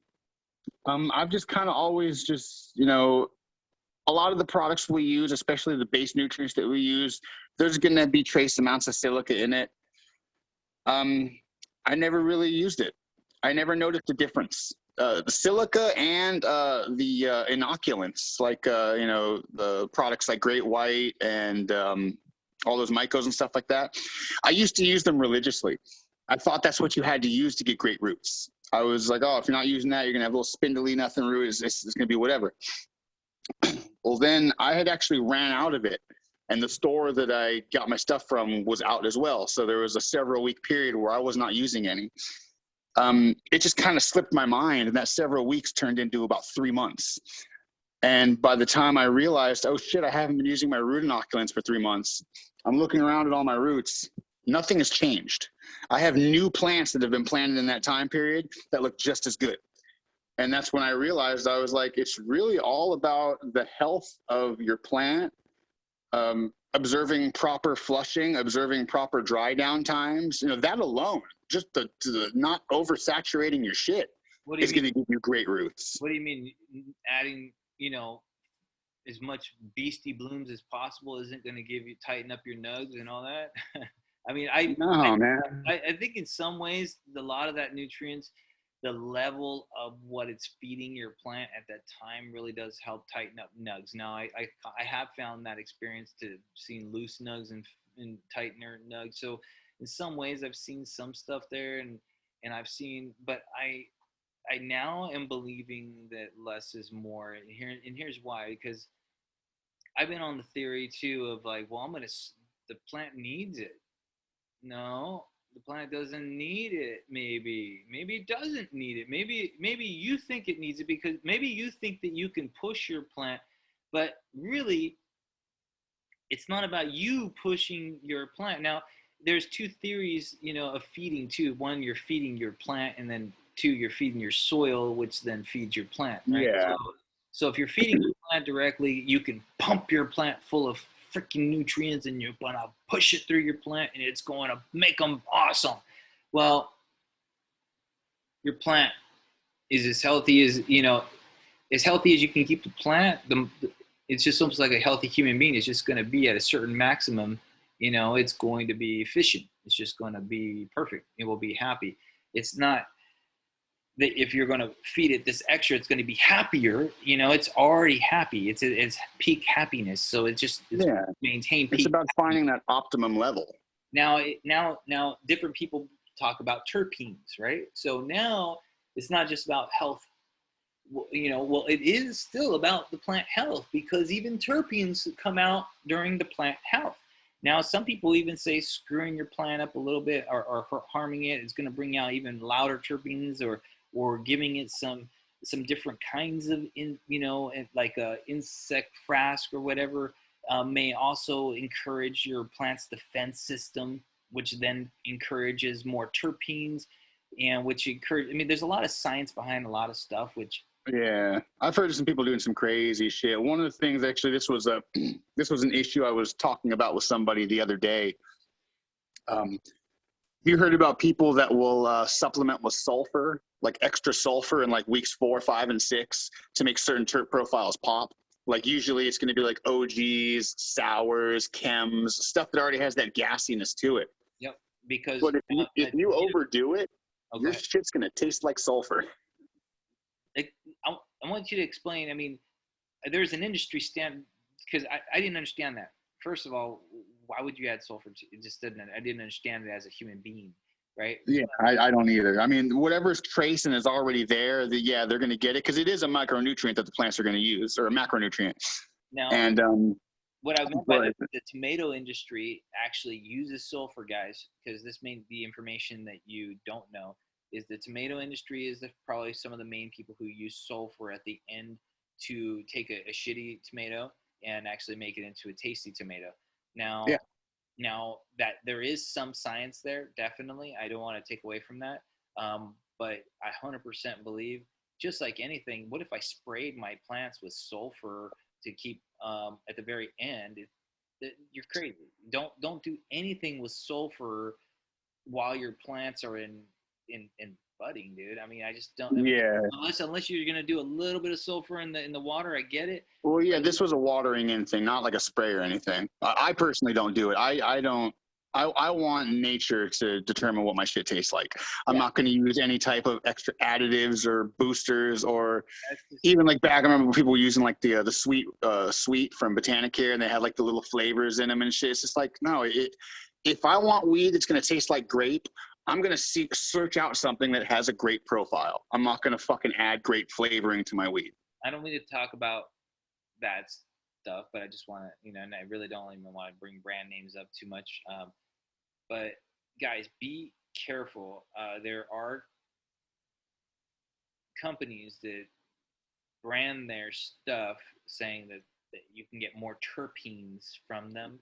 I've just kind of always just, a lot of the products we use, especially the base nutrients that we use, there's going to be trace amounts of silica in it. I never really used it. I never noticed the difference. The silica and the inoculants, like the products like Great White and all those mycos and stuff like that. I used to use them religiously. I thought that's what you had to use to get great roots. I was like, oh, if you're not using that, you're gonna have a little spindly nothing root. It's gonna be whatever. Well, then I had actually ran out of it, and the store that I got my stuff from was out as well. So there was a several week period where I was not using any. It just kind of slipped my mind, and that several weeks turned into about 3 months. And by the time I realized, oh shit, I haven't been using my root inoculants for 3 months, I'm looking around at all my roots. Nothing has changed. I have new plants that have been planted in that time period that look just as good. And that's when I realized, I was like, it's really all about the health of your plant, observing proper flushing, observing proper dry down times. That alone, just the not oversaturating your shit is going to give you great roots. What do you mean adding, as much beastie blooms as possible isn't going to tighten up your nugs and all that? I mean, I think in some ways, a lot of that nutrients, the level of what it's feeding your plant at that time really does help tighten up nugs. Now, I have found that experience to seeing loose nugs and tightener nugs. So in some ways, I've seen some stuff there, and I've seen, but I now am believing that less is more. And here's why, because I've been on the theory too of like, well, the plant needs it. No, the plant doesn't need it. Maybe it doesn't need it. Maybe you think it needs it because maybe you think that you can push your plant, but really it's not about you pushing your plant. Now, there's two theories, of feeding too. One, you're feeding your plant, and then two, you're feeding your soil, which then feeds your plant, right? Yeah. So if you're feeding your plant directly, you can pump your plant full of freaking nutrients, and you're gonna push it through your plant, and it's going to make them awesome. Well, your plant is as healthy as you can keep the plant. It's just almost like a healthy human being. It's just going to be at a certain maximum. It's going to be efficient. It's just going to be perfect. It will be happy. It's not that if you're going to feed it this extra, it's going to be happier. It's already happy. It's peak happiness. So it's maintain peak. It's about finding that optimum level. Now different people talk about terpenes, right? So now it's not just about health. Well, it is still about the plant health, because even terpenes come out during the plant health. Now, some people even say screwing your plant up a little bit or harming it is going to bring out even louder terpenes, or giving it some different kinds of like a insect frask or whatever, may also encourage your plant's defense system, which then encourages more terpenes, and which encourage. I mean, there's a lot of science behind a lot of stuff, which. Yeah, I've heard of some people doing some crazy shit. One of the things, actually, this was an issue I was talking about with somebody the other day. You heard about people that will supplement with sulfur, like extra sulfur in like weeks 4, 5, and 6 to make certain terp profiles pop. Like usually it's going to be like OGs, sours, chems, stuff that already has that gassiness to it. Yep, because. But if you overdo it, your shit's going to taste like sulfur. I want you to explain. I mean, there's an industry stand, because I didn't understand that. First of all, why would you add sulfur? It just didn't. I didn't understand it as a human being, right? Yeah, I don't either. I mean, whatever's trace and is already there, they're going to get it, because it is a micronutrient that the plants are going to use, or a macronutrient. Now, and what I meant by the tomato industry actually uses sulfur, guys, because this may be information that you don't know. Is the tomato industry is probably some of the main people who use sulfur at the end to take a shitty tomato and actually make it into a tasty tomato. Now that there is some science there, definitely, I don't want to take away from that. But I 100% believe, just like anything, what if I sprayed my plants with sulfur to keep at the very end? you're crazy. Don't do anything with sulfur while your plants are in budding, dude. I mean, I just don't. I mean, Yeah. unless you're gonna do a little bit of sulfur in the water, I get it. Well, yeah, this was a watering in thing, not like a spray or anything. I personally don't do it. I don't. I want nature to determine what my shit tastes like. I'm not going to use any type of extra additives or boosters or even like back. I remember people were using like the sweet from Botanicare, and they had like the little flavors in them and shit. It's just like, no, if I want weed that's going to taste like grape, I'm going to search out something that has a grape profile. I'm not going to fucking add grape flavoring to my weed. I don't mean to talk about that stuff, but I just want to, and I really don't even want to bring brand names up too much. But guys, be careful. There are companies that brand their stuff saying that you can get more terpenes from them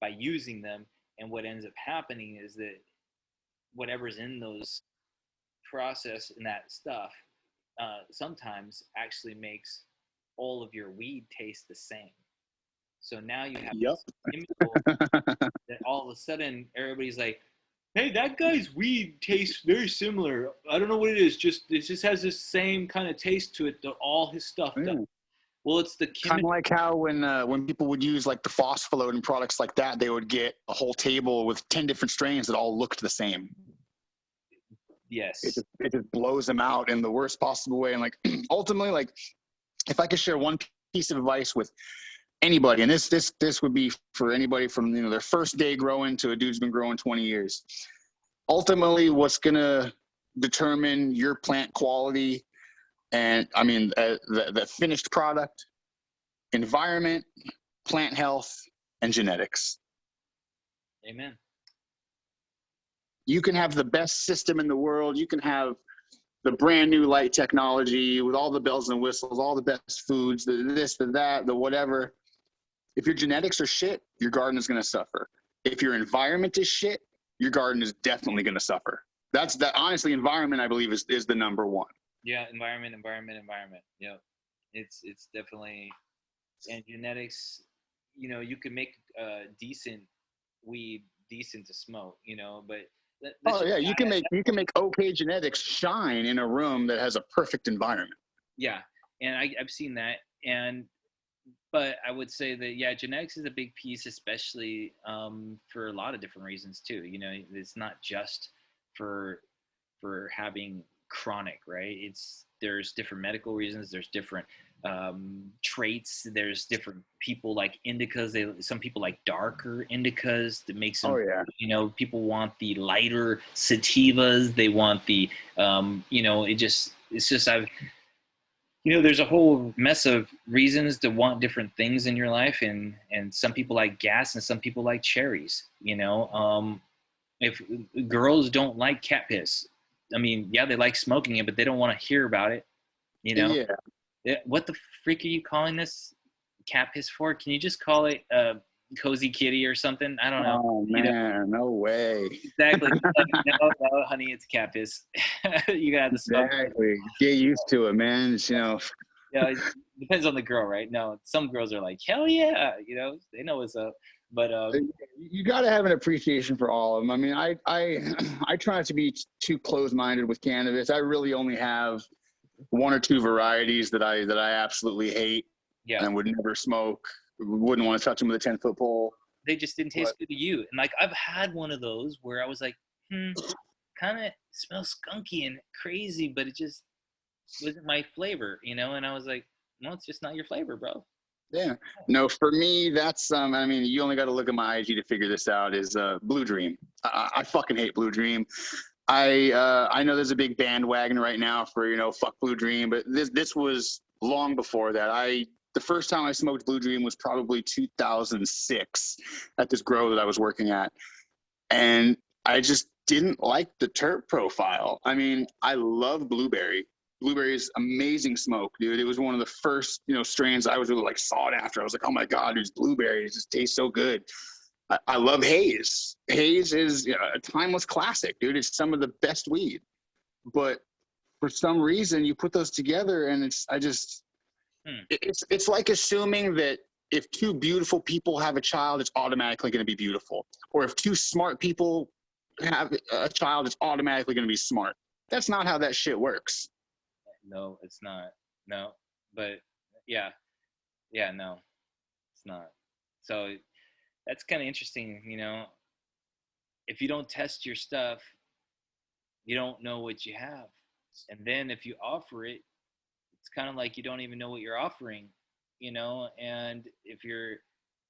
by using them. And what ends up happening is that whatever's in those process in that stuff sometimes actually makes all of your weed taste the same. So now you have chemical that all of a sudden everybody's like, hey, that guy's weed tastes very similar. I don't know what it is. It just has this same kind of taste to it that all his stuff does. Well, it's the kind of like how when people would use like the phospholode and products like that, they would get a whole table with 10 different strains that all looked the same. Yes. It just blows them out in the worst possible way. And like ultimately, like if I could share one piece of advice with anybody, and this would be for anybody from their first day growing to a dude's been growing 20 years. Ultimately, what's gonna determine your plant quality and the finished product, environment, plant health, and genetics. Amen. You can have the best system in the world. You can have the brand new light technology with all the bells and whistles, all the best foods, the this, the that, the whatever. If your genetics are shit, your garden is going to suffer. If your environment is shit, your garden is definitely going to suffer. Honestly, environment, I believe, is the number one. Yeah, environment. Yeah, it's definitely, and genetics. You can make decent weed decent to smoke. But you can make okay genetics shine in a room that has a perfect environment. Yeah, and I've seen that, but I would say that genetics is a big piece, especially for a lot of different reasons too. It's not just for having chronic, right? There's different medical reasons. There's different traits. There's different people like indicas. Some people like darker indicas that makes them. People want the lighter sativas. They want the there's a whole mess of reasons to want different things in your life, and some people like gas and some people like cherries. If girls don't like cat piss, they like smoking it, but they don't want to hear about it. What the freak are you calling this cat piss for? Can you just call it cozy kitty or something? I don't know. Oh man, no way. Exactly. No, honey, it's cat piss. You gotta have the smoke. Exactly. Get used to it, man. Yeah, it depends on the girl, right? No, some girls are like, hell yeah, they know what's up. But you got to have an appreciation for all of them. I try not to be too closed-minded with cannabis. I really only have one or two varieties that I absolutely hate and would never smoke. Wouldn't want to touch them with a 10-foot pole. They just didn't taste good to you. And like I've had one of those where I was like, kind of smells skunky and crazy, but it just wasn't my flavor, and I was like, no, it's just not your flavor, bro. Yeah. No, for me, that's you only got to look at my IG to figure this out. Is Blue Dream. I fucking hate Blue Dream. I know there's a big bandwagon right now for fuck Blue Dream, but this was long before that. The first time I smoked Blue Dream was probably 2006 at this grow that I was working at, and I just didn't like the terp profile. I love blueberry. Blueberry is amazing smoke, dude. It was one of the first, strains I was really like sought after. I was like, oh my God, dude, blueberry. It just tastes so good. I love haze. Haze is a timeless classic, dude. It's some of the best weed. But for some reason, you put those together, and it's like assuming that if two beautiful people have a child, it's automatically going to be beautiful. Or if two smart people have a child, it's automatically going to be smart. That's not how that shit works. No, it's not. No, but yeah, no, it's not. So that's kind of interesting, you know. If you don't test your stuff, you don't know what you have. And then if you offer it, it's kind of like you don't even know what you're offering, you know. And if you're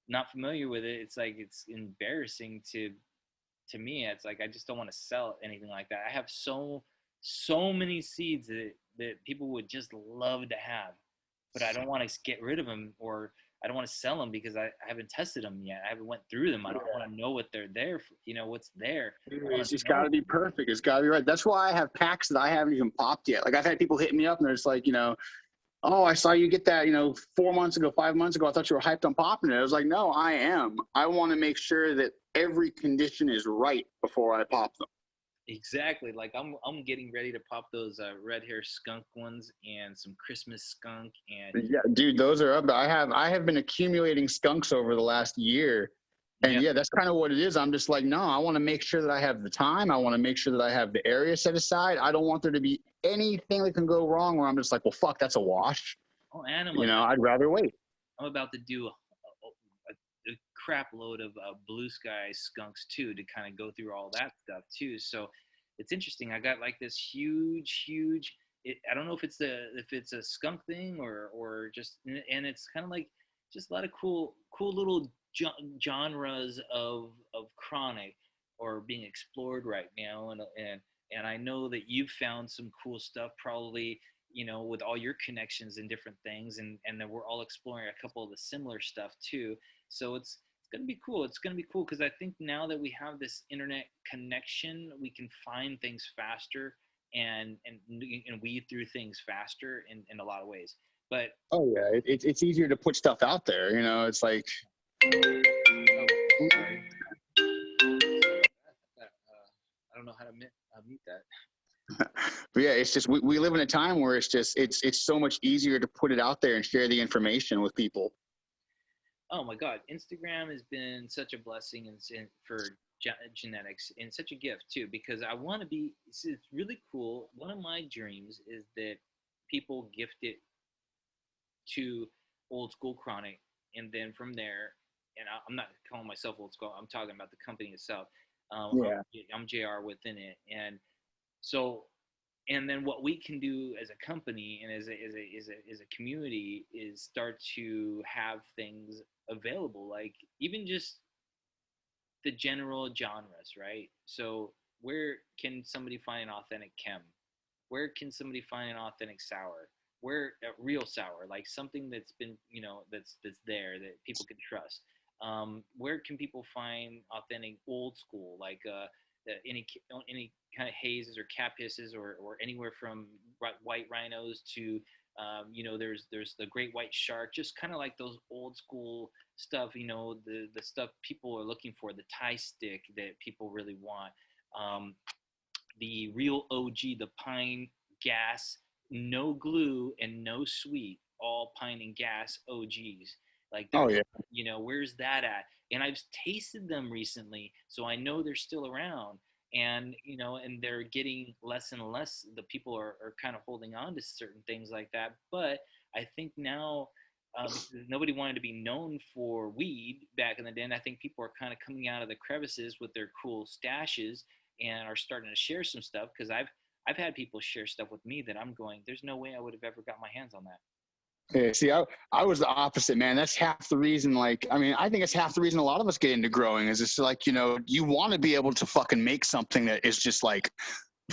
not familiar with it, it's like it's embarrassing to me. It's like I just don't want to sell anything like that. I have so many seeds that people would just love to have, but I don't want to get rid of them, or I don't want to sell them because I haven't tested them yet. I haven't went through them. I don't want to know what they're there for, you know, what's there. It's got to be perfect. It's got to be right. That's why I have packs that I haven't even popped yet. Like I've had people hit me up and they're just like, you know, oh, I saw you get that, you know, 4 months ago, 5 months ago. I thought you were hyped on popping it. I was like, no, I am. I want to make sure that every condition is right before I pop them. Exactly. Like I'm getting ready to pop those red hair skunk ones and some Christmas skunk and yeah, dude, those are up. I have been accumulating skunks over the last year. And yeah, that's kind of what it is. I'm just like, no, I want to make sure that I have the time. I want to make sure that I have the area set aside. I don't want there to be anything that can go wrong where I'm just like, well, fuck, that's a wash. Oh, and I'd rather wait. I'm about to do a crap load of blue sky skunks too, to kind of go through all that stuff too. So it's interesting. I got like this huge. I don't know if it's a skunk thing or just, and it's kind of like just a lot of cool little genres of chronic or being explored right now, and I know that you've found some cool stuff probably, you know, with all your connections and different things, and then we're all exploring a couple of the similar stuff too. So it's gonna be cool. It's gonna be cool because I think now that we have this internet connection, we can find things faster and weed through things faster in a lot of ways. But oh yeah, it's easier to put stuff out there. You know, it's like. Oh, sorry. I don't know how to mute that. But yeah, it's just we live in a time where it's so much easier to put it out there and share the information with people. Oh my God, Instagram has been such a blessing for genetics, and such a gift too, because I want to be. It's really cool. One of my dreams is that people gift it to Old School Chronic, and then from there, and I'm not calling myself Old School. I'm talking about the company itself. Yeah. I'm JR within it, and so, and then what we can do as a company and as a community is start to have things available, like even just the general genres, right? So where can somebody find an authentic chem? Where can somebody find an authentic sour? Where a real sour, like something that's been, you know, that's there that people can trust. Where can people find authentic old school, like any kind of hazes or cap hisses, or anywhere from white rhinos to you know, there's the great white shark, just kind of like those old school stuff, you know, the stuff people are looking for, the Thai stick that people really want, the real OG, the pine gas, no glue and no sweet, all pine and gas OGs. Like, oh yeah, you know, where's that at? And I've tasted them recently, so I know they're still around. And you know, and they're getting less and less. The people are kind of holding on to certain things like that. But I think now, because nobody wanted to be known for weed back in the day, and I think people are kind of coming out of the crevices with their cool stashes and are starting to share some stuff. Because I've had people share stuff with me that I'm going, there's no way I would have ever got my hands on that. Yeah, see, I was the opposite, man. That's half the reason. Like, I mean, I think it's half the reason a lot of us get into growing is it's like, you know, you want to be able to fucking make something that is just like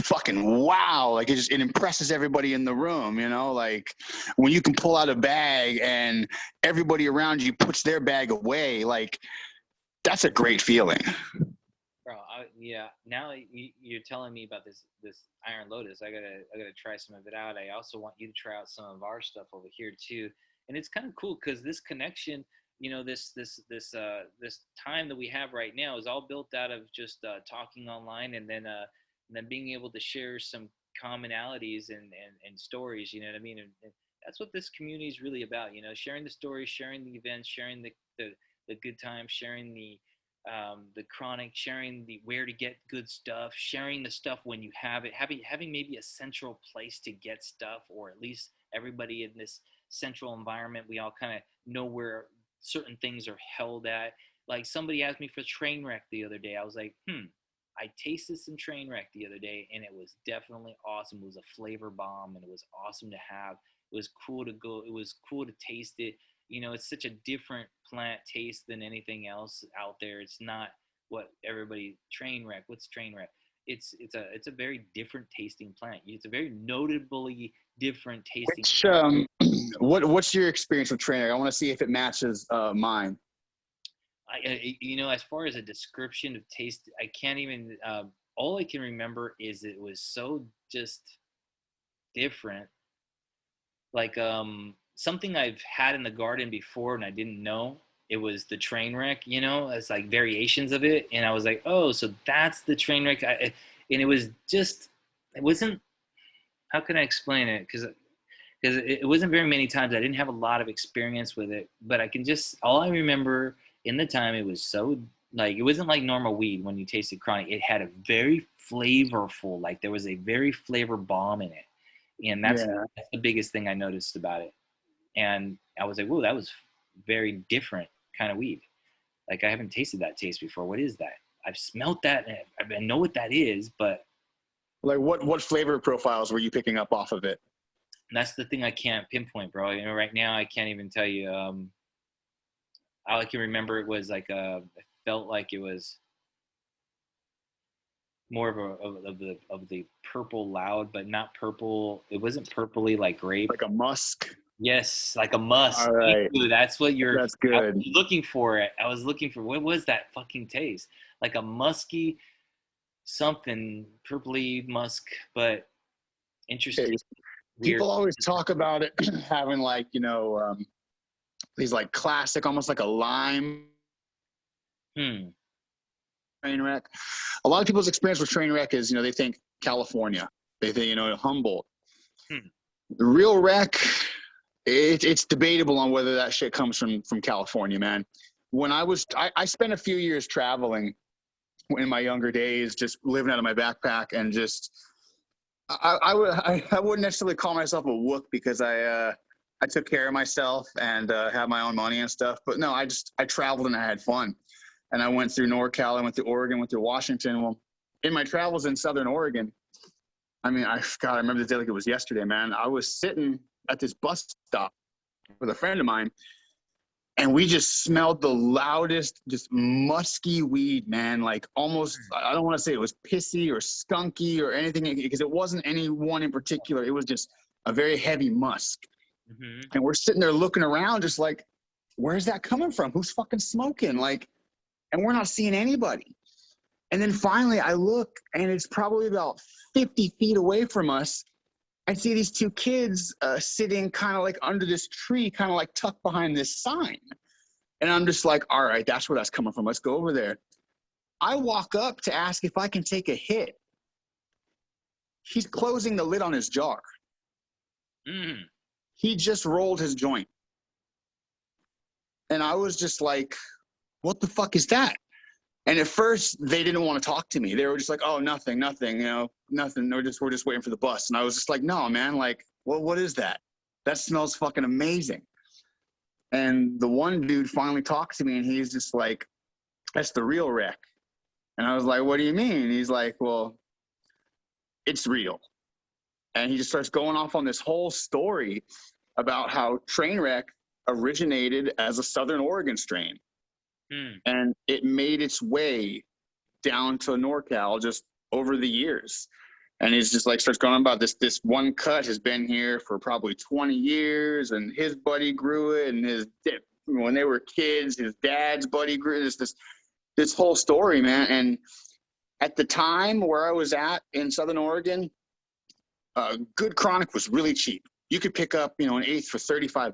fucking wow. Like it impresses everybody in the room, you know, like when you can pull out a bag and everybody around you puts their bag away, like that's a great feeling. Bro, yeah. Now you're telling me about this Iron Lotus. I gotta try some of it out. I also want you to try out some of our stuff over here too. And it's kind of cool because this connection, you know, this time that we have right now is all built out of just talking online, and then being able to share some commonalities and stories. You know what I mean? And that's what this community is really about, you know, sharing the stories, sharing the events, sharing the good times, sharing the chronic, sharing the where to get good stuff, sharing the stuff when you have it, having maybe a central place to get stuff, or at least everybody in this central environment, we all kind of know where certain things are held at. Like somebody asked me for Trainwreck the other day. I was like, I tasted some Trainwreck the other day, and it was definitely awesome. It was a flavor bomb, and it was awesome to have. It was cool to go. It was cool to taste it. You know, it's such a different plant taste than anything else out there. It's not what everybody Trainwreck. What's Trainwreck? It's a very different tasting plant. It's a very notably different tasting. What's your experience with Trainwreck? I want to see if it matches mine. You know, as far as a description of taste, I can't even. All I can remember is it was so just different. Like something I've had in the garden before and I didn't know. It was the Trainwreck, you know, it's like variations of it. And I was like, oh, so that's the Trainwreck. And it was just, it wasn't, how can I explain it? Because it wasn't very many times. I didn't have a lot of experience with it, but I can just, all I remember in the time, it was so, like, it wasn't like normal weed when you tasted chronic. It had a very flavorful, like there was a very flavor bomb in it. And that's the biggest thing I noticed about it. And I was like, whoa, that was very different kind of weed. Like I haven't tasted that taste before. What is that? I've smelt that and I know what that is, but like what flavor profiles were you picking up off of it? That's the thing I can't pinpoint, bro. You know, right now I can't even tell you. All I can remember, it was like it felt like it was more of the purple loud, but not purple. It wasn't purpley like grape. Like a musk. Yes, like a musk. All right. That's what you're. That's good. I was looking for it. I was looking for, what was that fucking taste? Like a musky something, purpley musk, but interesting. People always talk about it having like, you know, these like classic, almost like a lime. Trainwreck. A lot of people's experience with Trainwreck is, you know, they think California. They think, you know, Humboldt. The real wreck, it's debatable on whether that shit comes from California, man. When I spent a few years traveling in my younger days, just living out of my backpack, and just I wouldn't necessarily call myself a wook because I took care of myself and had my own money and stuff. But no, I traveled and I had fun. And I went through NorCal, I went through Oregon, went through Washington. Well, in my travels in Southern Oregon, I mean, I remember the day like it was yesterday, man. I was sitting at this bus stop with a friend of mine, and we just smelled the loudest, just musky weed, man. Like almost, I don't want to say it was pissy or skunky or anything, because it wasn't any one in particular. It was just a very heavy musk. And we're sitting there looking around just like, where's that coming from? Who's fucking smoking? Like, and we're not seeing anybody. And then finally I look, and it's probably about 50 feet away from us. I see these two kids sitting kind of like under this tree, kind of like tucked behind this sign. And I'm just like, all right, that's where that's coming from. Let's go over there. I walk up to ask if I can take a hit. He's closing the lid on his jar. He just rolled his joint. And I was just like, what the fuck is that? And at first they didn't want to talk to me. They were just like, oh, nothing, you know, nothing. We're just waiting for the bus. And I was just like, no, man, like, well, what is that? That smells fucking amazing. And the one dude finally talked to me, and he's just like, that's the real wreck. And I was like, what do you mean? He's like, well, it's real. And he just starts going off on this whole story about how Trainwreck originated as a Southern Oregon strain. And it made its way down to NorCal just over the years. And he's just like, starts going on about this one cut has been here for probably 20 years. And his buddy grew it. And when they were kids, his dad's buddy grew it. This whole story, man. And at the time where I was at in Southern Oregon, good chronic was really cheap. You could pick up, you know, an eighth for $35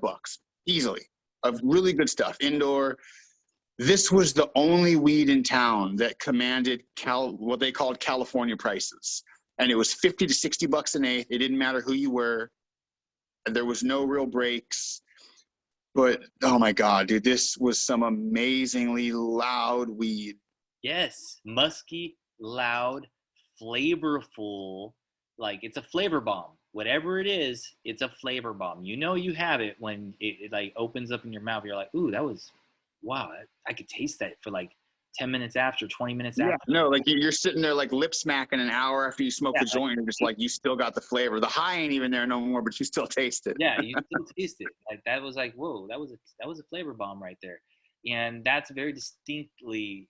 easily of really good stuff, indoor. This was the only weed in town that commanded what they called California prices. And it was $50 to $60 an eighth. It didn't matter who you were. There was no real breaks. But, oh my God, dude, this was some amazingly loud weed. Yes, musky, loud, flavorful. Like, it's a flavor bomb. Whatever it is, it's a flavor bomb. You know you have it when it like opens up in your mouth. You're like, ooh, that was, wow, I could taste that for like 10 minutes after, 20 minutes Yeah, after. no, like you're sitting there like lip smacking an hour after you smoke Yeah, the joint. You're just like, you still got the flavor. The high ain't even there no more, but you still taste it. yeah, you still taste it. Like, that was like, whoa, that was a flavor bomb right there. And that's very distinctly,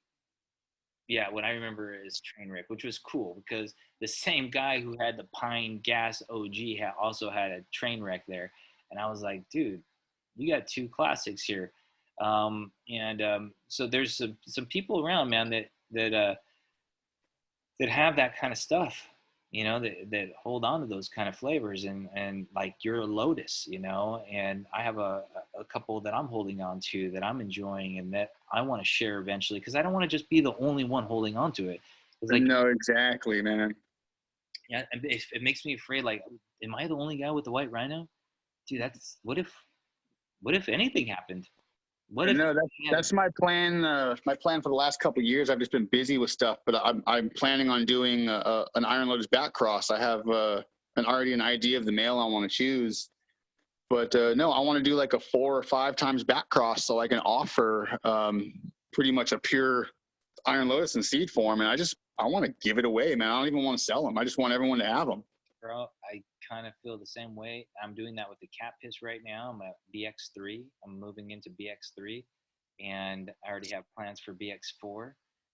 yeah, what I remember is Trainwreck, which was cool because the same guy who had the Pine Gas OG also had a Trainwreck there. And I was like, dude, you got two classics here. So there's some people around, man, that have that kind of stuff, you know, that hold on to those kind of flavors, and like your Lotus, you know, and I have a couple that I'm holding on to that I'm enjoying and that I want to share eventually, because I don't want to just be the only one holding on to it. It's like, No, exactly, man. yeah, it makes me afraid, like, am I the only guy with the white rhino? Dude, that's, what if anything happened? What if No, that's my plan. My plan for the last couple of years. I've just been busy with stuff, but I'm planning on doing an Iron Lotus back cross. I have already an idea of the male I want to choose, but no, I want to do like a 4 or 5 times back cross so I can offer pretty much a pure Iron Lotus in seed form, and I want to give it away, man. I don't even want to sell them. I just want everyone to have them. Bro, I kind of feel the same way. I'm doing that with the cat piss right now. I'm at BX3. I'm moving into BX3, and I already have plans for BX4.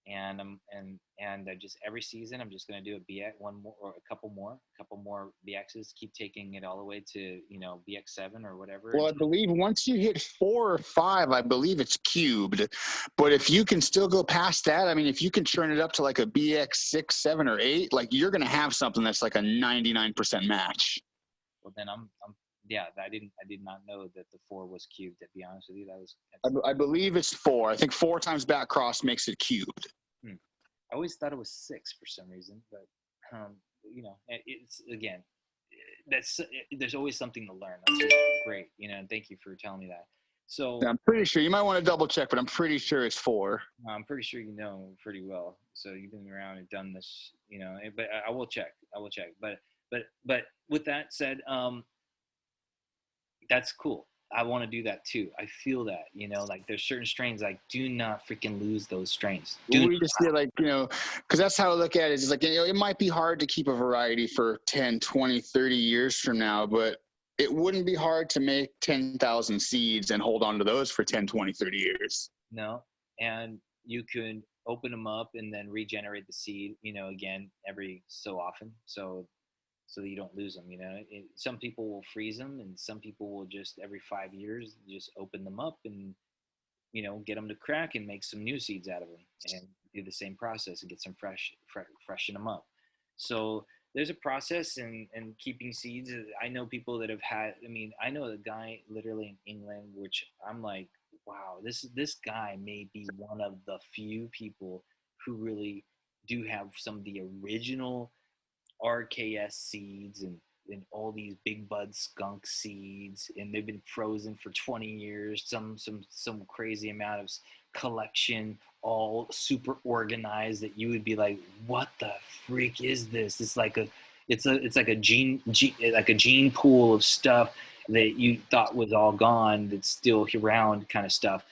And I just, every season I'm just gonna do a BX, one more or a couple more BXs. Keep taking it all the way to, you know, BX7 or whatever. Well, I believe once you hit 4 or 5, I believe it's cubed. But if you can still go past that, I mean, if you can turn it up to like a BX6, 7, or 8, like you're going to have something that's like a 99% match. Well, then yeah. I did not know that the 4 was cubed. To be honest with you, I believe it's 4. I think 4 times back cross makes it cubed. I always thought it was 6 for some reason, but you know, it's, again, there's always something to learn. That's great, you know, and thank you for telling me that. So Yeah, I'm pretty sure, you might want to double check, but I'm pretty sure it's 4. I'm pretty sure you know pretty well. So you've been around and done this, you know. But I will check. But with that said, that's cool. I want to do that too. I feel that, you know, like there's certain strains, like, do not freaking lose those strains. We just feel like, you know, because that's how I look at it. It's like, you know, it might be hard to keep a variety for 10, 20, 30 years from now, but it wouldn't be hard to make 10,000 seeds and hold on to those for 10, 20, 30 years. No, and you can open them up and then regenerate the seed, you know, again, every so often. So that you don't lose them, you know. Some people will freeze them, and some people will just every 5 years just open them up and, you know, get them to crack and make some new seeds out of them, and do the same process and get some freshen them up. So there's a process in keeping seeds. I know people that have had, I mean, I know a guy literally in England, which I'm like, wow, this guy may be one of the few people who really do have some of the original RKS seeds and all these big bud skunk seeds, and they've been frozen for 20 years. Some crazy amount of collection, all super organized, that you would be like, what the freak is this? It's like a gene pool of stuff that you thought was all gone that's still around, kind of stuff,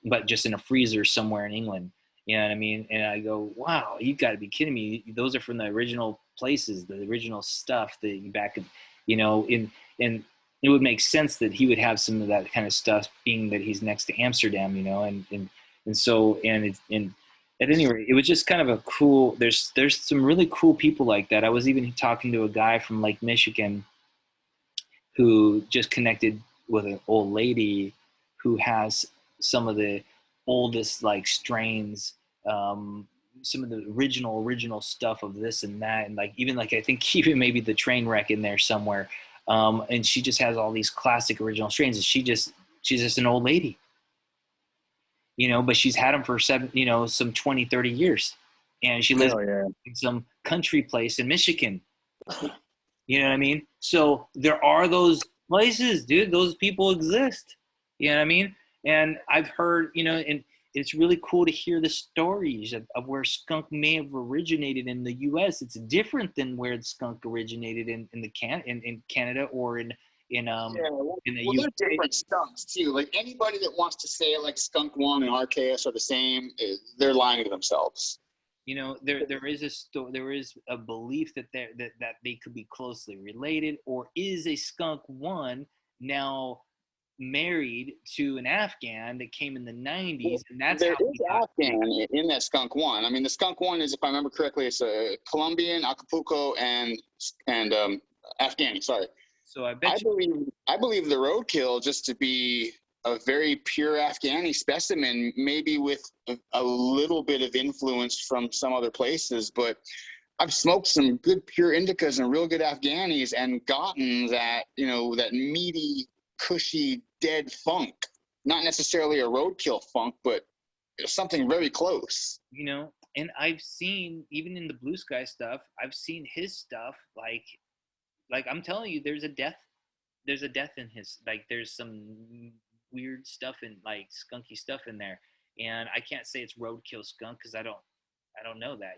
but just in a freezer somewhere in England. You know what I mean? And I go, wow, you got to be kidding me. Those are from the original places, the original stuff that you back, you know, and it would make sense that he would have some of that kind of stuff, being that he's next to Amsterdam, you know, and at any rate, it was just kind of a cool, there's some really cool people like that. I was even talking to a guy from Lake Michigan who just connected with an old lady who has some of the oldest like strains, some of the original stuff of this and that, and like even like I think even maybe the train wreck in there somewhere, and she just has all these classic original strains, and she's just an old lady, you know, but she's had them for some 20, 30 years, and she lives in some country place in Michigan. You know what I mean? So there are those places, dude. Those people exist. You know what I mean? And I've heard, and it's really cool to hear the stories of where skunk may have originated in the U.S. It's different than where the skunk originated in Canada or Yeah, in the well, they're UK. different skunks too. Like anybody that wants to say like Skunk One and RKS are the same, they're lying to themselves. There is a belief that they could be closely related, or is a skunk one now married to an Afghan that came in the 90s, and that's There how is he got Afghan in that Skunk One. I mean, the Skunk One is, if I remember correctly, it's a Colombian, Acapulco, and Afghani. Sorry, so I bet you. I believe the roadkill just to be a very pure Afghani specimen, maybe with a little bit of influence from some other places, but I've smoked some good pure indicas and real good Afghanis and gotten that, that meaty, cushy, dead funk. Not necessarily a roadkill funk, but something very close. And I've seen, even in the Blue Sky stuff, I've seen his stuff, like I'm telling you, there's a death in his, like there's some weird stuff and like skunky stuff in there. And I can't say it's roadkill skunk because I don't know that.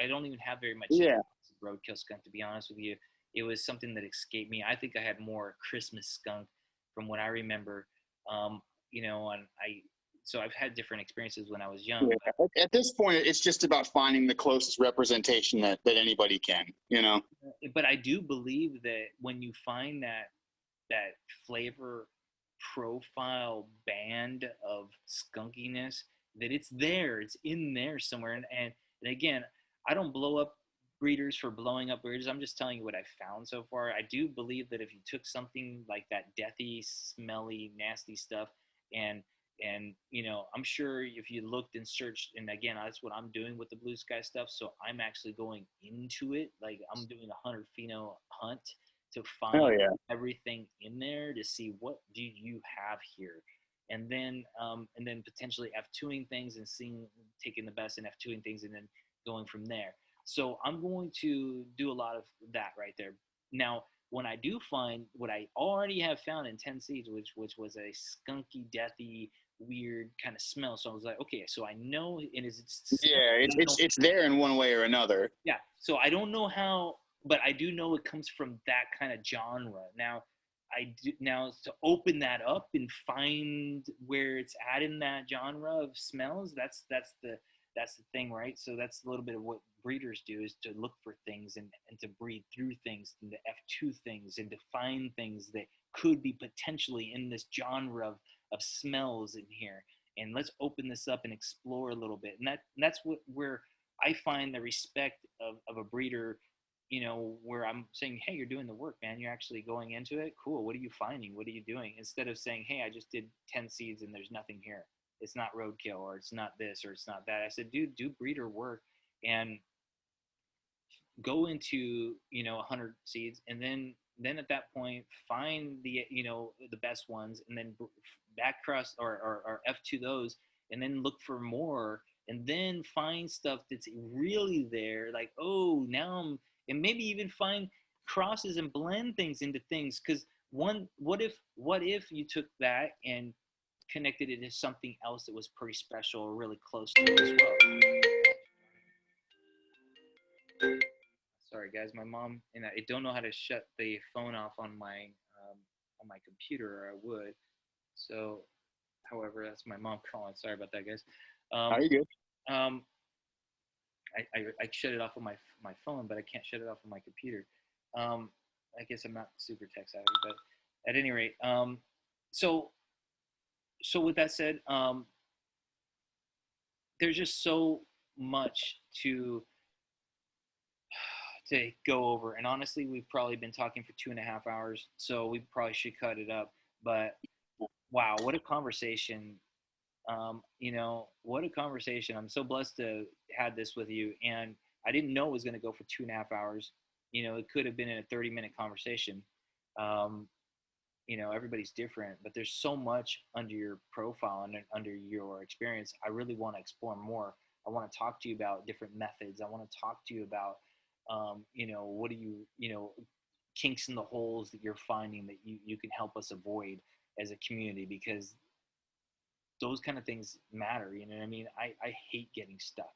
I don't even have very much Yeah. roadkill skunk, to be honest with you. It was something that escaped me. I think I had more Christmas skunk from what I remember. And so I've had different experiences when I was young. Yeah. At this point, it's just about finding the closest representation that anybody can, But I do believe that when you find that flavor profile band of skunkiness, that it's in there somewhere. And again, I don't blow up breeders for blowing up breeders. I'm just telling you what I found so far. I do believe that if you took something like that deathy, smelly, nasty stuff, and I'm sure if you looked and searched, and again, that's what I'm doing with the Blue Sky stuff. So I'm actually going into it, like I'm doing a hunter pheno hunt to Oh find yeah. everything in there to see what do you have here, and then potentially F2ing things and taking the best in F2ing things and then going from there. So I'm going to do a lot of that right there. Now, when I do find what I already have found in 10 seeds, which was a skunky, deathy, weird kind of smell. So I was like, okay, so I know it is. Yeah, it's there in one way or another. Yeah. So I don't know how, but I do know it comes from that kind of genre. Now to open that up and find where it's at in that genre of smells, that's the thing, right? So that's a little bit of what breeders do, is to look for things and to breed through things and to F2 things and to find things that could be potentially in this genre of smells in here. And let's open this up and explore a little bit. And that's where I find the respect of a breeder, where I'm saying, hey, you're doing the work, man. You're actually going into it. Cool. What are you finding? What are you doing? Instead of saying, hey, I just did 10 seeds and there's nothing here. It's not roadkill, or it's not this, or it's not that. I said, dude, do breeder work and go into, 100 seeds. And then at that point, find the best ones, and then back cross or F2 those, and then look for more, and then find stuff that's really there. Like, oh, and maybe even find crosses and blend things into things. Because what if you took that and connected it to something else that was pretty special or really close to it as well? Sorry, guys, my mom and I don't know how to shut the phone off on my computer, or I would. So, however, that's my mom calling. Sorry about that, guys. Are Um, you good? um, I shut it off on my phone, but I can't shut it off on my computer. I guess I'm not super tech savvy, but at any rate, so with that said, there's just so much to go over. And honestly, we've probably been talking for 2.5 hours, so we probably should cut it up. But wow, what a conversation. What a conversation. I'm so blessed to have this with you. And I didn't know it was going to go for 2.5 hours. It could have been in a 30-minute conversation. Um, Everybody's different, but there's so much under your profile and under your experience. I really want to explore more. I want to talk to you about different methods. I want to talk to you about, what do you, kinks in the holes that you're finding that you can help us avoid as a community, because those kind of things matter. You know what I mean? I hate getting stuck.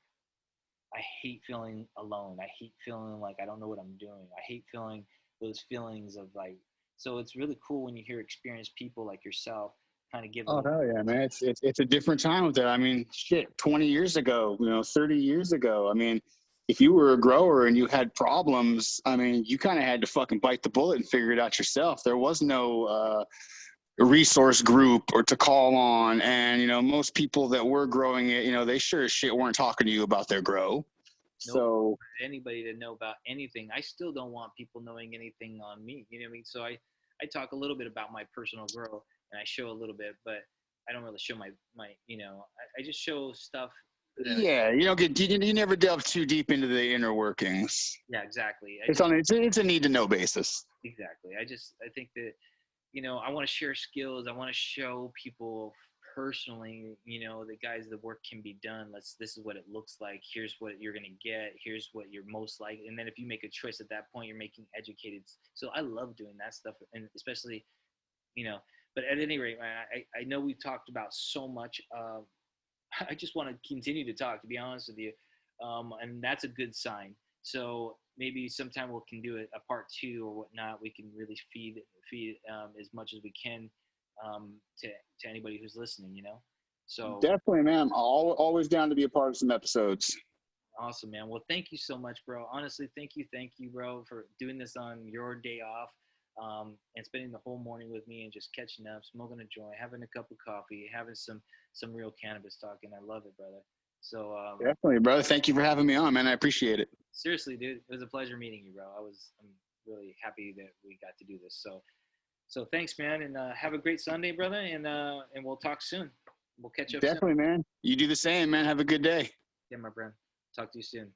I hate feeling alone. I hate feeling like I don't know what I'm doing. I hate feeling those feelings of like, so it's really cool when you hear experienced people like yourself kind of give a Oh little. hell yeah, man! It's a different time with that. I mean, shit, 20 years ago, 30 years ago. I mean, if you were a grower and you had problems, I mean, you kind of had to fucking bite the bullet and figure it out yourself. There was no resource group or to call on, and most people that were growing it, they sure as shit weren't talking to you about their grow. Nope. So Anybody to know about anything. I still don't want people knowing anything on me. You know what I mean? So I talk a little bit about my personal growth, and I show a little bit, but I don't really show my I just show stuff. yeah, you don't get you never delve too deep into the inner workings. Yeah, exactly. It's a need to know basis. Exactly. I think that, I want to share skills. I want to show people personally, the guys, the work can be done. This is what it looks like. Here's what you're going to get. Here's what you're most like. And then if you make a choice at that point, you're making educated. So I love doing that stuff. And especially, but at any rate, I know we've talked about so much. I just want to continue to talk, to be honest with you. And that's a good sign. So maybe sometime we can do a part 2 or whatnot. We can really feed as much as we can to anybody who's listening, So Definitely, man. I'm always down to be a part of some episodes. Awesome, man. Well, thank you so much, bro. Honestly, thank you, bro, for doing this on your day off, and spending the whole morning with me and just catching up, smoking a joint, having a cup of coffee, having some real cannabis talk, and I love it, brother. So Definitely, brother. Thank you for having me on, man. I appreciate it. seriously, dude, it was a pleasure meeting you, bro. I'm really happy that we got to do this. So thanks, man, and have a great Sunday, brother, and we'll talk soon. We'll catch up Definitely, soon. man. You do the same, man. Have a good day. Yeah, my friend. Talk to you soon.